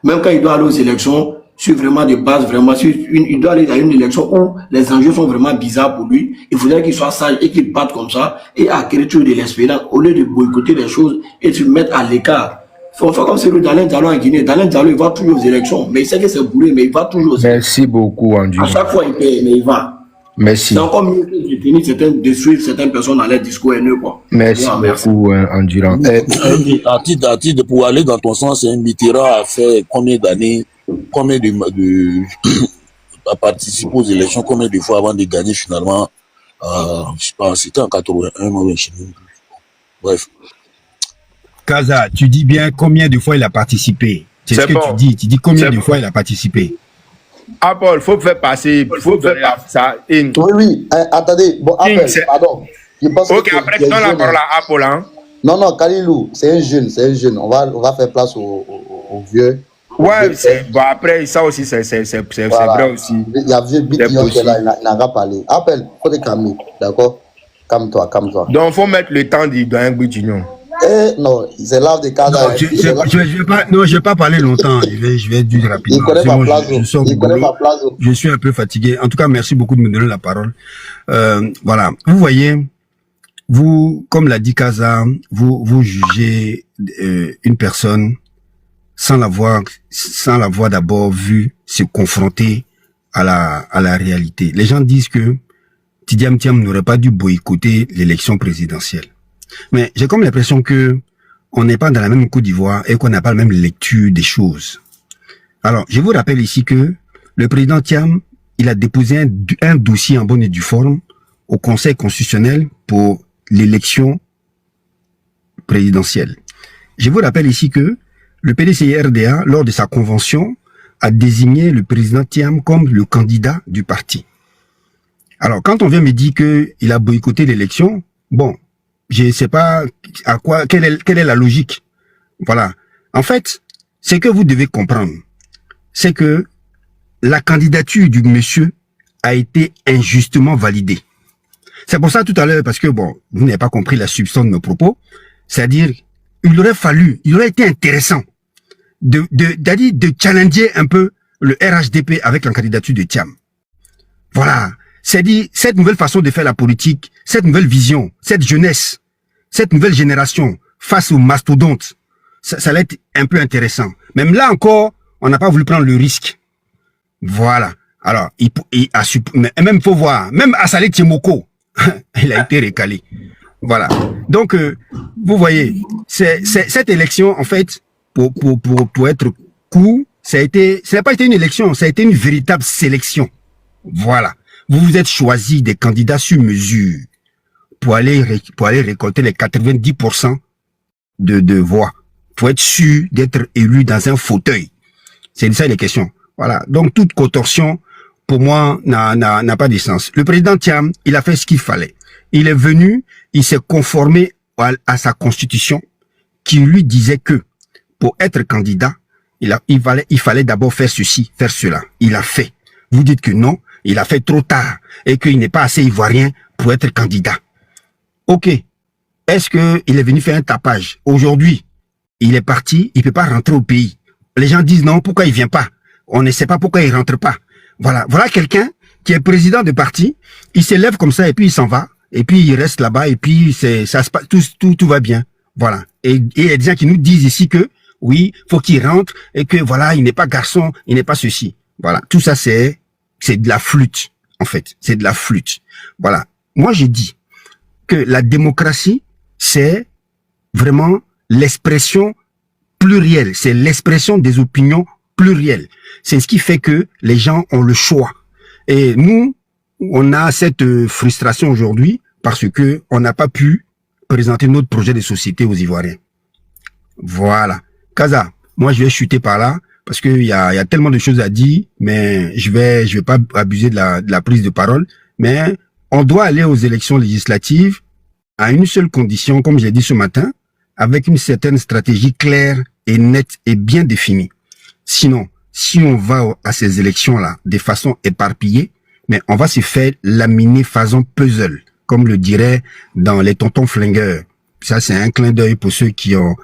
même quand il doit aller aux élections, sur vraiment des bases, vraiment, il doit aller à une élection où les enjeux sont vraiment bizarres pour lui. Il faudrait qu'il soit sage et qu'il batte comme ça et acquérir toujours de l'expérience au lieu de boycotter les choses et se mettre à l'écart. Il faut faire comme celui d'Alain Diallo en Guinée. Alain Diallo, il va toujours aux élections, mais il sait que c'est bourré, mais il va toujours aux élections. Merci beaucoup, Andy. À chaque fois, il paye, mais il va. Merci. C'est encore mieux que de suivre certaines personnes dans leur discours haineux, quoi. Merci beaucoup, Endurant. À titre, pour aller dans ton sens, Mitterrand a fait combien d'années, à participer aux élections, combien de fois avant de gagner finalement, je sais pas, c'était en 81, bref. Kaza, tu dis bien combien de fois il a participé. C'est ce que bon. Tu dis combien de fois il a participé. Apple, il faut faire passer, ça. Oui, attendez, bon, Apple, pardon. Ok, après, tu donnes la parole à Apple, hein. Non, Kalilou, c'est un jeune. On va faire place aux vieux. Ouais, bon, après, ça aussi, c'est Voilà. vrai aussi. Il y a vieux Bit qui est là, il n'a pas parlé. Appelle, faut te calmer, d'accord? Calme-toi, calme-toi. Donc, il faut mettre le temps du doyen Boutignon. Non, c'est l'art de Casa. Non, je vais pas parler longtemps. Je vais dire rapidement. Il connaît pas Plazo. Il connaît pas Plazo. Je suis un peu fatigué. En tout cas, merci beaucoup de me donner la parole. Voilà. Vous voyez, vous, comme l'a dit Casa, vous jugez une personne sans l'avoir d'abord vu se confronter à la réalité. Les gens disent que Tidiane Thiam n'aurait pas dû boycotter l'élection présidentielle. Mais j'ai comme l'impression que on n'est pas dans la même Côte d'Ivoire et qu'on n'a pas la même lecture des choses. Alors, je vous rappelle ici que le président Thiam, il a déposé un dossier en bonne et due forme au Conseil constitutionnel pour l'élection présidentielle. Je vous rappelle ici que le PDCI-RDA, lors de sa convention, a désigné le président Thiam comme le candidat du parti. Alors, quand on vient me dire qu'il a boycotté l'élection, bon, je ne sais pas quelle est la logique. Voilà. En fait, ce que vous devez comprendre, c'est que la candidature du monsieur a été injustement validée. C'est pour ça tout à l'heure, parce que bon, vous n'avez pas compris la substance de mes propos, c'est-à-dire, il aurait été intéressant de challenger un peu le RHDP avec la candidature de Thiam. Voilà. C'est-à-dire, cette nouvelle façon de faire la politique, cette nouvelle vision, cette jeunesse, cette nouvelle génération face aux mastodontes, ça allait être un peu intéressant. Même là encore, on n'a pas voulu prendre le risque. Voilà. Alors, même faut voir, même Assalé Tiemoko, il a été recalé. Voilà. Donc, vous voyez, cette élection, en fait, pour être court, ça n'a pas été une élection, ça a été une véritable sélection. Voilà. Vous vous êtes choisi des candidats sur mesure pour aller récolter les 90% de voix, pour être sûr d'être élu dans un fauteuil. C'est ça les questions. Voilà. Donc, toute contorsion, pour moi, n'a pas de sens. Le président Thiam, il a fait ce qu'il fallait. Il est venu, il s'est conformé à sa constitution qui lui disait que pour être candidat, il fallait d'abord faire ceci, faire cela. Il a fait. Vous dites que non, il a fait trop tard et qu'il n'est pas assez ivoirien pour être candidat. Ok. Est-ce qu'il est venu faire un tapage? Aujourd'hui, il est parti, il peut pas rentrer au pays. Les gens disent non, pourquoi il vient pas? On ne sait pas pourquoi il rentre pas. Voilà. Voilà quelqu'un qui est président de parti, il s'élève comme ça et puis il s'en va. Et puis il reste là-bas et puis ça se passe, tout va bien. Voilà. Et il y a des gens qui nous disent ici que oui, faut qu'il rentre et que voilà, il n'est pas garçon, il n'est pas ceci. Voilà. Tout ça c'est de la flûte, en fait. C'est de la flûte. Voilà. Moi j'ai dit que la démocratie, c'est vraiment l'expression plurielle. C'est l'expression des opinions plurielles. C'est ce qui fait que les gens ont le choix. Et nous, on a cette frustration aujourd'hui parce que on n'a pas pu présenter notre projet de société aux Ivoiriens. Voilà. Casa, moi je vais chuter par là parce qu'il y a tellement de choses à dire, mais je vais pas abuser de la prise de parole. Mais on doit aller aux élections législatives à une seule condition, comme je l'ai dit ce matin, avec une certaine stratégie claire et nette et bien définie. Sinon, si on va à ces élections-là de façon éparpillée, mais on va se faire laminer façon puzzle, comme le dirait dans Les Tontons Flingueurs. Ça, c'est un clin d'œil pour ceux qui ont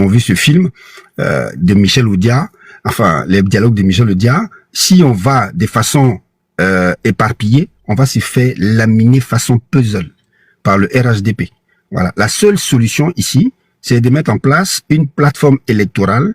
vu ce film de Michel Audiard, enfin, les dialogues de Michel Audiard. Si on va de façon éparpillée, on va se faire laminer façon puzzle par le RHDP. Voilà. La seule solution ici, c'est de mettre en place une plateforme électorale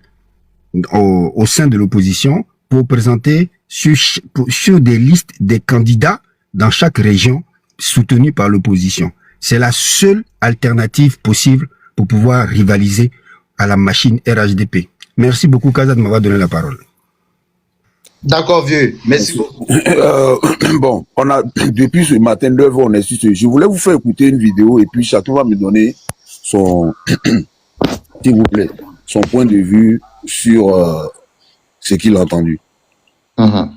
au sein de l'opposition pour présenter sur des listes des candidats dans chaque région soutenus par l'opposition. C'est la seule alternative possible pour pouvoir rivaliser à la machine RHDP. Merci beaucoup, Casa, de m'avoir donné la parole. D'accord, vieux. Merci beaucoup. Bon, depuis ce matin, 9h, on est sur ce. Je voulais vous faire écouter une vidéo et puis chacun va me donner son, s'il vous plaît, son point de vue sur ce qu'il a entendu. Bonjour à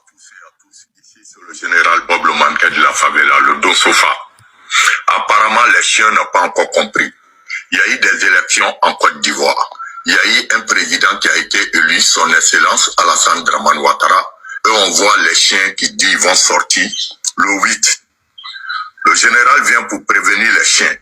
tous et à tous. Ici, c'est le général Bob le manquet de la favela, le dos sofa. Apparemment, les chiens n'ont pas encore compris. Il y a eu des élections en Côte d'Ivoire. il y a eu un président qui a été élu, son excellence Alassane Dramane Ouattara, et on voit les chiens qui disent qu'ils vont sortir le 8. Le général vient pour prévenir les chiens.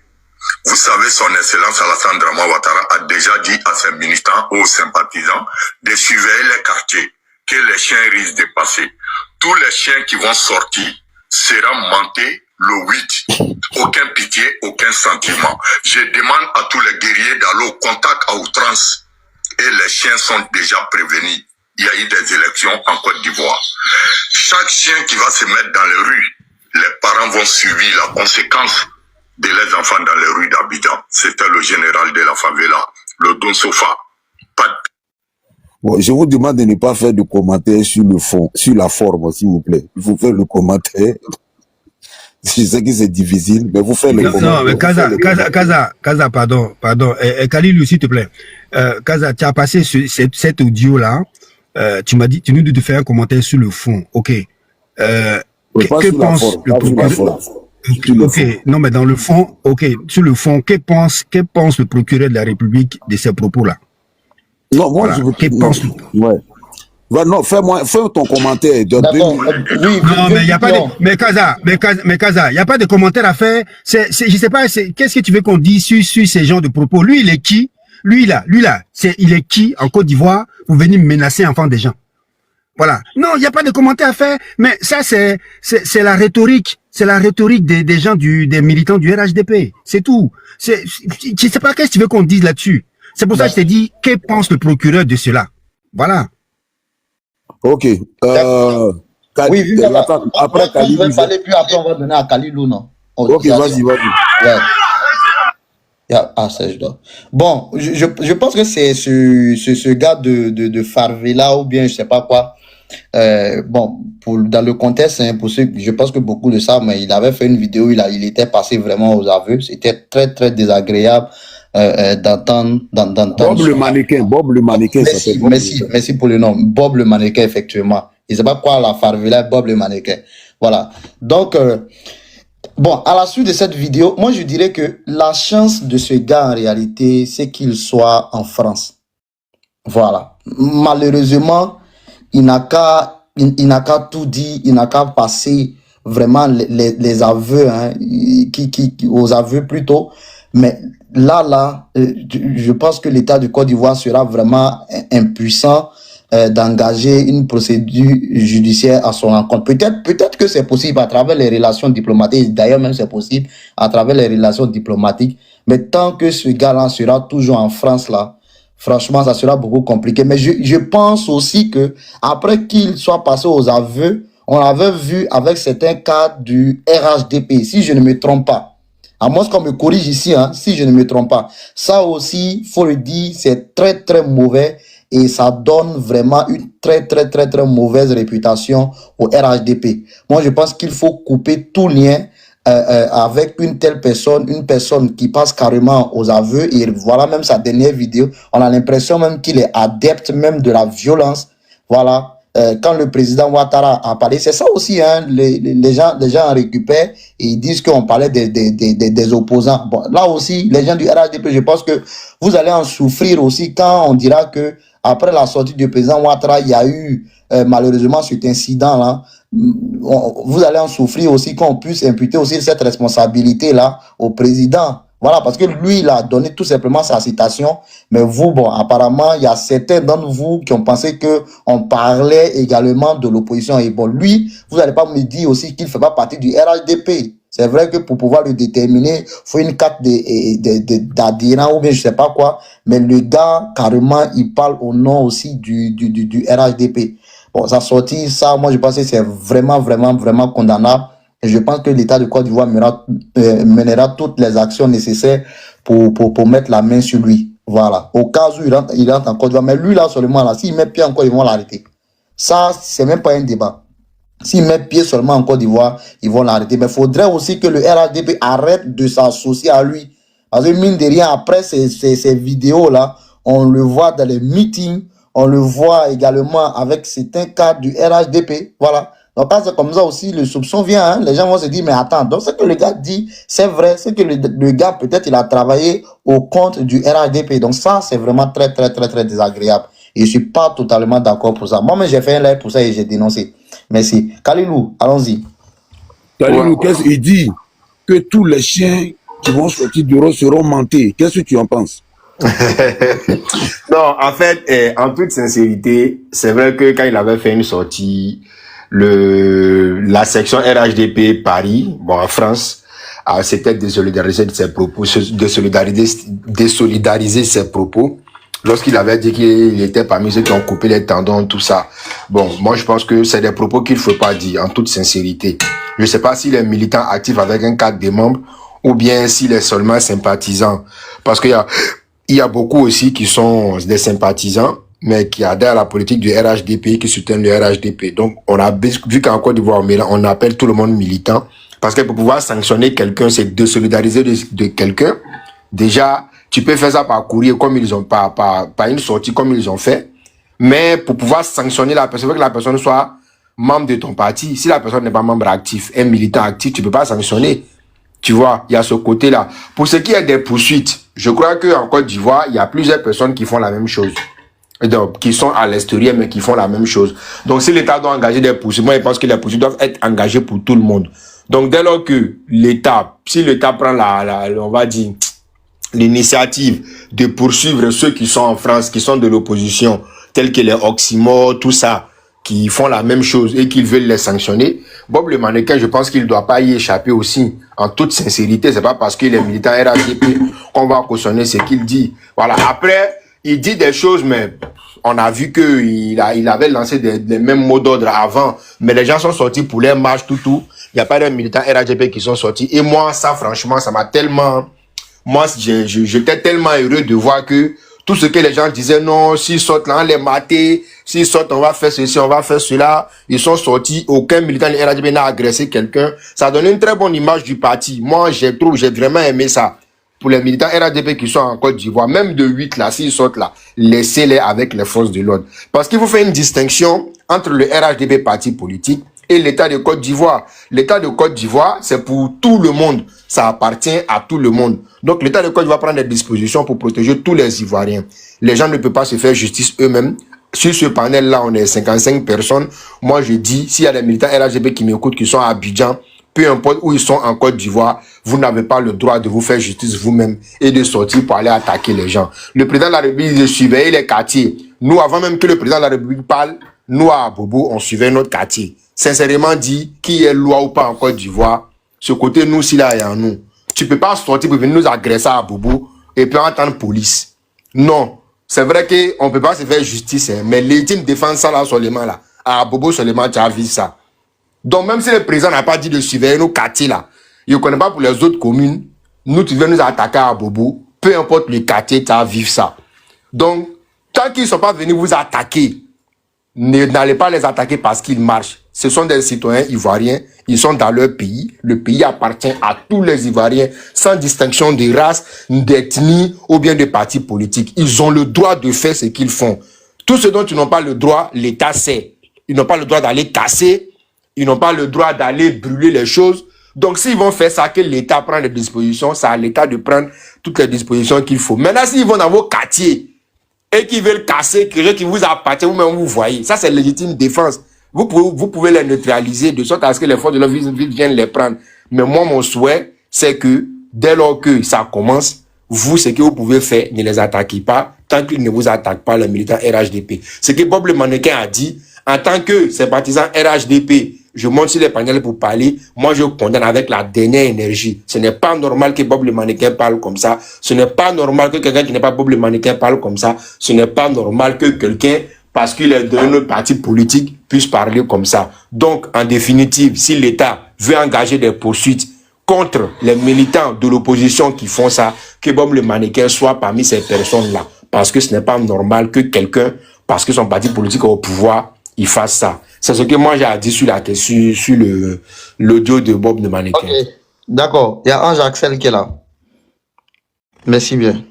Vous savez, son excellence Alassane Dramane Ouattara a déjà dit à ses militants ou aux sympathisants de surveiller les quartiers, que les chiens risquent de passer. Tous les chiens qui vont sortir seront montés le 8. Aucun pitié, aucun sentiment. Je demande à tous les guerriers d'aller au contact à outrance. Et les chiens sont déjà prévenus. Il y a eu des élections en Côte d'Ivoire. Chaque chien qui va se mettre dans les rues, les parents vont subir la conséquence de les enfants dans les rues d'Abidjan. C'était le général de la favela, le Don Sofa. Bon, je vous demande de ne pas faire de commentaires sur le fond, sur la forme, s'il vous plaît. Il faut faire le commentaire. Je sais que c'est difficile, mais vous faites le commentaire. Non, mais Kaza, pardon. Khalilou, s'il te plaît. Kaza, tu as passé cet audio-là. Tu m'as dit, tu nous dis de faire un commentaire sur le fond. Ok. Que pense le procureur? Ok, non, mais dans le fond, ok, sur le fond, que pense le procureur de la République de ces propos-là? Non, moi, voilà. je veux... pense... Ouais. Bah non, fais ton commentaire. D'accord. Oui, non, mais il n'y a pas de... Mais Kaza, il n'y a pas de commentaire à faire. Je sais pas, qu'est-ce que tu veux qu'on dise sur ces genres de propos? Lui, il est qui? Lui là, il est qui en Côte d'Ivoire pour venir menacer enfants des gens? Voilà. Non, il n'y a pas de commentaire à faire. Mais ça, c'est la rhétorique. C'est la rhétorique des gens des militants du RHDP. C'est tout. Je sais pas qu'est-ce que tu veux qu'on dise là-dessus. C'est pour ça que je t'ai dit, que pense le procureur de cela? Voilà. Ok. Oui, après Khalilou. Je vais parler plus après, on va donner à Khalilou, non? Ok, vas-y. Ouais. Ça, je dois. Bon, je pense que c'est ce gars de Farvela ou bien je sais pas quoi. Bon, dans le contexte, hein, pour ceux, je pense que beaucoup le savent, mais il avait fait une vidéo, il était passé vraiment aux aveux. C'était très, très désagréable d'entendre. Bob le mannequin. Merci pour le nom. Bob le mannequin, effectivement. Il ne sait pas quoi la Farvela, Bob le mannequin. Voilà. Donc, bon, à la suite de cette vidéo, moi je dirais que la chance de ce gars en réalité, c'est qu'il soit en France. Voilà. Malheureusement, il n'a qu'à tout dire, il n'a qu'à passer vraiment les aveux, hein, aux aveux plutôt. Mais là, je pense que l'État du Côte d'Ivoire sera vraiment impuissant d'engager une procédure judiciaire à son encontre. Peut-être que c'est possible à travers les relations diplomatiques. D'ailleurs, même c'est possible à travers les relations diplomatiques. Mais tant que ce gars-là sera toujours en France, là, franchement, ça sera beaucoup compliqué. Mais je pense aussi que après qu'il soit passé aux aveux, on l'avait vu avec certains cas du RHDP, si je ne me trompe pas. À moins qu'on me corrige ici, hein, si je ne me trompe pas. Ça aussi, faut le dire, c'est très, très mauvais et ça donne vraiment une très, très, très, très mauvaise réputation au RHDP. Moi, je pense qu'il faut couper tout lien avec une telle personne, une personne qui passe carrément aux aveux. Et voilà même sa dernière vidéo. On a l'impression même qu'il est adepte même de la violence. Voilà. Quand le président Ouattara a parlé, c'est ça aussi, hein, les gens en récupèrent et ils disent qu'on parlait des opposants. Bon, là aussi, les gens du RHDP, je pense que vous allez en souffrir aussi quand on dira que après la sortie du président Ouattara, il y a eu malheureusement cet incident-là. Vous allez en souffrir aussi qu'on puisse imputer aussi cette responsabilité-là au président. Voilà, parce que lui, il a donné tout simplement sa citation. Mais vous, bon, apparemment, il y a certains d'entre vous qui ont pensé que on parlait également de l'opposition. Et bon, lui, vous n'allez pas me dire aussi qu'il ne fait pas partie du RHDP. C'est vrai que pour pouvoir le déterminer, il faut une carte d'adhérent ou bien je sais pas quoi. Mais le gars, carrément, il parle au nom aussi du RHDP. Bon, ça sortit, ça, moi, je pense que c'est vraiment, vraiment, vraiment condamnable. Et je pense que l'État de Côte d'Ivoire mènera toutes les actions nécessaires pour mettre la main sur lui. Voilà. Au cas où il rentre en Côte d'Ivoire. Mais lui, là, seulement, là, s'il met pied encore, ils vont l'arrêter. Ça, c'est même pas un débat. S'il met pied seulement en Côte d'Ivoire, ils vont l'arrêter. Mais il faudrait aussi que le RHDP arrête de s'associer à lui. Parce que mine de rien, après ces vidéos-là, on le voit dans les meetings, on le voit également avec certains cadres du RHDP. Voilà. Donc quand c'est comme ça aussi, le soupçon vient, hein, les gens vont se dire, mais attends, donc ce que le gars dit, c'est vrai, c'est que le gars, peut-être, il a travaillé au compte du RHDP. Donc ça, c'est vraiment très, très, très, très désagréable. Et je suis pas totalement d'accord pour ça. Moi-même, j'ai fait un live pour ça et j'ai dénoncé. Merci. Kalilou, allons-y. Kalilou, qu'est-ce qu'il dit? Que tous les chiens qui vont sortir du rose seront mentés. Qu'est-ce que tu en penses? Non, en fait, en toute sincérité, c'est vrai que quand il avait fait une sortie, la section RHDP Paris, bon, en France, s'était désolidarisé de ses propos, désolidariser ses propos, lorsqu'il avait dit qu'il était parmi ceux qui ont coupé les tendons, tout ça. Bon, moi, je pense que c'est des propos qu'il faut pas dire, en toute sincérité. Je sais pas s'il est militant actif avec un cadre des membres, ou bien s'il est seulement sympathisant. Parce qu'il y a beaucoup aussi qui sont des sympathisants, mais qui adhèrent à la politique du RHDP, qui soutiennent le RHDP. Donc, on a vu qu'en Côte d'Ivoire, on appelle tout le monde militant, parce que pour pouvoir sanctionner quelqu'un, c'est de solidariser de quelqu'un. Déjà, tu peux faire ça par courrier, comme ils ont, par une sortie, comme ils ont fait. Mais pour pouvoir sanctionner la personne, il faut que la personne soit membre de ton parti. Si la personne n'est pas membre actif, un militant actif, tu peux pas sanctionner. Tu vois, il y a ce côté-là. Pour ce qui est des poursuites, je crois qu'en Côte d'Ivoire, il y a plusieurs personnes qui font la même chose. Donc, qui sont à l'extérieur, mais qui font la même chose. Donc, si l'État doit engager des poursuites, moi, je pense que les poursuites doivent être engagées pour tout le monde. Donc, dès lors que l'État, si l'État prend on va dire, l'initiative de poursuivre ceux qui sont en France, qui sont de l'opposition, tels que les Oxymore, tout ça, qui font la même chose et qu'ils veulent les sanctionner, Bob le mannequin, je pense qu'il ne doit pas y échapper aussi. En toute sincérité, c'est pas parce qu'il est militant RHDP qu'on va cautionner ce qu'il dit. Voilà. Après, il dit des choses, mais on a vu que il avait lancé les mêmes mots d'ordre avant, mais les gens sont sortis pour les marches, tout. Il n'y a pas de militants RHDP qui sont sortis. Et moi, ça, franchement, ça m'a tellement... Moi, j'étais tellement heureux de voir que tout ce que les gens disaient, non, s'ils sortent là, on les mater, s'ils sortent, on va faire ceci, on va faire cela. Ils sont sortis, aucun militant de RHDP n'a agressé quelqu'un. Ça donne une très bonne image du parti. Moi, j'ai vraiment aimé ça. Pour les militants RHDP qui sont en Côte d'Ivoire, même de 8 là, s'ils sortent là, laissez-les avec les forces de l'ordre. Parce qu'il faut faire une distinction entre le RHDP parti politique et l'État de Côte d'Ivoire. L'État de Côte d'Ivoire, c'est pour tout le monde. Ça appartient à tout le monde. Donc l'État de Côte d'Ivoire prend des dispositions pour protéger tous les Ivoiriens. Les gens ne peuvent pas se faire justice eux-mêmes. Sur ce panel-là, on est 55 personnes. Moi, je dis, s'il y a des militants RHDP qui m'écoutent, qui sont à Abidjan, peu importe où ils sont en Côte d'Ivoire, vous n'avez pas le droit de vous faire justice vous-même et de sortir pour aller attaquer les gens. Le président de la République de surveiller les quartiers. Nous, avant même que le président de la République parle, nous à Bobo, on suivait notre quartier. Sincèrement dit, qui est loi ou pas en Côte d'Ivoire, ce côté nous, si là, il y a nous. Tu peux pas sortir pour venir nous agresser à Bobo et puis entendre police. Non. C'est vrai qu'on peut pas se faire justice, hein, mais l'ultime défense ça là seulement là. À Bobo seulement, tu as vu ça. Donc même si le président n'a pas dit de surveiller nos quartiers là, il ne connaît pas pour les autres communes, nous tu veux nous attaquer à Bobo, peu importe le quartier, tu as vu ça. Donc, tant qu'ils ne sont pas venus vous attaquer, n'allez pas les attaquer parce qu'ils marchent. Ce sont des citoyens ivoiriens, ils sont dans leur pays. Le pays appartient à tous les Ivoiriens, sans distinction de race, d'ethnie ou bien de parti politique. Ils ont le droit de faire ce qu'ils font. Tout ce dont ils n'ont pas le droit, l'État sait. Ils n'ont pas le droit d'aller casser, ils n'ont pas le droit d'aller brûler les choses. Donc s'ils vont faire ça, que l'État prend des dispositions, c'est à l'État de prendre toutes les dispositions qu'il faut. Maintenant, s'ils vont dans vos quartiers et qu'ils veulent casser, quelque chose qui vous appartient, vous-même vous voyez, ça c'est légitime défense. Vous pouvez les neutraliser de sorte à ce que les forces de l'ordre viennent les prendre. Mais moi, mon souhait, c'est que dès lors que ça commence, vous, ce que vous pouvez faire, ne les attaquez pas tant qu'ils ne vous attaquent pas, les militants RHDP. Ce que Bob le mannequin a dit, en tant que sympathisant RHDP, je monte sur les panels pour parler, moi je condamne avec la dernière énergie. Ce n'est pas normal que Bob le mannequin parle comme ça. Ce n'est pas normal que quelqu'un qui n'est pas Bob le mannequin parle comme ça. Ce n'est pas normal que quelqu'un, parce qu'il est d'un autre parti politique, puisse parler comme ça. Donc, en définitive, si l'État veut engager des poursuites contre les militants de l'opposition qui font ça, que Bob le mannequin soit parmi ces personnes-là. Parce que ce n'est pas normal que quelqu'un, parce que son parti politique est au pouvoir, il fasse ça. C'est ce que moi j'ai dit sur la question, sur l'audio de Bob le mannequin. Ok, d'accord. Il y a Ange Axel qui est là. Merci bien.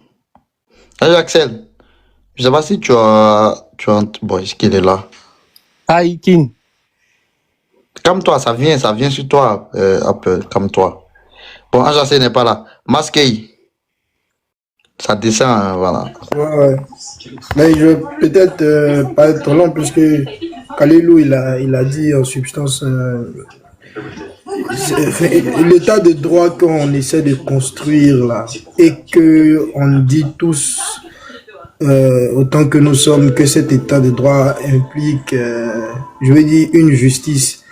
Ange Axel, je ne sais pas si tu as... Bon, est-ce qu'il est là? Aikin. Calme-toi, ça vient sur toi, un peu, calme-toi. Bon, Ajacé n'est pas là. Masqué, ça descend, hein, voilà. Ouais. Mais je vais peut-être pas être trop long puisque Kalilou, il a dit en substance l'état de droit qu'on essaie de construire là et que on dit tous autant que nous sommes que cet état de droit implique, je veux dire, une justice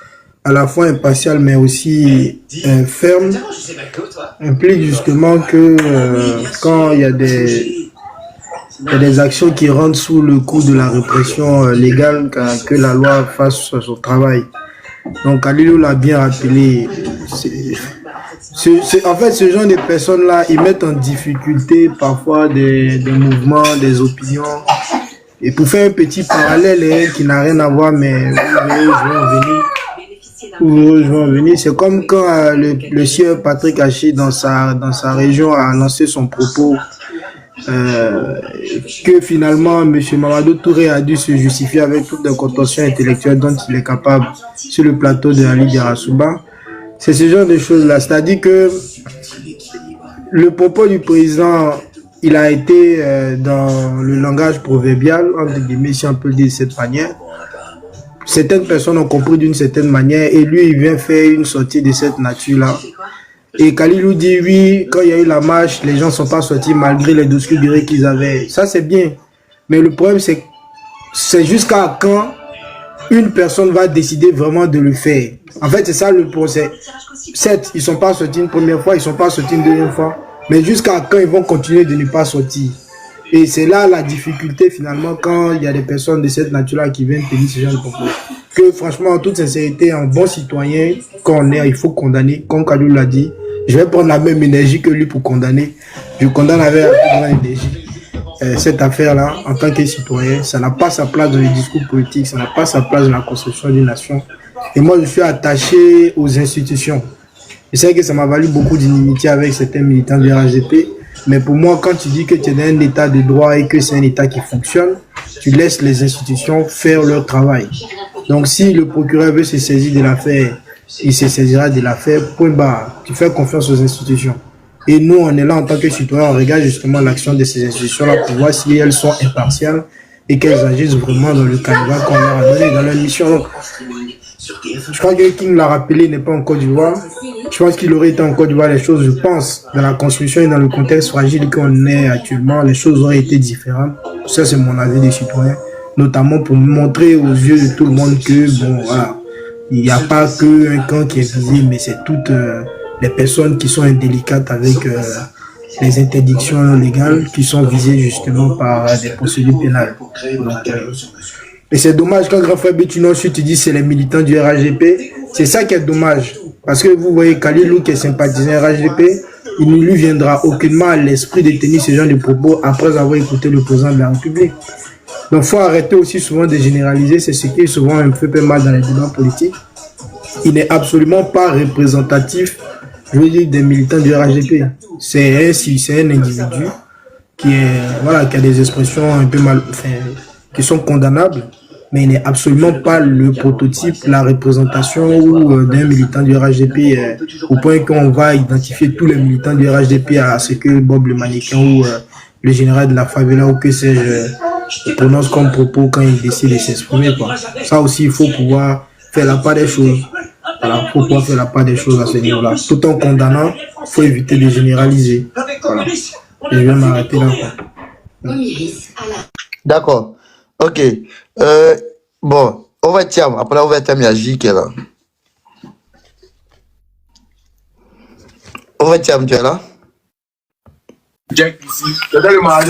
à la fois impartiale mais aussi ferme, implique justement que quand il y a des actions qui rentrent sous le coup de la répression légale, que la loi fasse son travail. Donc Kalilou l'a bien rappelé. En fait, ce genre de personnes-là, ils mettent en difficulté parfois des mouvements, des opinions. Et pour faire un petit parallèle qui n'a rien à voir, mais où je vais en venir, c'est comme quand le sieur Patrick Haché dans sa région a lancé son propos que finalement M. Mamadou Touré a dû se justifier avec toutes les contentions intellectuelles dont il est capable sur le plateau de Ali Diarasouba. C'est ce genre de choses-là. C'est-à-dire que le propos du président, il a été dans le langage proverbial, entre guillemets, si on peut le dire de cette manière. Certaines personnes ont compris d'une certaine manière et lui, il vient faire une sortie de cette nature-là. Et Kalilou dit oui, quand il y a eu la marche, les gens ne sont pas sortis malgré les discours durés qu'ils avaient. Ça, c'est bien. Mais le problème, c'est jusqu'à quand une personne va décider vraiment de le faire. En fait, c'est ça le procès. Certes, ils ne sont pas sortis une première fois, ils ne sont pas sortis une deuxième fois. Mais jusqu'à quand ils vont continuer de ne pas sortir. Et c'est là la difficulté finalement quand il y a des personnes de cette nature-là qui viennent tenir ce genre de propos. Que franchement, en toute sincérité, un bon citoyen, quand on est, il faut condamner, comme Kalilou l'a dit. Je vais prendre la même énergie que lui pour condamner. Je condamne avec la plus grande énergie. Cette affaire-là, en tant que citoyen, ça n'a pas sa place dans les discours politiques, ça n'a pas sa place dans la construction d'une nation. Et moi, je suis attaché aux institutions. Je sais que ça m'a valu beaucoup d'inimitié avec certains militants du RHDP, mais pour moi, quand tu dis que tu es dans un état de droit et que c'est un état qui fonctionne, tu laisses les institutions faire leur travail. Donc, si le procureur veut se saisir de l'affaire, il se saisira de l'affaire, point barre. Tu fais confiance aux institutions. Et nous, on est là en tant que citoyens, on regarde justement l'action de ces institutions-là pour voir si elles sont impartiales et qu'elles agissent vraiment dans le cadre qu'on leur a donné dans leur mission. Donc, je crois que King l'a rappelé, il n'est pas en Côte d'Ivoire. Je pense qu'il aurait été en Côte d'Ivoire, les choses, je pense, dans la construction et dans le contexte fragile qu'on est actuellement, les choses auraient été différentes. Ça, c'est mon avis des citoyens, notamment pour montrer aux yeux de tout le monde que, bon, voilà, il n'y a pas qu'un camp qui est visé, mais c'est toutes les personnes qui sont indélicates avec les interdictions légales qui sont visées justement par des procédures pénales. Donc, et c'est dommage quand grand frère Bétunon, tu dis c'est les militants du RHDP, c'est ça qui est dommage. Parce que vous voyez Kalilou qui est sympathisant RHDP, il ne lui viendra aucunement à l'esprit de tenir ce genre de propos après avoir écouté le président de la République. Donc il faut arrêter aussi souvent de généraliser, c'est ce qui est souvent un peu mal dans les débats politiques. Il n'est absolument pas représentatif, je veux dire, des militants du RHDP. C'est un individu qui a des expressions un peu qui sont condamnables, mais il n'est absolument pas le prototype, la représentation d'un militant du RHDP, au point qu'on va identifier tous les militants du RHDP à ce que Bob le mannequin ou le général de la favela ou que c'est prononce comme propos quand il décide de s'exprimer. Ça aussi, il faut pouvoir faire la part des choses. Voilà, il faut pouvoir faire la part des choses à ce niveau-là. Tout en condamnant, il faut éviter de généraliser. Voilà. Et je vais m'arrêter là. D'accord. Ok. Bon, on va tiens. Après, on va tiens, il y a J qui est là. On va tiens, tu es là?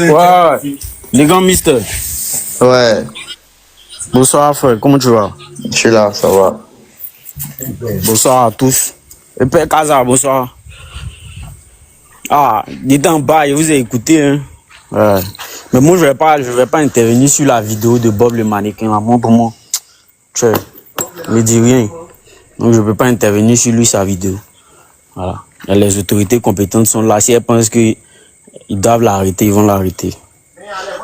Ouais. Les gars, mister. Ouais. Bonsoir, frère. Comment tu vas? Je suis là, ça va. Bonsoir à tous. Et Père Kaza, bonsoir. Ah, il était en bas, je vous ai écouté. Hein. Ouais. Mais moi, je vais pas intervenir sur la vidéo de Bob le mannequin. Moi, pour moi, tu ne me dis rien. Donc, je ne peux pas intervenir sur lui, sa vidéo. Voilà. Et les autorités compétentes sont là. Si elles pensent qu'ils doivent l'arrêter, ils vont l'arrêter.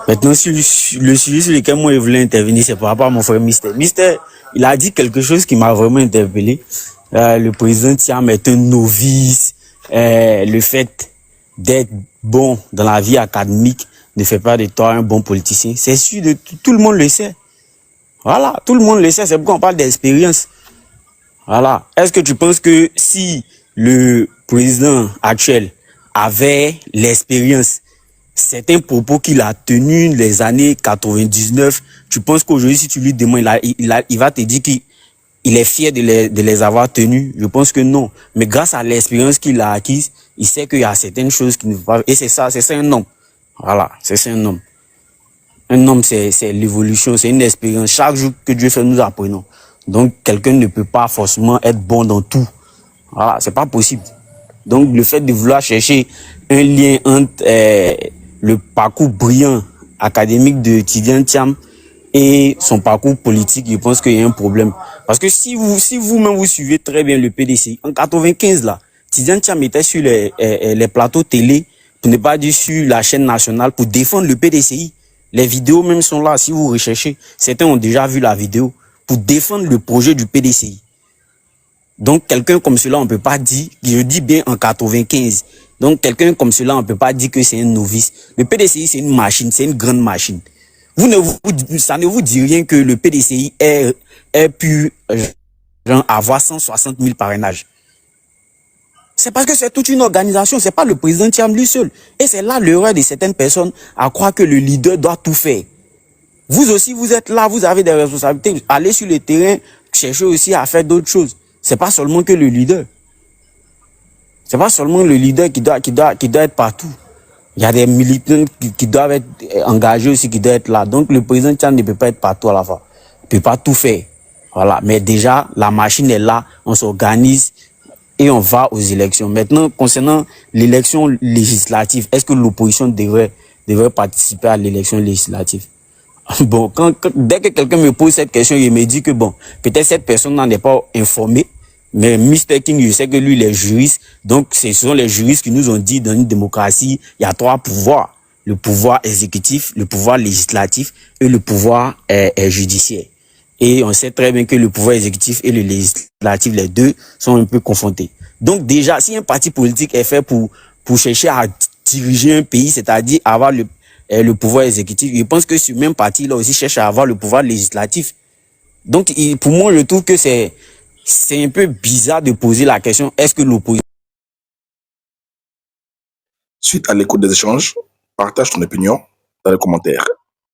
Maintenant, le sujet sur lequel moi, je voulais intervenir, c'est par rapport à mon frère Mister. Mister, il a dit quelque chose qui m'a vraiment interpellé. Le président Thiam est un novice. Le fait d'être bon dans la vie académique ne fait pas de toi un bon politicien. C'est sûr, tout le monde le sait. Voilà, tout le monde le sait. C'est pourquoi on parle d'expérience. Voilà. Est-ce que tu penses que si le président actuel avait l'expérience, certains propos qu'il a tenus les années 99, tu penses qu'aujourd'hui, si tu lui demandes, il va te dire qu'il est fier de les avoir tenus? Je pense que non. Mais grâce à l'expérience qu'il a acquise, il sait qu'il y a certaines choses qui ne vont pas. Et c'est ça un homme. Voilà, c'est ça un homme. Un homme, c'est l'évolution, c'est une expérience. Chaque jour que Dieu fait, nous apprenons. Donc, quelqu'un ne peut pas forcément être bon dans tout. Voilà, c'est pas possible. Donc, le fait de vouloir chercher un lien entre le parcours brillant académique de Tidiane Thiam et son parcours politique, je pense qu'il y a un problème. Parce que si vous-même vous suivez très bien le PDCI, en 95 là, Tidiane Thiam était sur les plateaux télé, pour ne pas dire sur la chaîne nationale, pour défendre le PDCI. Les vidéos même sont là, si vous recherchez. Certains ont déjà vu la vidéo, pour défendre le projet du PDCI. Donc, quelqu'un comme cela, on ne peut pas dire, je dis bien en 95. Donc, quelqu'un comme cela, on ne peut pas dire que c'est un novice. Le PDCI, c'est une machine, c'est une grande machine. Ça ne vous dit rien que le PDCI ait pu avoir 160 000 parrainages. C'est parce que c'est toute une organisation, c'est pas le président Thiam lui seul. Et c'est là l'erreur de certaines personnes à croire que le leader doit tout faire. Vous aussi, vous êtes là, vous avez des responsabilités. Allez sur le terrain, cherchez aussi à faire d'autres choses. C'est pas seulement que le leader. C'est pas seulement le leader qui doit être partout. Il y a des militants qui doivent être engagés aussi, qui doivent être là. Donc le président Thiam ne peut pas être partout à la fois. Il peut pas tout faire. Voilà. Mais déjà, la machine est là, on s'organise et on va aux élections. Maintenant, concernant l'élection législative, est-ce que l'opposition devrait participer à l'élection législative? Bon, dès que quelqu'un me pose cette question, il me dit que bon, peut-être cette personne n'en est pas informée, mais Mr. King, je sais que lui, il est juriste, donc ce sont les juristes qui nous ont dit dans une démocratie, il y a 3 pouvoirs. Le pouvoir exécutif, le pouvoir législatif et le pouvoir judiciaire. Et on sait très bien que le pouvoir exécutif et le législatif, les deux, sont un peu confrontés. Donc déjà, si un parti politique est fait pour chercher à diriger un pays, c'est-à-dire avoir le pouvoir exécutif, je pense que ce même parti-là aussi cherche à avoir le pouvoir législatif. Donc, pour moi, je trouve que c'est un peu bizarre de poser la question, est-ce que l'opposition... Suite à l'écoute des échanges, partage ton opinion dans les commentaires.